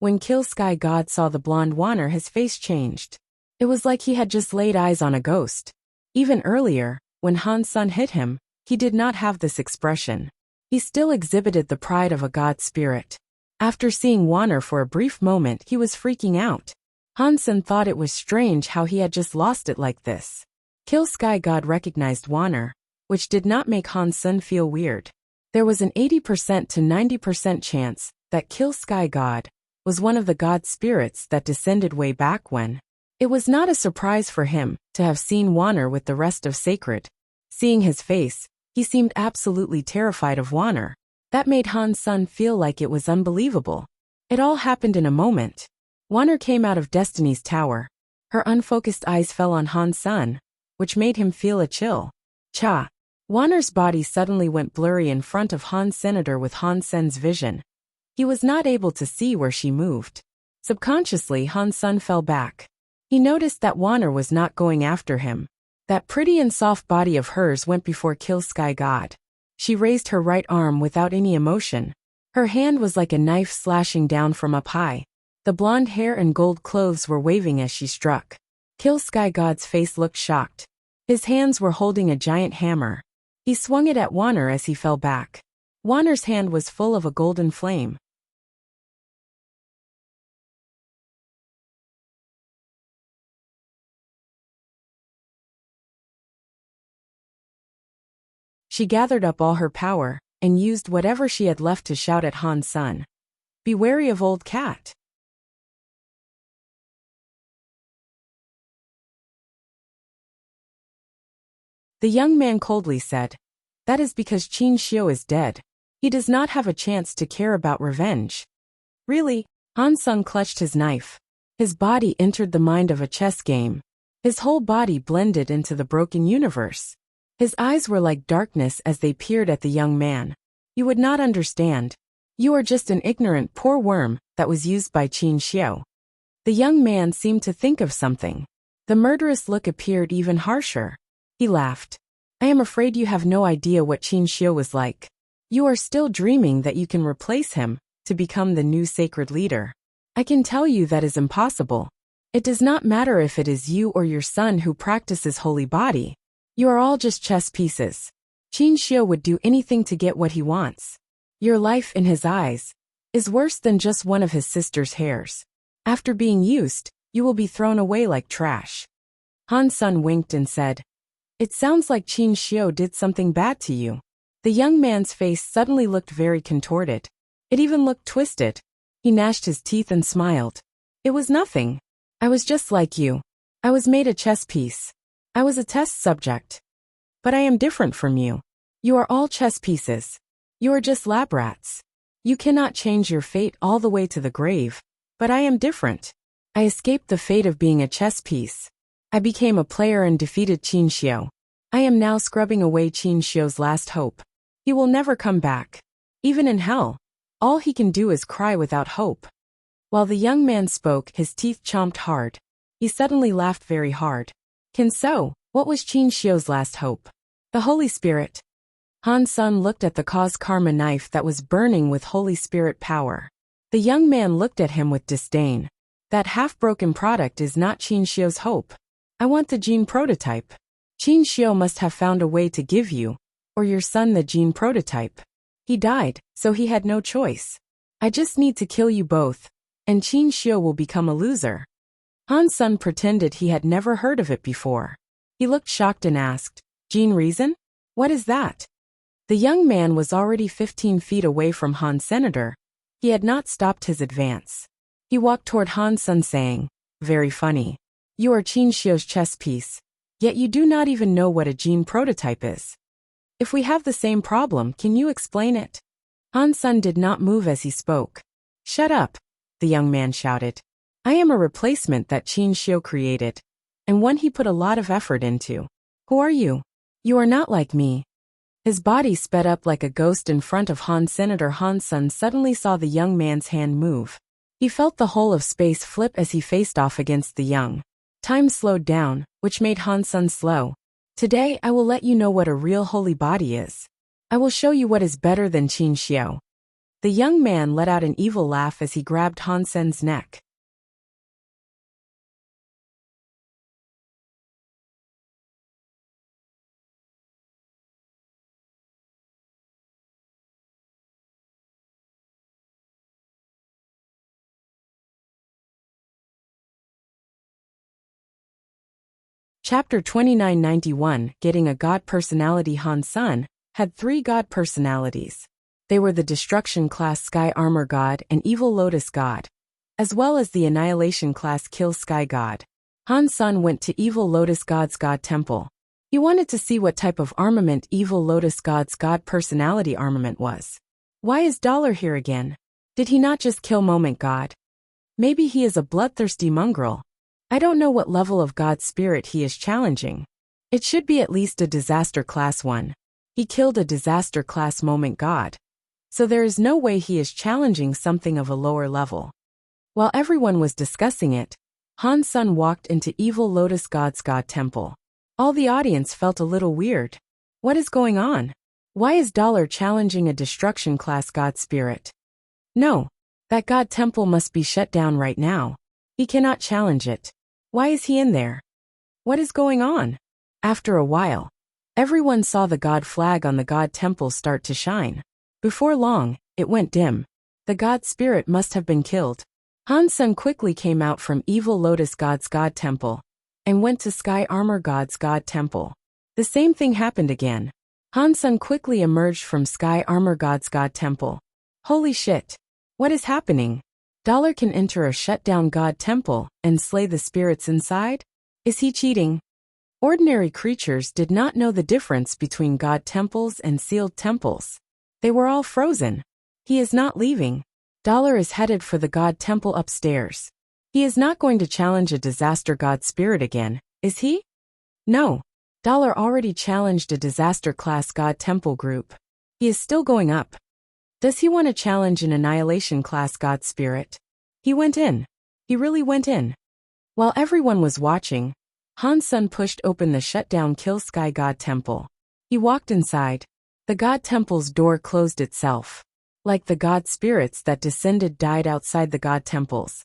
When Kill Sky God saw the blonde Wanner, his face changed. It was like he had just laid eyes on a ghost. Even earlier, when Han Sun hit him, he did not have this expression. He still exhibited the pride of a god spirit. After seeing Wanner for a brief moment, he was freaking out. Han Sun thought it was strange how he had just lost it like this. Kill Sky God recognized Wanner, which did not make Han Sun feel weird. There was an 80% to 90% chance that Kill Sky God was one of the god spirits that descended way back when. It was not a surprise for him to have seen Wanner with the rest of Sacred. Seeing his face, he seemed absolutely terrified of Wanner. That made Han Sun feel like it was unbelievable. It all happened in a moment. Wanner came out of Destiny's tower. Her unfocused eyes fell on Han Sun, which made him feel a chill. Cha! Wanner's body suddenly went blurry in front of Han's Senator with Han Sun's vision. He was not able to see where she moved. Subconsciously, Han Sun fell back. He noticed that Wanner was not going after him. That pretty and soft body of hers went before Kill Sky God. She raised her right arm without any emotion. Her hand was like a knife slashing down from up high. The blonde hair and gold clothes were waving as she struck. Kill Sky God's face looked shocked. His hands were holding a giant hammer. He swung it at Wanner as he fell back. Wanner's hand was full of a golden flame. She gathered up all her power and used whatever she had left to shout at Han Sun. Be wary of old cat. The young man coldly said, that is because Qin Xiu is dead. He does not have a chance to care about revenge. Really? Han Sun clutched his knife. His body entered the mind of a chess game. His whole body blended into the broken universe. His eyes were like darkness as they peered at the young man. You would not understand. You are just an ignorant poor worm that was used by Qin Xiu. The young man seemed to think of something. The murderous look appeared even harsher. He laughed. I am afraid you have no idea what Qin Xiu was like. You are still dreaming that you can replace him to become the new sacred leader. I can tell you that is impossible. It does not matter if it is you or your son who practices holy body. You are all just chess pieces. Qin Xiu would do anything to get what he wants. Your life in his eyes is worse than just one of his sister's hairs. After being used, you will be thrown away like trash. Han Sun winked and said, it sounds like Qin Xiu did something bad to you. The young man's face suddenly looked very contorted. It even looked twisted. He gnashed his teeth and smiled. It was nothing. I was just like you. I was made a chess piece. I was a test subject. But I am different from you. You are all chess pieces. You are just lab rats. You cannot change your fate all the way to the grave. But I am different. I escaped the fate of being a chess piece. I became a player and defeated Qin Xiu. I am now scrubbing away Qin Xiu's last hope. He will never come back. Even in hell, all he can do is cry without hope. While the young man spoke, his teeth chomped hard. He suddenly laughed very hard. So, what was Qin Xiu's last hope? The Holy Spirit. Han Sun looked at the cause karma knife that was burning with Holy Spirit power. The young man looked at him with disdain. That half-broken product is not Qin Xiu's hope. I want the gene prototype. Qin Xiu must have found a way to give you, or your son, the gene prototype. He died, so he had no choice. I just need to kill you both, and Qin Xiu will become a loser. Han Sun pretended he had never heard of it before. He looked shocked and asked, Gene reason? What is that? The young man was already 15 feet away from Han's Senator. He had not stopped his advance. He walked toward Han Sun saying, very funny. You are Qin Xiu's chess piece, yet you do not even know what a gene prototype is. If we have the same problem, can you explain it? Han Sun did not move as he spoke. Shut up, the young man shouted. I am a replacement that Qin Xiu created, and one he put a lot of effort into. Who are you? You are not like me. His body sped up like a ghost in front of Han's Senator. Han Sun suddenly saw the young man's hand move. He felt the whole of space flip as he faced off against the young. Time slowed down, which made Han Sun slow. Today I will let you know what a real holy body is. I will show you what is better than Qin Xiu. The young man let out an evil laugh as he grabbed Hansen's neck. Chapter 2991, Getting a God Personality. Hansen had 3 God personalities. They were the Destruction Class Sky Armor God and Evil Lotus God, as well as the Annihilation Class Kill Sky God. Hansen went to Evil Lotus God's God Temple. He wanted to see what type of armament Evil Lotus God's God Personality armament was. Why is Dollar here again? Did he not just kill Moment God? Maybe he is a bloodthirsty mongrel. I don't know what level of God spirit he is challenging. It should be at least a Disaster Class 1. He killed a Disaster Class Moment God. So there is no way he is challenging something of a lower level. While everyone was discussing it, Hansen walked into Evil Lotus God's God Temple. All the audience felt a little weird. What is going on? Why is Dollar challenging a Destruction Class God spirit? No. That God Temple must be shut down right now. He cannot challenge it. Why is he in there? What is going on? After a while, everyone saw the God flag on the God Temple start to shine. Before long, it went dim. The God spirit must have been killed. Hansen quickly came out from Evil Lotus God's God Temple and went to Sky Armor God's God Temple. The same thing happened again. Hansen quickly emerged from Sky Armor God's God Temple. Holy shit! What is happening? Dollar can enter a shut-down God Temple and slay the spirits inside? Is he cheating? Ordinary creatures did not know the difference between God Temples and sealed temples. They were all frozen. He is not leaving. Dollar is headed for the God Temple upstairs. He is not going to challenge a Disaster God spirit again, is he? No. Dollar already challenged a Disaster Class God Temple group. He is still going up. Does he want to challenge an Annihilation Class God spirit? He went in. He really went in. While everyone was watching, Hansen pushed open the shut-down Kill Sky God Temple. He walked inside. The God Temple's door closed itself. Like the God spirits that descended died outside the God Temples.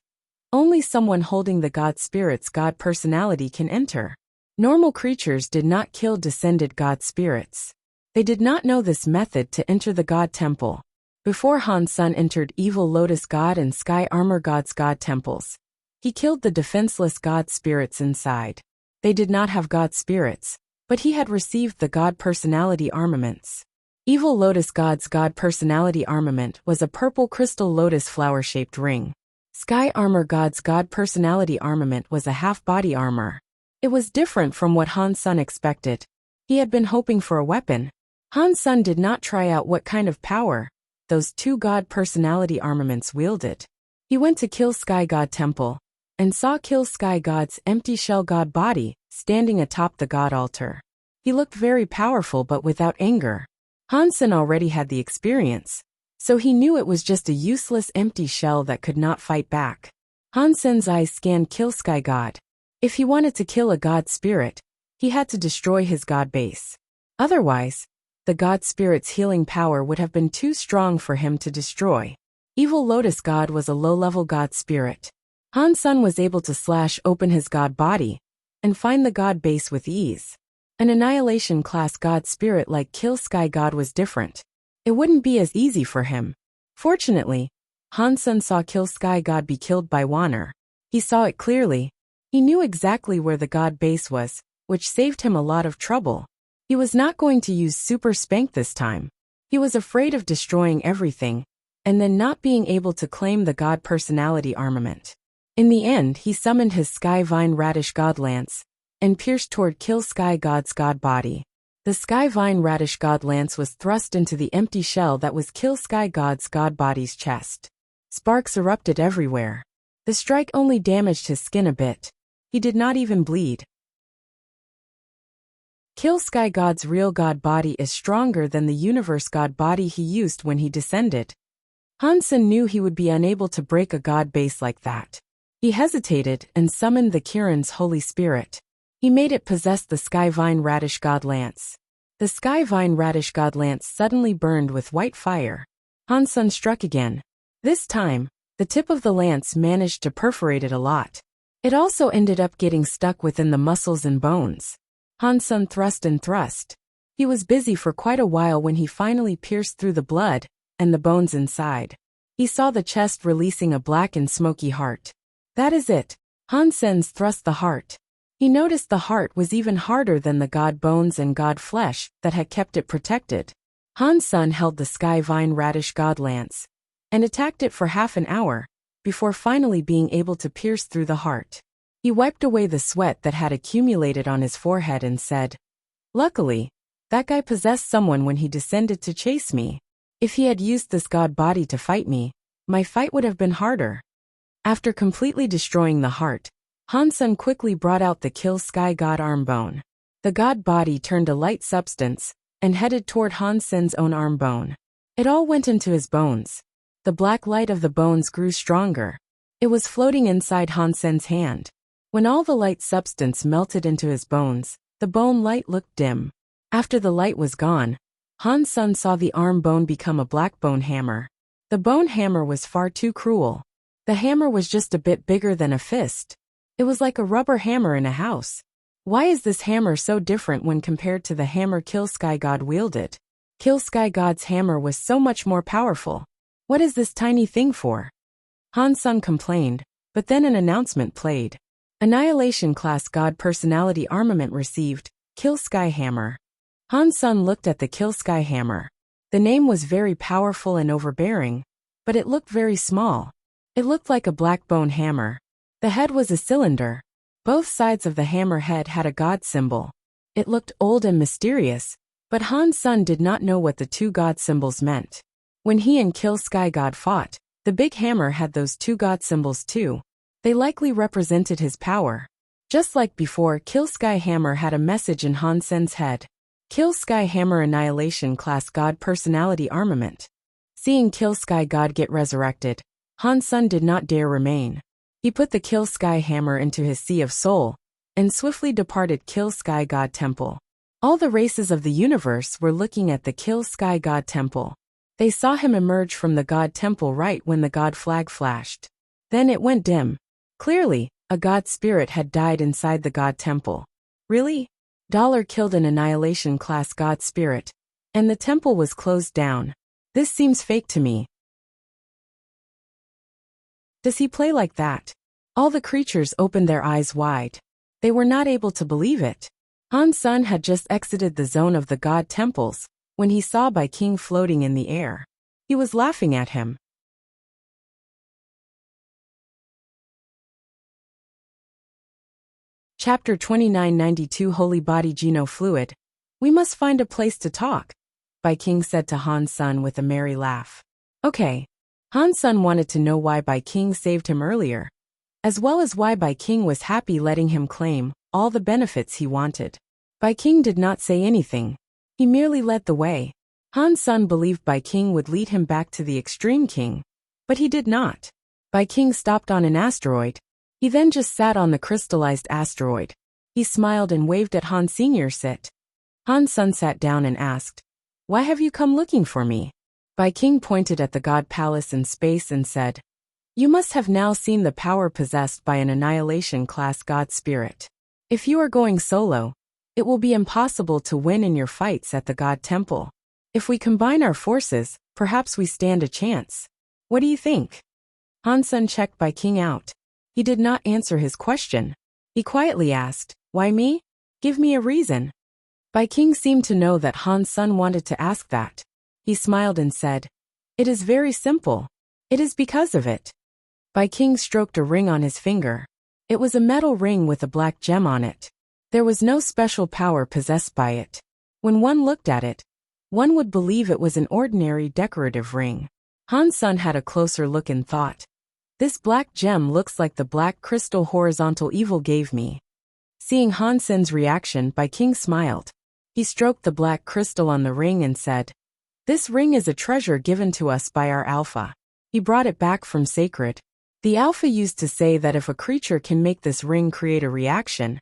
Only someone holding the God spirit's God personality can enter. Normal creatures did not kill descended God spirits. They did not know this method to enter the God Temple. Before Hansen entered Evil Lotus God and Sky Armor God's God Temples, he killed the defenseless God spirits inside. They did not have God spirits, but he had received the God personality armaments. Evil Lotus God's God personality armament was a purple crystal lotus flower-shaped ring. Sky Armor God's God personality armament was a half-body armor. It was different from what Hansen expected. He had been hoping for a weapon. Hansen did not try out what kind of power those 2 God personality armaments wielded. He went to Kill Sky God Temple and saw Kill Sky God's empty shell God body standing atop the God altar. He looked very powerful but without anger. Hansen already had the experience, so he knew it was just a useless empty shell that could not fight back. Hansen's eyes scanned Kill Sky God. If he wanted to kill a God spirit, he had to destroy his God base. Otherwise, the God spirit's healing power would have been too strong for him to destroy. Evil Lotus God was a low-level God spirit. Hansen was able to slash open his God body and find the God base with ease. An Annihilation Class God spirit like Kill Sky God was different. It wouldn't be as easy for him. Fortunately, Hansen saw Kill Sky God be killed by Wanner. He saw it clearly. He knew exactly where the God base was, which saved him a lot of trouble. He was not going to use Super Spank this time. He was afraid of destroying everything, and then not being able to claim the God personality armament. In the end, he summoned his Sky Vine Radish God Lance, and pierced toward Kill Sky God's God body. The Sky Vine Radish God Lance was thrust into the empty shell that was Kill Sky God's God body's chest. Sparks erupted everywhere. The strike only damaged his skin a bit. He did not even bleed. Kill Sky God's real God body is stronger than the universe God body he used when he descended. Hansen knew he would be unable to break a God base like that. He hesitated and summoned the Kiran's Holy Spirit. He made it possess the Sky Vine Radish God Lance. The Sky Vine Radish God Lance suddenly burned with white fire. Han Sen struck again. This time, the tip of the lance managed to perforate it a lot. It also ended up getting stuck within the muscles and bones. Han Sen thrust and thrust. He was busy for quite a while when he finally pierced through the blood and the bones inside. He saw the chest releasing a black and smoky heart. That is it. Han Sen's thrust the heart. He noticed the heart was even harder than the god bones and god flesh that had kept it protected. Han Sen held the sky vine radish god lance and attacked it for half an hour before finally being able to pierce through the heart. He wiped away the sweat that had accumulated on his forehead and said, "Luckily, that guy possessed someone when he descended to chase me. If he had used this god body to fight me, my fight would have been harder." After completely destroying the heart, Han Sen quickly brought out the Kill Sky God arm bone. The god body turned a light substance and headed toward Han Sen's own arm bone. It all went into his bones. The black light of the bones grew stronger. It was floating inside Han Sen's hand. When all the light substance melted into his bones, the bone light looked dim. After the light was gone, Han Sen saw the arm bone become a black bone hammer. The bone hammer was far too cruel. The hammer was just a bit bigger than a fist. It was like a rubber hammer in a house. Why is this hammer so different when compared to the hammer Kill Sky God wielded? Kill Sky God's hammer was so much more powerful. What is this tiny thing for? Han Sen complained, but then an announcement played. Annihilation Class God Personality Armament received, Kill Sky Hammer. Han Sen looked at the Kill Sky Hammer. The name was very powerful and overbearing, but it looked very small. It looked like a black bone hammer. The head was a cylinder. Both sides of the hammer head had a god symbol. It looked old and mysterious, but Han Sen did not know what the two god symbols meant. When he and Kill Sky God fought, the big hammer had those two god symbols too. They likely represented his power. Just like before, Kill Sky Hammer had a message in Han Sen's head. Kill Sky Hammer Annihilation Class God Personality Armament. Seeing Kill Sky God get resurrected, Han Sen did not dare remain. He put the Kill Sky Hammer into his Sea of Soul, and swiftly departed Kill Sky God Temple. All the races of the universe were looking at the Kill Sky God Temple. They saw him emerge from the God Temple right when the God flag flashed. Then it went dim. Clearly, a God spirit had died inside the God Temple. Really? Dollar killed an Annihilation Class God spirit, and the temple was closed down. This seems fake to me. Does he play like that? All the creatures opened their eyes wide. They were not able to believe it. Han Sen had just exited the zone of the God temples when he saw Bai King floating in the air. He was laughing at him. Chapter 2992 Holy Body Geno Fluid. We must find a place to talk, Bai King said to Han Sen with a merry laugh. Okay. Han Sen wanted to know why Bai King saved him earlier, as well as why Bai King was happy letting him claim all the benefits he wanted. Bai King did not say anything. He merely led the way. Han Sen believed Bai King would lead him back to the Extreme King, but he did not. Bai King stopped on an asteroid. He then just sat on the crystallized asteroid. He smiled and waved at Han Senior. Sit. Han Sen sat down and asked, "Why have you come looking for me?" Bai King pointed at the God Palace in space and said, "You must have now seen the power possessed by an Annihilation Class God Spirit. If you are going solo, it will be impossible to win in your fights at the God Temple. If we combine our forces, perhaps we stand a chance. What do you think?" Han Sen checked Bai King out. He did not answer his question. He quietly asked, "Why me? Give me a reason." Bai King seemed to know that Han Sen wanted to ask that. He smiled and said, "It is very simple. It is because of it." Bai King stroked a ring on his finger. It was a metal ring with a black gem on it. There was no special power possessed by it. When one looked at it, one would believe it was an ordinary decorative ring. Han Sen had a closer look and thought, "This black gem looks like the black crystal horizontal evil gave me." Seeing Han Sen's reaction, Bai King smiled. He stroked the black crystal on the ring and said, "This ring is a treasure given to us by our Alpha. He brought it back from Sacred. The Alpha used to say that if a creature can make this ring create a reaction,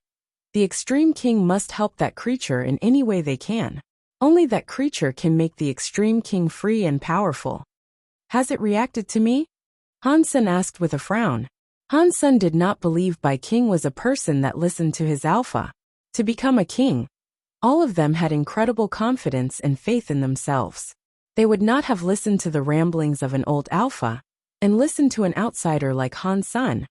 the Extreme King must help that creature in any way they can. Only that creature can make the Extreme King free and powerful. Has it reacted to me? Han Sen asked with a frown. Han Sen did not believe Bai King was a person that listened to his alpha. To become a king, all of them had incredible confidence and faith in themselves. They would not have listened to the ramblings of an old alpha and listened to an outsider like Han Sen,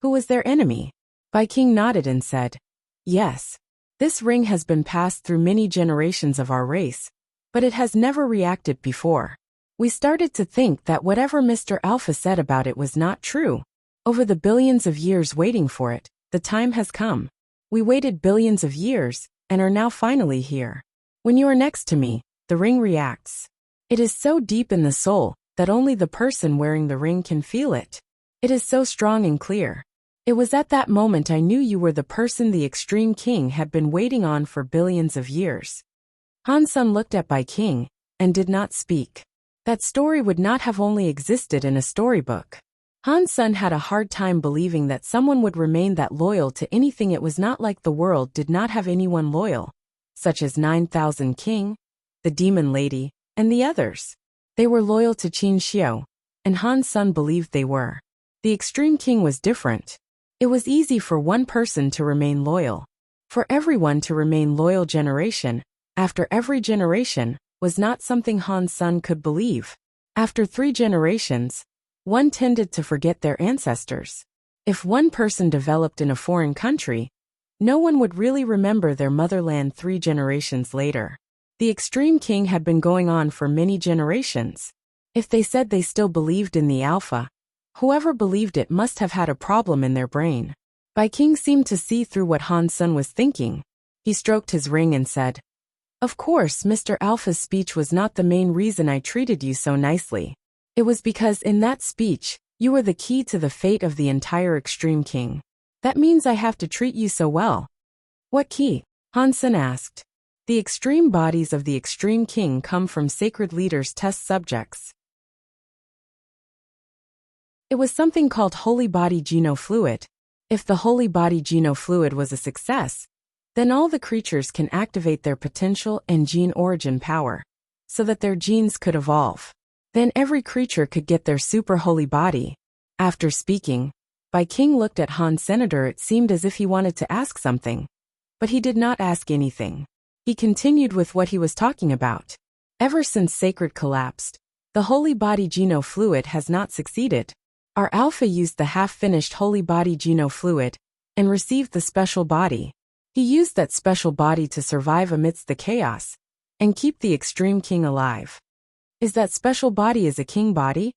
who was their enemy. Bai King nodded and said, "Yes, this ring has been passed through many generations of our race, but it has never reacted before. We started to think that whatever Mr. Alpha said about it was not true. Over the billions of years waiting for it, the time has come. We waited billions of years and are now finally here. When you are next to me, the ring reacts. It is so deep in the soul that only the person wearing the ring can feel it. It is so strong and clear. It was at that moment I knew you were the person the Extreme King had been waiting on for billions of years." Han Sen looked at Bai King and did not speak. That story would not have only existed in a storybook. Han Sen had a hard time believing that someone would remain that loyal to anything. It was not like the world did not have anyone loyal, such as 9,000 King, the Demon Lady, and the others. They were loyal to Qin Xiu, and Han Sen believed they were. The Extreme King was different. It was easy for one person to remain loyal. For everyone to remain loyal generation after every generation was not something Han Sen could believe. After 3 generations, one tended to forget their ancestors. If one person developed in a foreign country, no one would really remember their motherland 3 generations later. The Extreme King had been going on for many generations. If they said they still believed in the Alpha, whoever believed it must have had a problem in their brain. Bai King seemed to see through what Han Sen was thinking. He stroked his ring and said, "Of course, Mr. Alpha's speech was not the main reason I treated you so nicely. It was because in that speech, you were the key to the fate of the entire Extreme King. That means I have to treat you so well." "What key?" Han Sen asked. "The extreme bodies of the Extreme King come from sacred leaders' test subjects. It was something called Holy Body Geno Fluid. If the Holy Body Geno Fluid was a success, then all the creatures can activate their potential and gene origin power, so that their genes could evolve. Then every creature could get their super holy body." After speaking, Bai King looked at Han Senator. It seemed as if he wanted to ask something, but he did not ask anything. He continued with what he was talking about. "Ever since Sacred collapsed, the Holy Body Geno Fluid has not succeeded. Our Alpha used the half-finished Holy Body Geno Fluid and received the special body. He used that special body to survive amidst the chaos and keep the Extreme King alive." "Is that special body a king body?"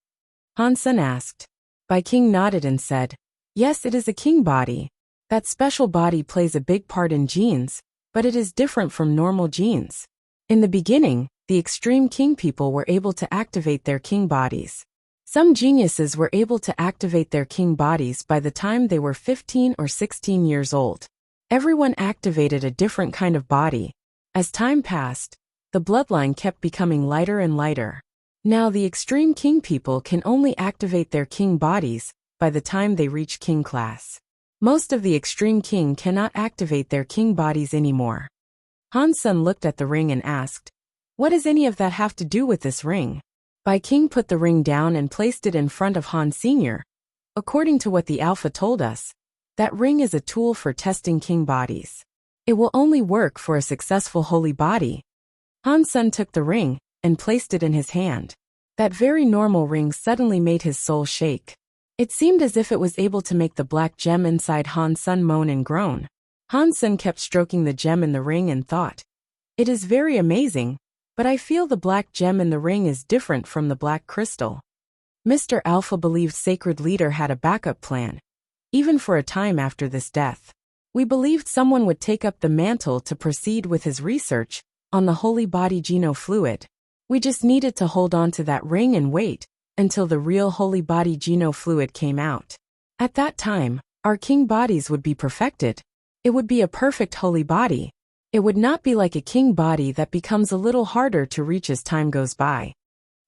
Han Sen asked. Bai King nodded and said, "Yes, it is a king body. That special body plays a big part in genes, but it is different from normal genes. In the beginning, the Extreme King people were able to activate their king bodies. Some geniuses were able to activate their king bodies by the time they were 15 or 16 years old. Everyone activated a different kind of body. As time passed, the bloodline kept becoming lighter and lighter. Now the Extreme King people can only activate their king bodies by the time they reach king class. Most of the Extreme King cannot activate their king bodies anymore." Han Sen looked at the ring and asked, "What does any of that have to do with this ring?" Bai King put the ring down and placed it in front of Han Sr. "According to what the Alpha told us, that ring is a tool for testing king bodies. It will only work for a successful holy body." Han Sen took the ring and placed it in his hand. That very normal ring suddenly made his soul shake. It seemed as if it was able to make the black gem inside Han Sen moan and groan. Han Sen kept stroking the gem in the ring and thought, "It is very amazing, but I feel the black gem in the ring is different from the black crystal." Mr. Alpha believed Sacred Leader had a backup plan, even for a time after this death. We believed someone would take up the mantle to proceed with his research on the Holy Body Geno Fluid. We just needed to hold on to that ring and wait until the real Holy Body Geno Fluid came out. At that time, our king bodies would be perfected. It would be a perfect holy body. It would not be like a king body that becomes a little harder to reach as time goes by.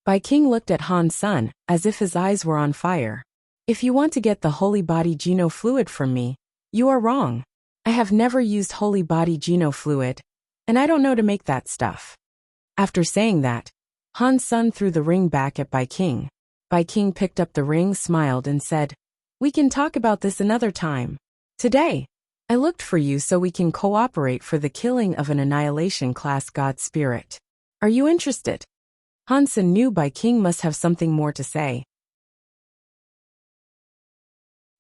Bai King looked at Han Sen as if his eyes were on fire. "If you want to get the Holy Body Geno Fluid from me, you are wrong. I have never used Holy Body Geno Fluid, and I don't know to make that stuff." After saying that, Han Sen threw the ring back at Bai King. Bai King picked up the ring, smiled, and said, "We can talk about this another time. Today, I looked for you so we can cooperate for the killing of an annihilation-class god spirit. Are you interested?" Hansen knew Bai King must have something more to say.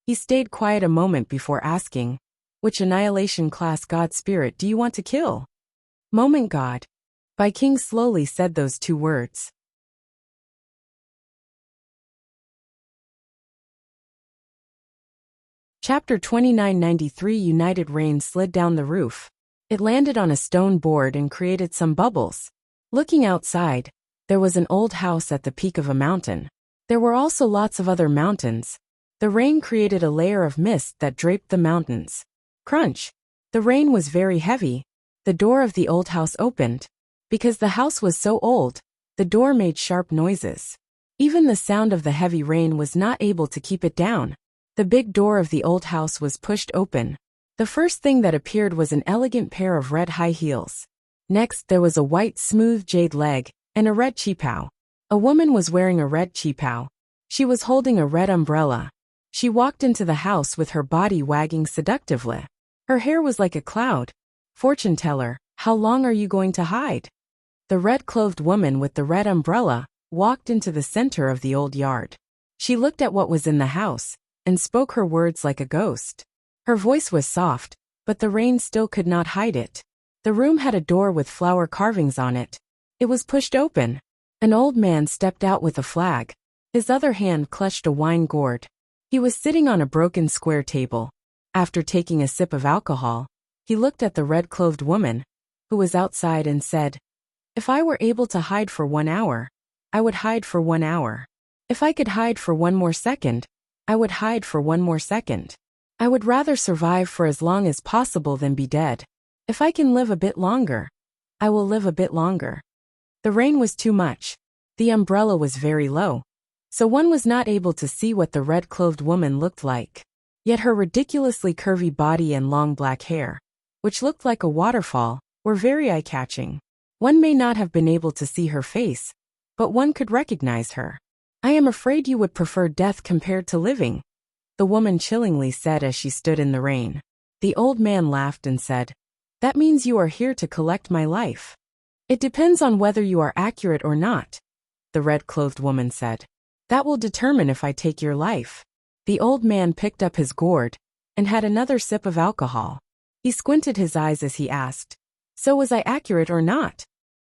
He stayed quiet a moment before asking, "Which annihilation-class god spirit do you want to kill?" "Moment god." Bai King slowly said those two words. Chapter 2993. United Rain slid down the roof. It landed on a stone board and created some bubbles. Looking outside, there was an old house at the peak of a mountain. There were also lots of other mountains. The rain created a layer of mist that draped the mountains. Crunch! The rain was very heavy. The door of the old house opened. Because the house was so old, the door made sharp noises. Even the sound of the heavy rain was not able to keep it down. The big door of the old house was pushed open. The first thing that appeared was an elegant pair of red high heels. Next, there was a white smooth jade leg and a red qipao. A woman was wearing a red qipao. She was holding a red umbrella. She walked into the house with her body wagging seductively. Her hair was like a cloud. "Fortune teller, how long are you going to hide?" The red-clothed woman with the red umbrella walked into the center of the old yard. She looked at what was in the house and spoke her words like a ghost. Her voice was soft, but the rain still could not hide it. The room had a door with flower carvings on it. It was pushed open. An old man stepped out with a flag. His other hand clutched a wine gourd. He was sitting on a broken square table. After taking a sip of alcohol, he looked at the red-clothed woman, who was outside, and said, "If I were able to hide for 1 hour, I would hide for 1 hour. If I could hide for 1 more second, I would hide for 1 more second. I would rather survive for as long as possible than be dead. If I can live a bit longer, I will live a bit longer." The rain was too much. The umbrella was very low, so one was not able to see what the red-clothed woman looked like. Yet her ridiculously curvy body and long black hair, which looked like a waterfall, were very eye-catching. One may not have been able to see her face, but one could recognize her. "I am afraid you would prefer death compared to living," the woman chillingly said as she stood in the rain. The old man laughed and said, "That means you are here to collect my life." "It depends on whether you are accurate or not," the red-clothed woman said. "That will determine if I take your life." The old man picked up his gourd and had another sip of alcohol. He squinted his eyes as he asked, "So was I accurate or not?"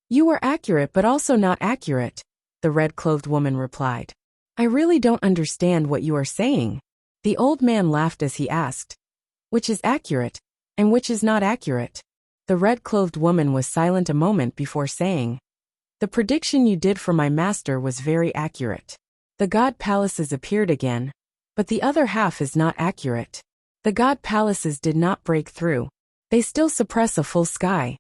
"You were accurate but also not accurate," the red-clothed woman replied. "I really don't understand what you are saying." The old man laughed as he asked, "Which is accurate, and which is not accurate?" The red-clothed woman was silent a moment before saying, "The prediction you did for my master was very accurate. The god palaces appeared again, but the other half is not accurate. The god palaces did not break through. They still suppress a full sky."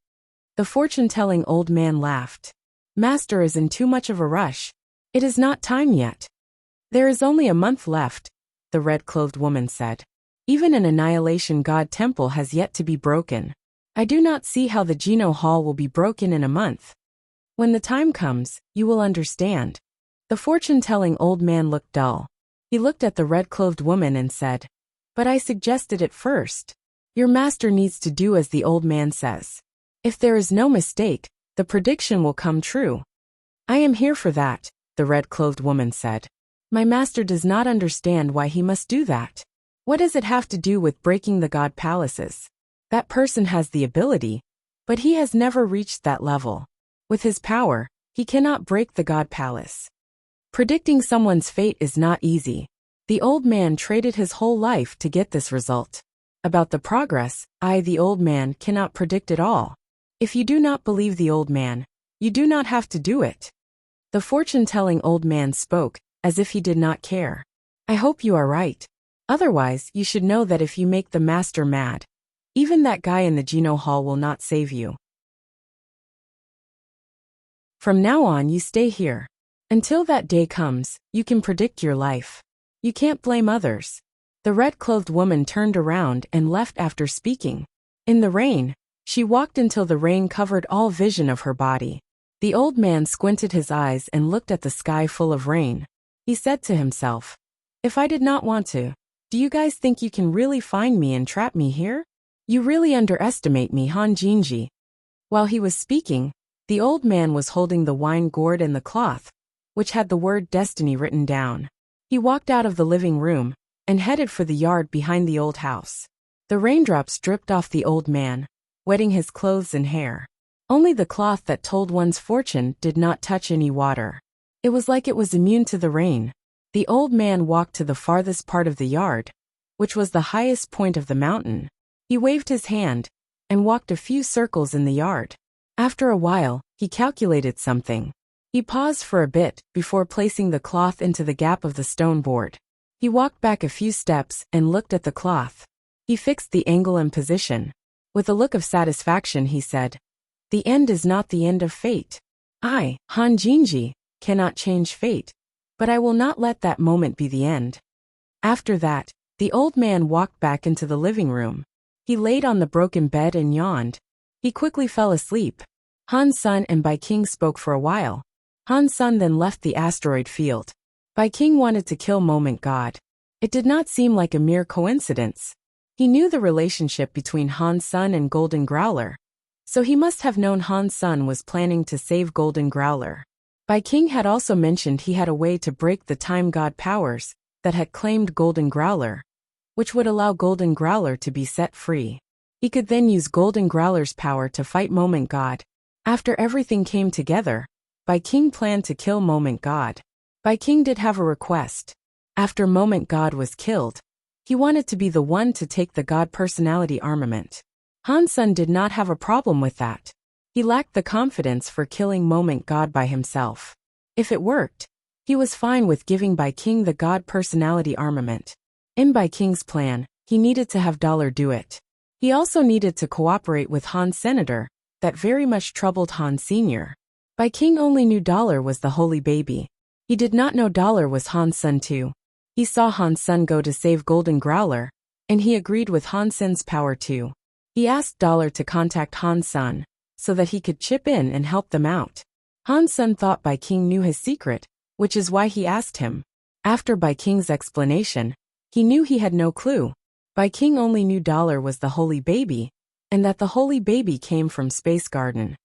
The fortune-telling old man laughed. "Master is in too much of a rush. It is not time yet." "There is only a month left," the red-clothed woman said. "Even an annihilation god temple has yet to be broken. I do not see how the Geno Hall will be broken in a month. When the time comes, you will understand." The fortune-telling old man looked dull. He looked at the red-clothed woman and said, "But I suggested it first. Your master needs to do as the old man says. If there is no mistake, the prediction will come true." "I am here for that," the red-clothed woman said. "My master does not understand why he must do that. What does it have to do with breaking the god palaces? That person has the ability, but he has never reached that level. With his power, he cannot break the god palace. Predicting someone's fate is not easy. The old man traded his whole life to get this result. About the progress, I, the old man, cannot predict it all. If you do not believe the old man, you do not have to do it." The fortune-telling old man spoke, as if he did not care. "I hope you are right. Otherwise, you should know that if you make the master mad, even that guy in the Geno Hall will not save you. From now on, you stay here. Until that day comes, you can predict your life. You can't blame others." The red-clothed woman turned around and left after speaking. In the rain, she walked until the rain covered all vision of her body. The old man squinted his eyes and looked at the sky full of rain. He said to himself, "If I did not want to, do you guys think you can really find me and trap me here? You really underestimate me, Han Jinji." While he was speaking, the old man was holding the wine gourd and the cloth, which had the word destiny written down. He walked out of the living room and headed for the yard behind the old house. The raindrops dripped off the old man, wetting his clothes and hair. Only the cloth that told one's fortune did not touch any water. It was like it was immune to the rain. The old man walked to the farthest part of the yard, which was the highest point of the mountain. He waved his hand and walked a few circles in the yard. After a while, he calculated something. He paused for a bit before placing the cloth into the gap of the stone board. He walked back a few steps and looked at the cloth. He fixed the angle and position. With a look of satisfaction, he said, "The end is not the end of fate. I, Han Jinji, cannot change fate, but I will not let that moment be the end." After that, the old man walked back into the living room. He laid on the broken bed and yawned. He quickly fell asleep. Han Sun and Bai King spoke for a while. Han Sun then left the asteroid field. Bai King wanted to kill Moment God. It did not seem like a mere coincidence. He knew the relationship between Han Sun and Golden Growler, so he must have known Han Sun was planning to save Golden Growler. Bai King had also mentioned he had a way to break the time god powers that had claimed Golden Growler, which would allow Golden Growler to be set free. He could then use Golden Growler's power to fight Moment God. After everything came together, Bai King planned to kill Moment God. Bai King did have a request. After Moment God was killed, he wanted to be the one to take the God personality armament. Han Sun did not have a problem with that. He lacked the confidence for killing Moment God by himself. If it worked, he was fine with giving Bai King the God personality armament. In Bai King's plan, he needed to have Dollar do it. He also needed to cooperate with Han Senator, that very much troubled Han Sr. Bai King only knew Dollar was the holy baby. He did not know Dollar was Han Sun too. He saw Han Sun go to save Golden Growler, and he agreed with Han Sun's power too. He asked Dollar to contact Han Sun, so that he could chip in and help them out. Han Sun thought Bai King knew his secret, which is why he asked him. After Bai King's explanation, he knew he had no clue. Bai King only knew Dollar was the holy baby, and that the holy baby came from Space Garden.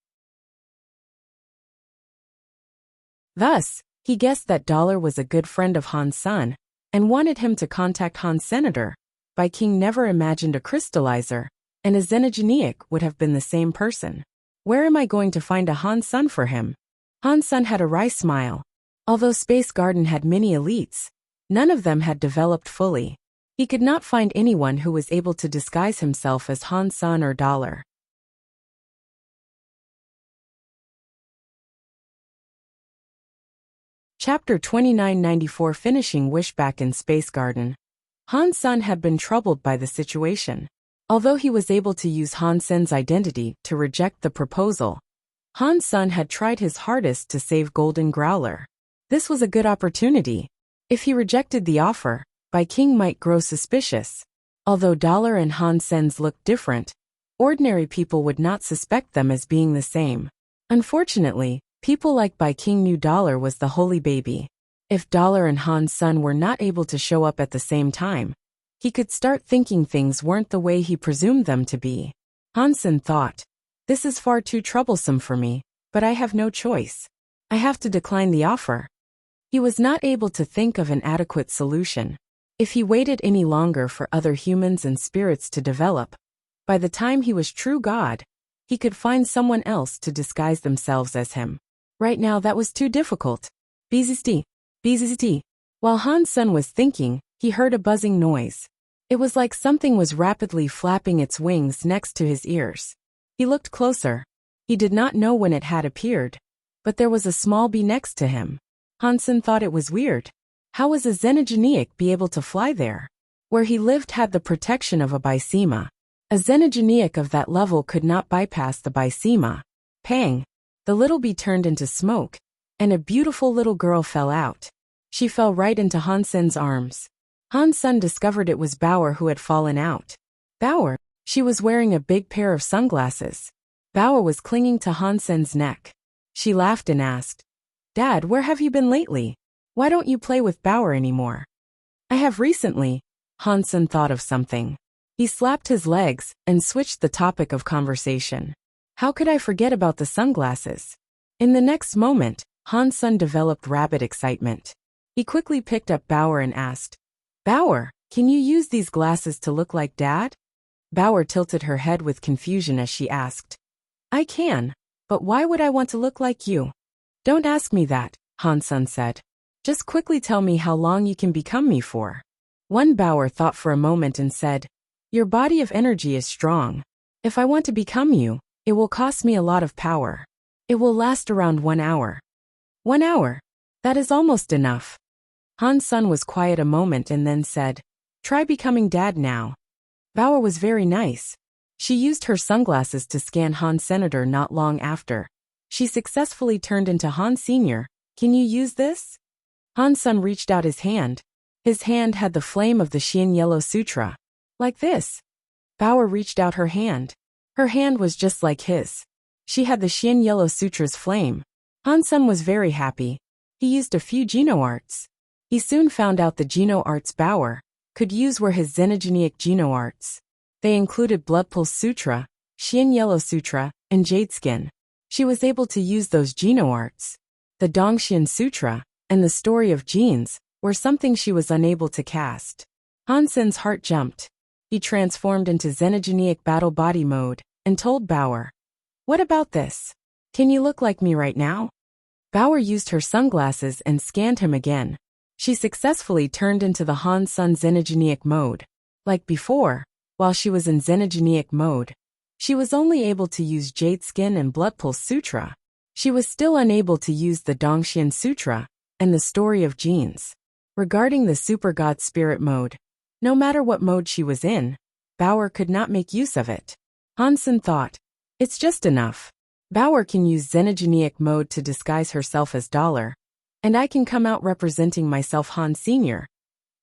Thus, he guessed that Dollar was a good friend of Han Sun, and wanted him to contact Han Senator. Bai King never imagined a crystallizer, and a Xenogeniac would have been the same person. Where am I going to find a Han Sun for him? Han Sun had a wry smile. Although Space Garden had many elites, none of them had developed fully. He could not find anyone who was able to disguise himself as Han Sun or Dollar. Chapter 2994 Finishing Wish. Back in Space Garden, Han Sun had been troubled by the situation. Although he was able to use Han Sen's identity to reject the proposal, Han Sun had tried his hardest to save Golden Growler. This was a good opportunity. If he rejected the offer, Bai King might grow suspicious. Although Dollar and Han Sen's looked different, ordinary people would not suspect them as being the same. Unfortunately, people like Bai King knew Dollar was the holy baby. If Dollar and Han Sun were not able to show up at the same time, he could start thinking things weren't the way he presumed them to be. Han Sun thought, "This is far too troublesome for me, but I have no choice. I have to decline the offer." He was not able to think of an adequate solution. If he waited any longer for other humans and spirits to develop, by the time he was true God, he could find someone else to disguise themselves as him. Right now that was too difficult. Bzzzt. Bzzzt. While Han Sun was thinking, he heard a buzzing noise. It was like something was rapidly flapping its wings next to his ears. He looked closer. He did not know when it had appeared, but there was a small bee next to him. Han Sun thought it was weird. How was a Xenogeniac be able to fly there? Where he lived had the protection of a Bysema. A Xenogeniac of that level could not bypass the Bysema. Pang! The little bee turned into smoke, and a beautiful little girl fell out. She fell right into Han Sun's arms. Han Sun discovered it was Bauer who had fallen out. Bauer! She was wearing a big pair of sunglasses. Bauer was clinging to Han Sun's neck. She laughed and asked, "Dad, where have you been lately?" Why don't you play with Bauer anymore? I have recently. Hansen thought of something. He slapped his legs and switched the topic of conversation. How could I forget about the sunglasses? In the next moment, Hansen developed rapid excitement. He quickly picked up Bauer and asked, Bauer, can you use these glasses to look like Dad? Bauer tilted her head with confusion as she asked, I can, but why would I want to look like you? Don't ask me that, Hansen said. Just quickly tell me how long you can become me for. One Bauer thought for a moment and said, Your body of energy is strong. If I want to become you, it will cost me a lot of power. It will last around 1 hour. 1 hour? That is almost enough. Hansen was quiet a moment and then said, Try becoming Dad now. Bauer was very nice. She used her sunglasses to scan Han Senator not long after. She successfully turned into Han Senior. Can you use this? Hansen reached out his hand. His hand had the flame of the Xian Yellow Sutra. Like this. Bauer reached out her hand. Her hand was just like his. She had the Xian Yellow Sutra's flame. Hansen was very happy. He used a few Geno arts. He soon found out the Geno arts Bauer could use were his Xenogenic Geno arts. They included Blood Pulse Sutra, Xian Yellow Sutra, and Jade Skin. She was able to use those Geno arts. The Dongxian Sutra and the Story of Genes were something she was unable to cast. Hansen's heart jumped. He transformed into Xenogenic Battle Body mode and told Bauer, What about this? Can you look like me right now? Bauer used her sunglasses and scanned him again. She successfully turned into the Hansen Xenogenic mode. Like before, while she was in Xenogenic mode, she was only able to use Jade Skin and Blood Pulse Sutra. She was still unable to use the Dongxian Sutra and the Story of Genes. Regarding the Super God Spirit mode, no matter what mode she was in, Bauer could not make use of it. Hansen thought, It's just enough. Bauer can use Xenogenic mode to disguise herself as Dollar, and I can come out representing myself Han Senior.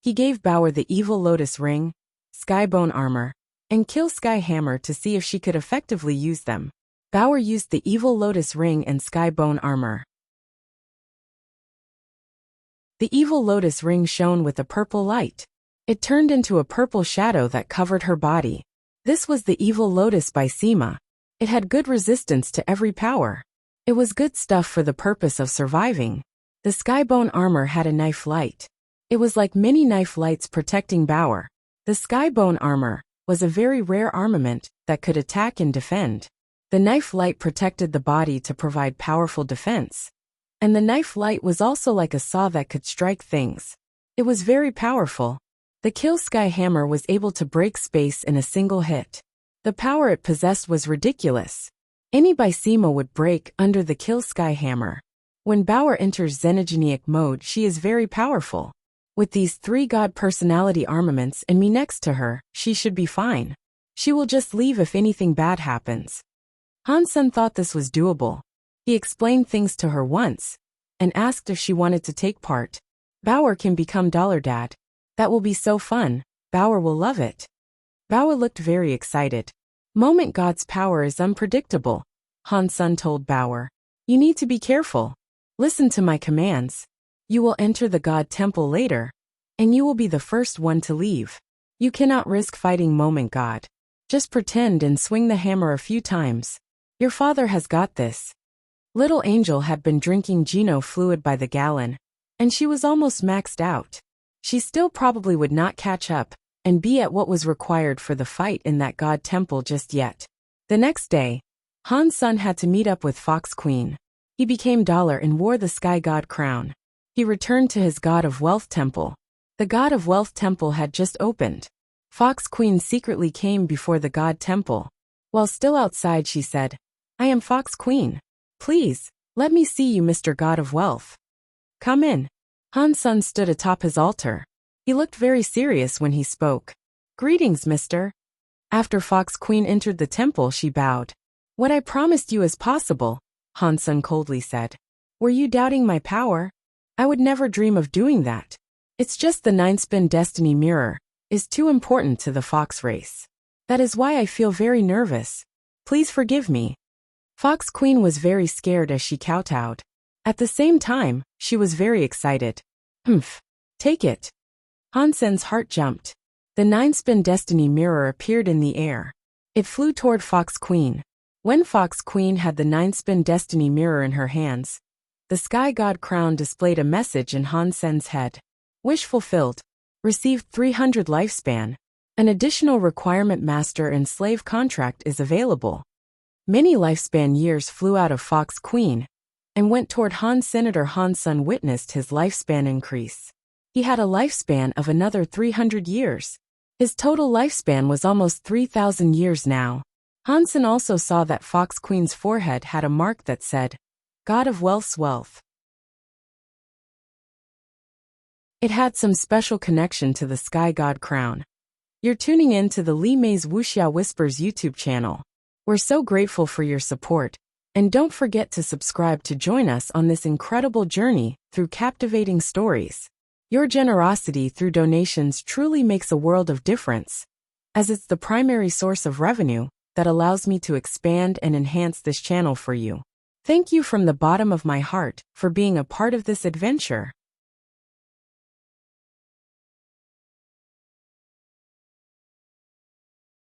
He gave Bauer the Evil Lotus Ring, Skybone Armor, and Kill Sky Hammer to see if she could effectively use them. Bauer used the Evil Lotus Ring and Skybone Armor. The Evil Lotus Ring shone with a purple light. It turned into a purple shadow that covered her body. This was the Evil Lotus by Sima. It had good resistance to every power. It was good stuff for the purpose of surviving. The Skybone Armor had a knife light. It was like many knife lights protecting Bauer. The Skybone Armor was a very rare armament that could attack and defend. The knife light protected the body to provide powerful defense. And the knife light was also like a saw that could strike things. It was very powerful. The Kill Sky Hammer was able to break space in a single hit. The power it possessed was ridiculous. Any by Sima would break under the Kill Sky Hammer. When Bauer enters Xenogenic mode, she is very powerful. With these 3 God personality armaments and me next to her, she should be fine. She will just leave if anything bad happens. Hansen thought this was doable. He explained things to her once and asked if she wanted to take part. Bauer can become Dollar Dad. That will be so fun. Bauer will love it. Bauer looked very excited. Moment God's power is unpredictable. Hansen told Bauer. You need to be careful. Listen to my commands. You will enter the God Temple later, and you will be the first one to leave. You cannot risk fighting Moment God. Just pretend and swing the hammer a few times. Your father has got this. Little Angel had been drinking Geno fluid by the gallon, and she was almost maxed out. She still probably would not catch up and be at what was required for the fight in that God Temple just yet. The next day, Hansen had to meet up with Fox Queen. He became Dollar and wore the Sky God crown. He returned to his God of Wealth Temple. The God of Wealth Temple had just opened. Fox Queen secretly came before the God Temple. While still outside, she said, I am Fox Queen. Please, let me see you, Mr. God of Wealth. Come in. Hansen stood atop his altar. He looked very serious when he spoke. Greetings, mister. After Fox Queen entered the temple, she bowed. What I promised you is possible, Hansen coldly said. Were you doubting my power? I would never dream of doing that. It's just the 9-spin destiny mirror is too important to the fox race. That is why I feel very nervous. Please forgive me. Fox Queen was very scared as she kowtowed. At the same time, she was very excited. Humph. Take it. Hansen's heart jumped. The 9-spin destiny mirror appeared in the air. It flew toward Fox Queen. When Fox Queen had the 9-spin destiny mirror in her hands, the Sky God crown displayed a message in Hansen's head. Wish fulfilled. Received 300 lifespan. An additional requirement master and slave contract is available. Many lifespan years flew out of Fox Queen and went toward Han. Senator Hansen witnessed his lifespan increase. He had a lifespan of another 300 years. His total lifespan was almost 3,000 years now. Hansen also saw that Fox Queen's forehead had a mark that said, God of Wealth's Wealth. It had some special connection to the Sky God crown. You're tuning in to the Li Mei's Wuxia Whispers YouTube channel. We're so grateful for your support, and don't forget to subscribe to join us on this incredible journey through captivating stories. Your generosity through donations truly makes a world of difference, as it's the primary source of revenue that allows me to expand and enhance this channel for you. Thank you from the bottom of my heart for being a part of this adventure.